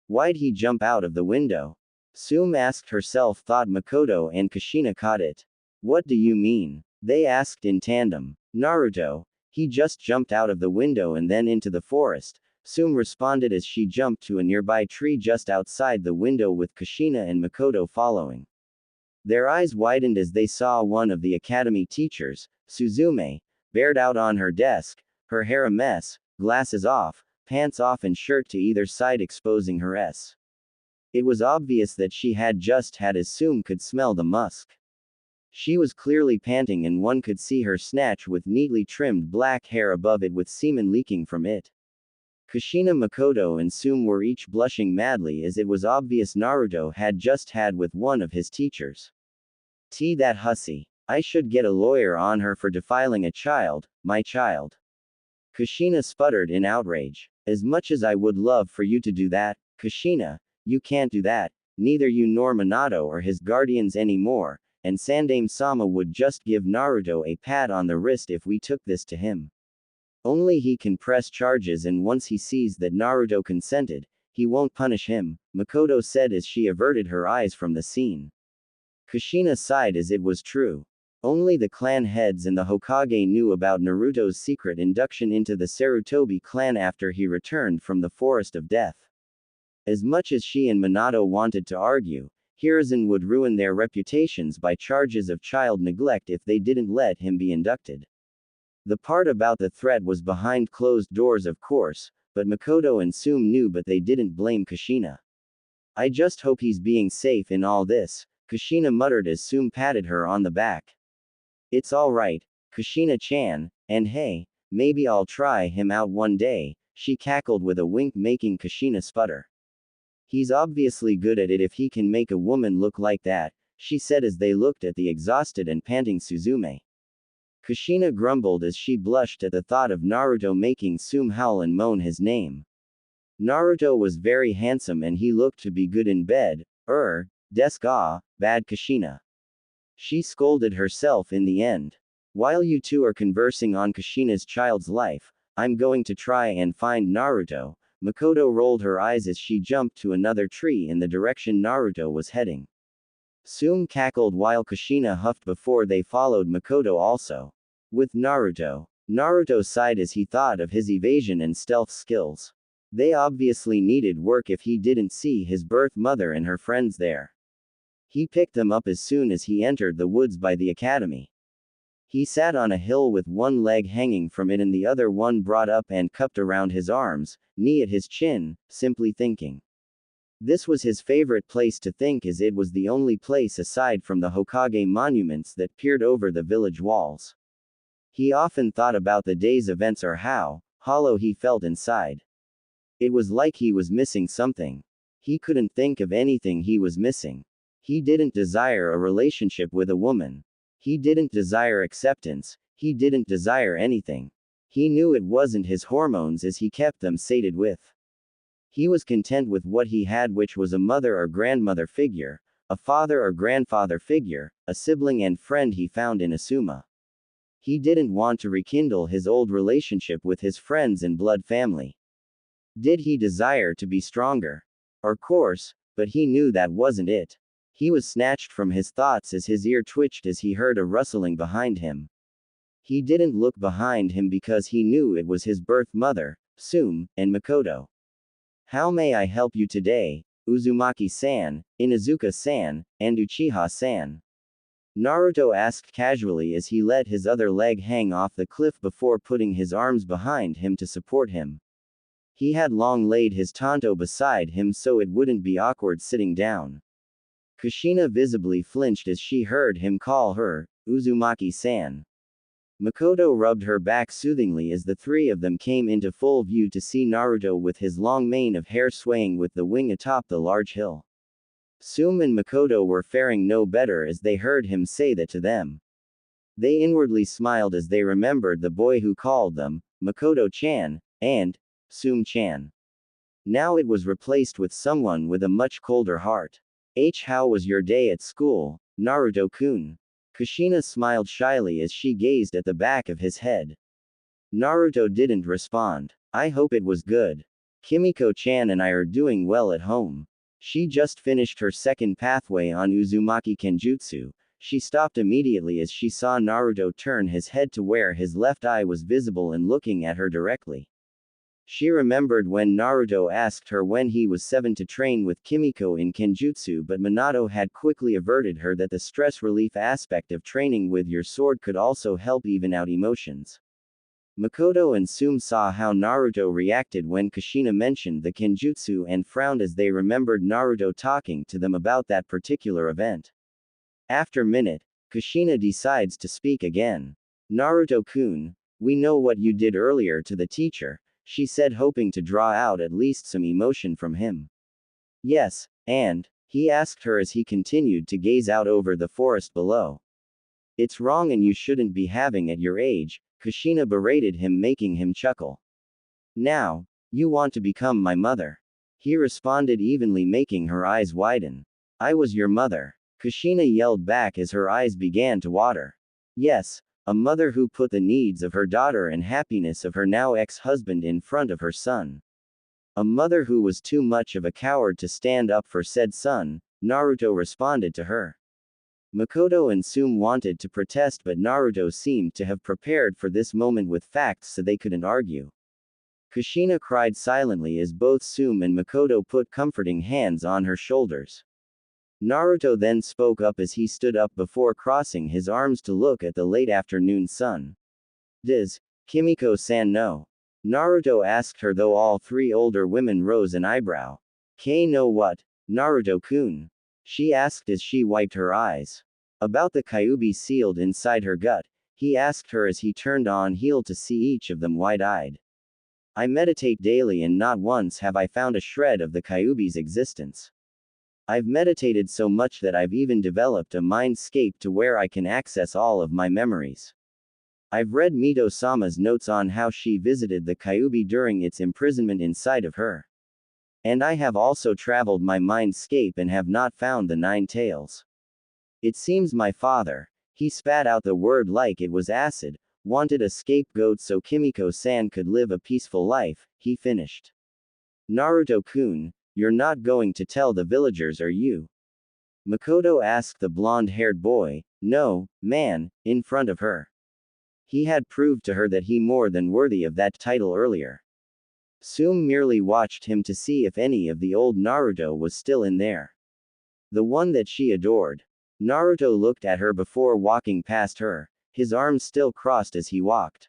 Why'd he jump out of the window? Sume asked herself. Thought Makoto and Kushina caught it. What do you mean? They asked in tandem. Naruto. He just jumped out of the window and then into the forest, Sume responded as she jumped to a nearby tree just outside the window with Kushina and Makoto following. Their eyes widened as they saw one of the academy teachers, Suzume, bared out on her desk, her hair a mess, glasses off, pants off and shirt to either side exposing her ass. It was obvious that she had just had, as Sume could smell the musk. She was clearly panting and one could see her snatch with neatly trimmed black hair above it with semen leaking from it. Kushina, Makoto and Sume were each blushing madly as it was obvious Naruto had just had with one of his teachers. That hussy. I should get a lawyer on her for defiling a child, my child. Kushina sputtered in outrage. As much as I would love for you to do that, Kushina, you can't do that, neither you nor Minato or his guardians anymore, and Sandaime-sama would just give Naruto a pat on the wrist if we took this to him. Only he can press charges, and once he sees that Naruto consented, he won't punish him, Makoto said as she averted her eyes from the scene. Kushina sighed as it was true. Only the clan heads and the Hokage knew about Naruto's secret induction into the Sarutobi clan after he returned from the Forest of Death. As much as she and Minato wanted to argue, Hiruzen would ruin their reputations by charges of child neglect if they didn't let him be inducted. The part about the threat was behind closed doors, of course, but Makoto and Sume knew, but they didn't blame Kushina. I just hope he's being safe in all this, Kushina muttered as Sume patted her on the back. It's alright, Kushina-chan, and hey, maybe I'll try him out one day, she cackled with a wink, making Kushina sputter. He's obviously good at it if he can make a woman look like that, she said as they looked at the exhausted and panting Suzume. Kushina grumbled as she blushed at the thought of Naruto making Sume howl and moan his name. Naruto was very handsome and he looked to be good in bed, desk bad Kushina. She scolded herself in the end. While you two are conversing on Kushina's child's life, I'm going to try and find Naruto. Makoto rolled her eyes as she jumped to another tree in the direction Naruto was heading. Sume cackled while Kushina huffed before they followed Makoto also. With Naruto. Naruto sighed as he thought of his evasion and stealth skills. They obviously needed work if he didn't see his birth mother and her friends there. He picked them up as soon as he entered the woods by the academy. He sat on a hill with one leg hanging from it and the other one brought up and cupped around his arms, knee at his chin, simply thinking. This was his favorite place to think as it was the only place aside from the Hokage monuments that peered over the village walls. He often thought about the day's events or how hollow he felt inside. It was like he was missing something. He couldn't think of anything he was missing. He didn't desire a relationship with a woman. He didn't desire acceptance. He didn't desire anything. He knew it wasn't his hormones as he kept them sated with. He was content with what he had, which was a mother or grandmother figure, a father or grandfather figure, a sibling and friend he found in Asuma. He didn't want to rekindle his old relationship with his friends and blood family. Did he desire to be stronger? Of course, but he knew that wasn't it. He was snatched from his thoughts as his ear twitched as he heard a rustling behind him. He didn't look behind him because he knew it was his birth mother, Sume, and Makoto. How may I help you today, Uzumaki-san, Inuzuka-san, and Uchiha-san? Naruto asked casually as he let his other leg hang off the cliff before putting his arms behind him to support him. He had long laid his tanto beside him so it wouldn't be awkward sitting down. Kushina visibly flinched as she heard him call her, Uzumaki-san. Makoto rubbed her back soothingly as the three of them came into full view to see Naruto with his long mane of hair swaying with the wing atop the large hill. Sume and Makoto were faring no better as they heard him say that to them. They inwardly smiled as they remembered the boy who called them, Makoto-chan, and Sume-chan. Now it was replaced with someone with a much colder heart. How was your day at school, Naruto-kun? Kushina smiled shyly as she gazed at the back of his head. Naruto didn't respond. I hope it was good. Kimiko-chan and I are doing well at home. She just finished her second pathway on Uzumaki Kenjutsu. She stopped immediately as she saw Naruto turn his head to where his left eye was visible and looking at her directly. She remembered when Naruto asked her when he was 7 to train with Kimiko in Kenjutsu, but Minato had quickly averted her that the stress relief aspect of training with your sword could also help even out emotions. Makoto and Sume saw how Naruto reacted when Kushina mentioned the Kenjutsu and frowned as they remembered Naruto talking to them about that particular event. After a minute, Kushina decides to speak again. Naruto-kun, we know what you did earlier to the teacher, she said, hoping to draw out at least some emotion from him. Yes, and? He asked her as he continued to gaze out over the forest below. It's wrong and you shouldn't be having at your age, Kushina berated him, making him chuckle. Now, you want to become my mother? He responded evenly, making her eyes widen. I was your mother. Kushina yelled back as her eyes began to water. Yes, a mother who put the needs of her daughter and happiness of her now ex-husband in front of her son. A mother who was too much of a coward to stand up for said son, Naruto responded to her. Makoto and Sume wanted to protest, but Naruto seemed to have prepared for this moment with facts so they couldn't argue. Kushina cried silently as both Sume and Makoto put comforting hands on her shoulders. Naruto then spoke up as he stood up before crossing his arms to look at the late afternoon sun. Does Kimiko-san know? Naruto asked her, though all three older women rose an eyebrow. Know what? Naruto-kun? She asked as she wiped her eyes. About the Kyuubi sealed inside her gut, he asked her as he turned on heel to see each of them wide-eyed. I meditate daily and not once have I found a shred of the Kyuubi's existence. I've meditated so much that I've even developed a mindscape to where I can access all of my memories. I've read Mito-sama's notes on how she visited the Kyuubi during its imprisonment inside of her. And I have also traveled my mindscape and have not found the 9 tails. It seems my father, He spat out the word like it was acid, wanted a scapegoat so Kimiko-san could live a peaceful life, he finished. Naruto-kun, you're not going to tell the villagers, are you? Makoto asked the blonde-haired boy. No, man, in front of her. He had proved to her that he more than worthy of that title earlier. Sume merely watched him to see if any of the old Naruto was still in there. The one that she adored. Naruto looked at her before walking past her, his arms still crossed as he walked.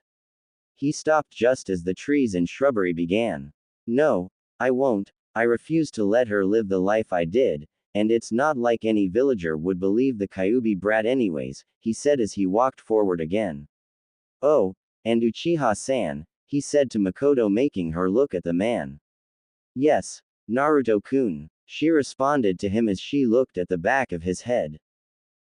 He stopped just as the trees and shrubbery began. No, I won't, I refuse to let her live the life I did, and it's not like any villager would believe the Kyuubi brat anyways, he said as he walked forward again. Oh, and Uchiha-san, he said to Makoto, making her look at the man. Yes, Naruto-kun, she responded to him as she looked at the back of his head.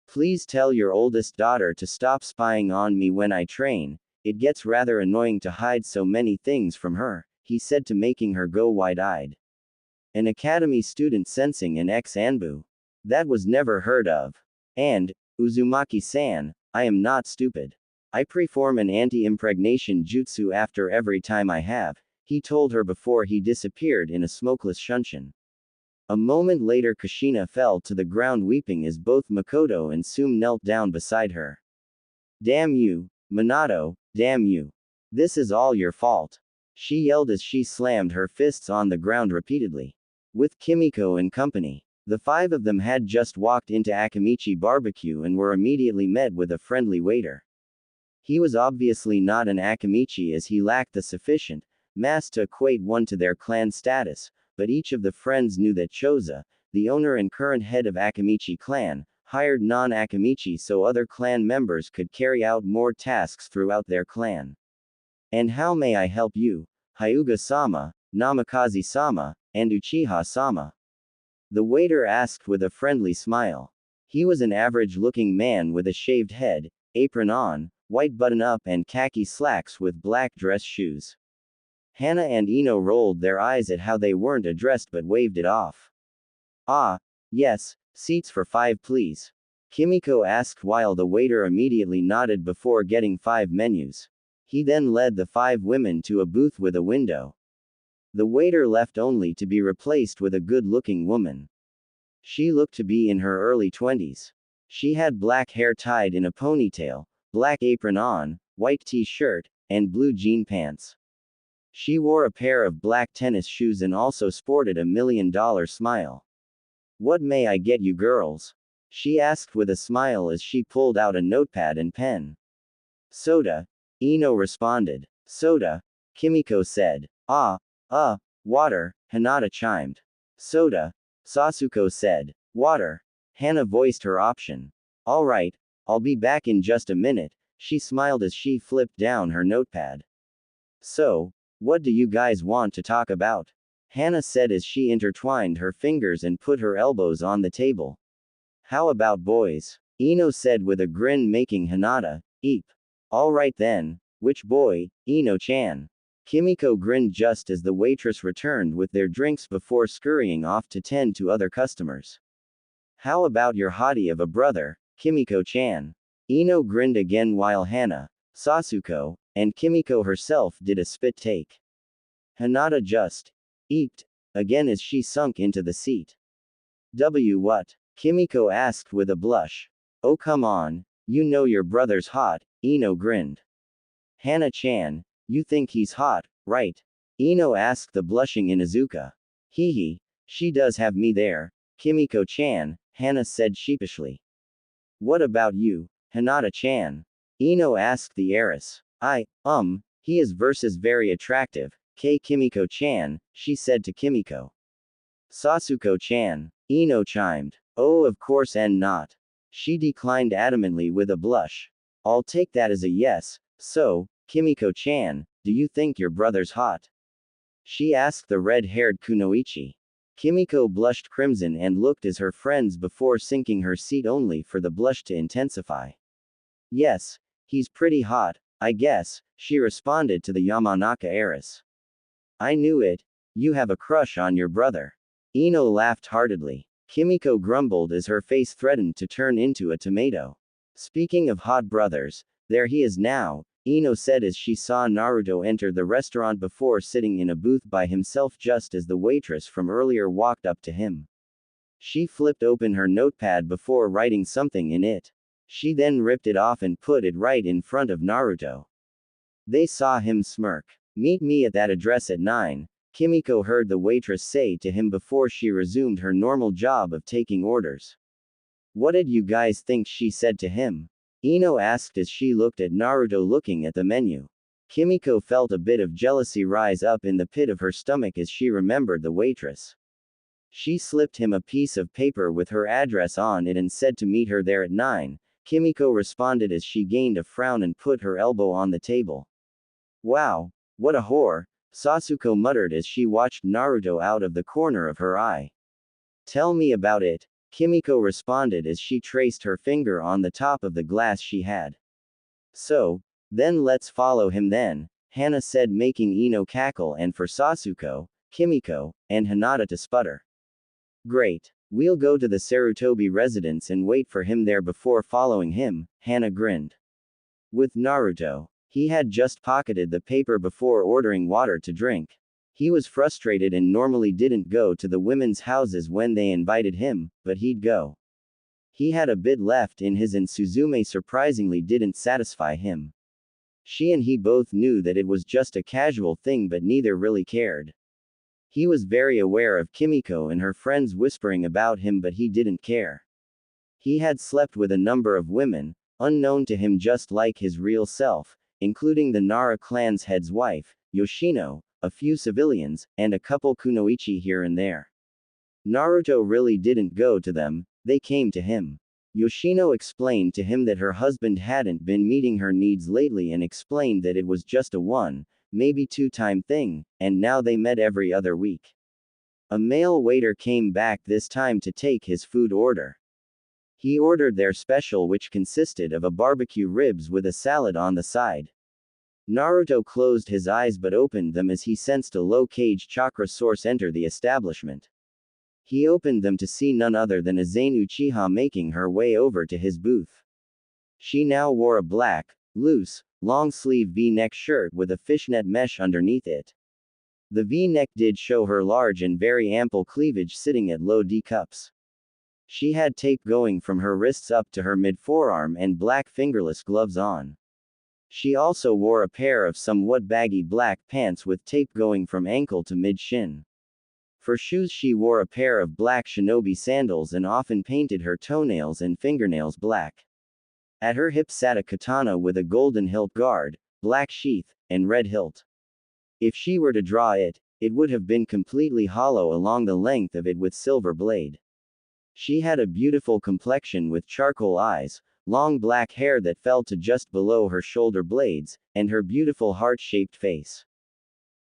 Please tell your oldest daughter to stop spying on me when I train, it gets rather annoying to hide so many things from her, he said to making her go wide-eyed. An academy student sensing an ex-anbu. That was never heard of. And, Uzumaki-san, I am not stupid. I perform an anti-impregnation jutsu after every time I have, he told her before he disappeared in a smokeless shunshin. A moment later Kushina fell to the ground weeping as both Makoto and Sume knelt down beside her. Damn you, Minato, damn you. This is all your fault. She yelled as she slammed her fists on the ground repeatedly. With Kimiko and company, the five of them had just walked into Akamichi Barbecue and were immediately met with a friendly waiter. He was obviously not an Akamichi as he lacked the sufficient mass to equate one to their clan status, but each of the friends knew that Choza, the owner and current head of Akamichi clan, hired non-Akamichi so other clan members could carry out more tasks throughout their clan. And how may I help you? Hyuga-sama, Namikaze-sama, and Uchiha-sama? The waiter asked with a friendly smile. He was an average-looking man with a shaved head, apron on, white button-up and khaki slacks with black dress shoes. Hana and Ino rolled their eyes at how they weren't addressed but waved it off. Ah, yes, seats for 5 please. Kimiko asked while the waiter immediately nodded before getting 5 menus. He then led the 5 women to a booth with a window. The waiter left only to be replaced with a good-looking woman. She looked to be in her early 20s. She had black hair tied in a ponytail, black apron on, white t-shirt, and blue jean pants. She wore a pair of black tennis shoes and also sported a $1 million smile. What may I get you girls? She asked with a smile as she pulled out a notepad and pen. Soda. Ino responded. Soda. Kimiko said. Water, Hinata chimed. Soda. Sasuko said. Water. Hana voiced her option. Alright, I'll be back in just a minute, she smiled as she flipped down her notepad. So, what do you guys want to talk about? Hana said as she intertwined her fingers and put her elbows on the table. How about boys? Ino said with a grin making Hinata, eep. Alright then, which boy, Ino-chan? Kimiko grinned just as the waitress returned with their drinks before scurrying off to tend to other customers. How about your hottie of a brother, Kimiko-chan? Ino grinned again while Hana, Sasuko, and Kimiko herself did a spit take. Hinata just eeped again as she sunk into the seat. What? Kimiko asked with a blush. Oh come on, you know your brother's hot, Ino grinned. Hana-chan, you think he's hot, right? Ino asked the blushing Inuzuka. Hee, she does have me there, Kimiko-chan, Hana said sheepishly. What about you, Hinata-chan? Ino asked the heiress. He is versus very attractive, Kimiko-chan, she said to Kimiko. Sasuko-chan, Ino chimed. Oh of course and not. She declined adamantly with a blush. I'll take that as a yes, so, Kimiko-chan, do you think your brother's hot? She asked the red-haired Kunoichi. Kimiko blushed crimson and looked as her friends before sinking her seat only for the blush to intensify. Yes, he's pretty hot, I guess, she responded to the Yamanaka heiress. I knew it, you have a crush on your brother. Ino laughed heartedly. Kimiko grumbled as her face threatened to turn into a tomato. Speaking of hot brothers, there he is now, Ino said as she saw Naruto enter the restaurant before sitting in a booth by himself just as the waitress from earlier walked up to him. She flipped open her notepad before writing something in it. She then ripped it off and put it right in front of Naruto. They saw him smirk. Meet me at that address at 9, Kimiko heard the waitress say to him before she resumed her normal job of taking orders. What did you guys think she said to him? Ino asked as she looked at Naruto looking at the menu. Kimiko felt a bit of jealousy rise up in the pit of her stomach as she remembered the waitress. She slipped him a piece of paper with her address on it and said to meet her there at 9. Kimiko responded as she gained a frown and put her elbow on the table. Wow, what a whore, Sasuke muttered as she watched Naruto out of the corner of her eye. Tell me about it, Kimiko responded as she traced her finger on the top of the glass she had. So, then let's follow him then, Hana said, making Ino cackle and for Sasuke, Kimiko, and Hinata to sputter. Great. We'll go to the Sarutobi residence and wait for him there before following him, Hana grinned. With Naruto, he had just pocketed the paper before ordering water to drink. He was frustrated and normally didn't go to the women's houses when they invited him, but he'd go. He had a bit left in his and Suzume surprisingly didn't satisfy him. She and he both knew that it was just a casual thing but neither really cared. He was very aware of Kimiko and her friends whispering about him but he didn't care. He had slept with a number of women, unknown to him just like his real self, including the Nara clan's head's wife, Yoshino, a few civilians, and a couple kunoichi here and there. Naruto really didn't go to them, they came to him. Yoshino explained to him that her husband hadn't been meeting her needs lately and explained that it was just a one, maybe two-time thing, and now they met every other week. A male waiter came back this time to take his food order. He ordered their special which consisted of a barbecue ribs with a salad on the side. Naruto closed his eyes but opened them as he sensed a low-cage chakra source enter the establishment. He opened them to see none other than Azane Uchiha making her way over to his booth. She now wore a black, loose, long-sleeve V-neck shirt with a fishnet mesh underneath it. The V-neck did show her large and very ample cleavage sitting at low D cups. She had tape going from her wrists up to her mid-forearm and black fingerless gloves on. She also wore a pair of somewhat baggy black pants with tape going from ankle to mid-shin. For shoes she wore a pair of black shinobi sandals and often painted her toenails and fingernails black. At her hip sat a katana with a golden hilt guard, black sheath, and red hilt. If she were to draw it, it would have been completely hollow along the length of it with silver blade. She had a beautiful complexion with charcoal eyes, long black hair that fell to just below her shoulder blades, and her beautiful heart-shaped face.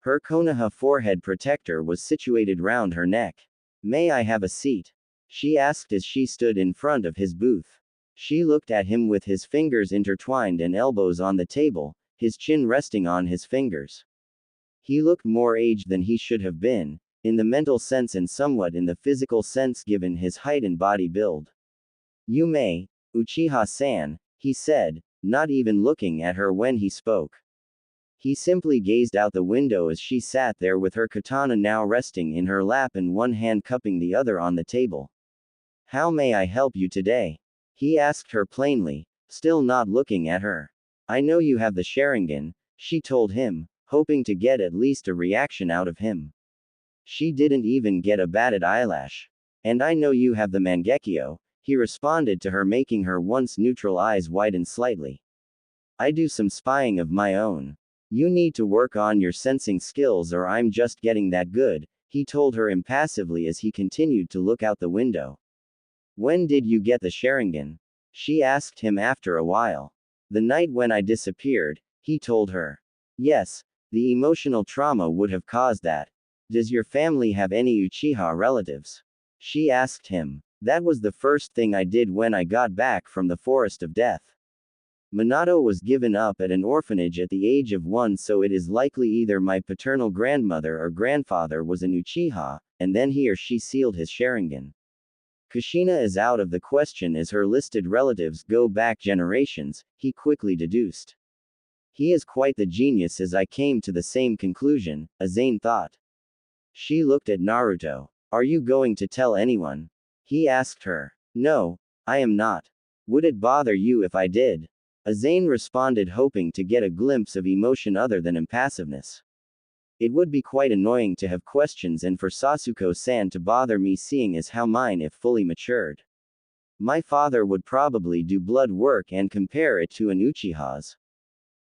Her Konoha forehead protector was situated round her neck. May I have a seat? She asked as she stood in front of his booth. She looked at him with his fingers intertwined and elbows on the table, his chin resting on his fingers. He looked more aged than he should have been, in the mental sense and somewhat in the physical sense given his height and body build. You may, Uchiha-san, he said, not even looking at her when he spoke. He simply gazed out the window as she sat there with her katana now resting in her lap and one hand cupping the other on the table. How may I help you today? He asked her plainly, still not looking at her. I know you have the Sharingan, she told him, hoping to get at least a reaction out of him. She didn't even get a batted eyelash. And I know you have the Mangekyo, he responded to her, making her once neutral eyes widen slightly. I do some spying of my own. You need to work on your sensing skills or I'm just getting that good, he told her impassively as he continued to look out the window. When did you get the Sharingan? She asked him after a while. The night when I disappeared, he told her. Yes, the emotional trauma would have caused that. Does your family have any Uchiha relatives? She asked him. That was the first thing I did when I got back from the Forest of Death. Minato was given up at an orphanage at the age of 1, so it is likely either my paternal grandmother or grandfather was an Uchiha, and then he or she sealed his Sharingan. Kushina is out of the question as her listed relatives go back generations, he quickly deduced. He is quite the genius as I came to the same conclusion, Azane thought. She looked at Naruto. Are you going to tell anyone? He asked her. No, I am not. Would it bother you if I did? Azane responded, hoping to get a glimpse of emotion other than impassiveness. It would be quite annoying to have questions and for Sasuke-san to bother me, seeing as how mine if fully matured. My father would probably do blood work and compare it to an Uchiha's.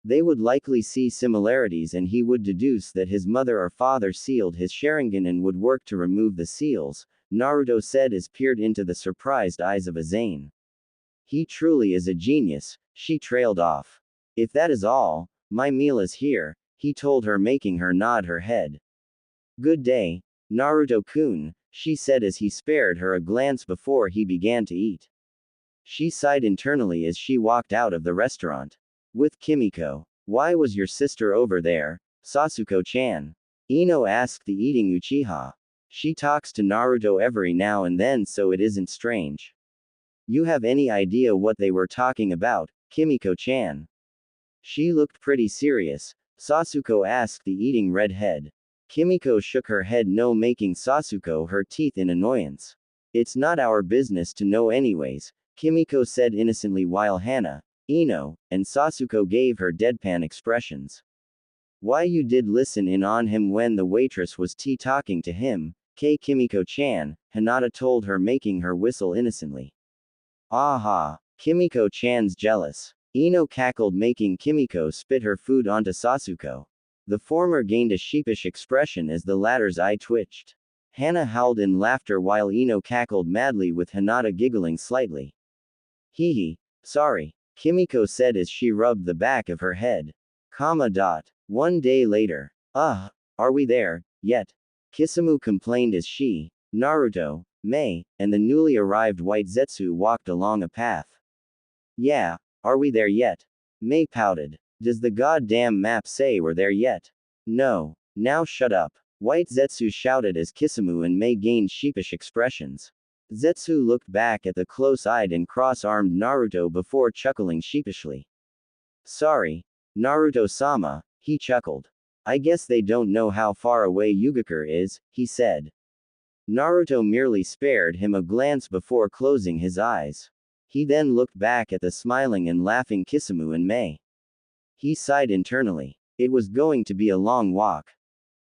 They would likely see similarities and he would deduce that his mother or father sealed his Sharingan and would work to remove the seals, Naruto said as peered into the surprised eyes of Azane. He truly is a genius, she trailed off. If that is all, my meal is here, he told her, making her nod her head. Good day, Naruto-kun, she said as he spared her a glance before he began to eat. She sighed internally as she walked out of the restaurant. With Kimiko. Why was your sister over there, Sasuke-chan? Ino asked the eating Uchiha. She talks to Naruto every now and then, so it isn't strange. You have any idea what they were talking about, Kimiko-chan? She looked pretty serious, Sasuke asked the eating redhead. Kimiko shook her head no, making Sasuke her teeth in annoyance. It's not our business to know anyways, Kimiko said innocently while Hana, Ino, and Sasuke gave her deadpan expressions. Why you did listen in on him when the waitress was talking to him, Kimiko-chan, Hinata told her, making her whistle innocently. Aha, Kimiko-chan's jealous. Ino cackled, making Kimiko spit her food onto Sasuke. The former gained a sheepish expression as the latter's eye twitched. Hana howled in laughter while Ino cackled madly, with Hinata giggling slightly. Hee, sorry, Kimiko said as she rubbed the back of her head. One day later. Are we there, yet? Kisamu complained as she, Naruto, Mei, and the newly arrived White Zetsu walked along a path. Yeah, are we there yet? Mei pouted. Does the goddamn map say we're there yet? No. Now shut up. White Zetsu shouted as Kisamu and Mei gained sheepish expressions. Zetsu looked back at the close-eyed and cross-armed Naruto before chuckling sheepishly. Sorry, Naruto-sama, he chuckled. I guess they don't know how far away Yugakure is, he said. Naruto merely spared him a glance before closing his eyes. He then looked back at the smiling and laughing Kisamu and Mei. He sighed internally. It was going to be a long walk.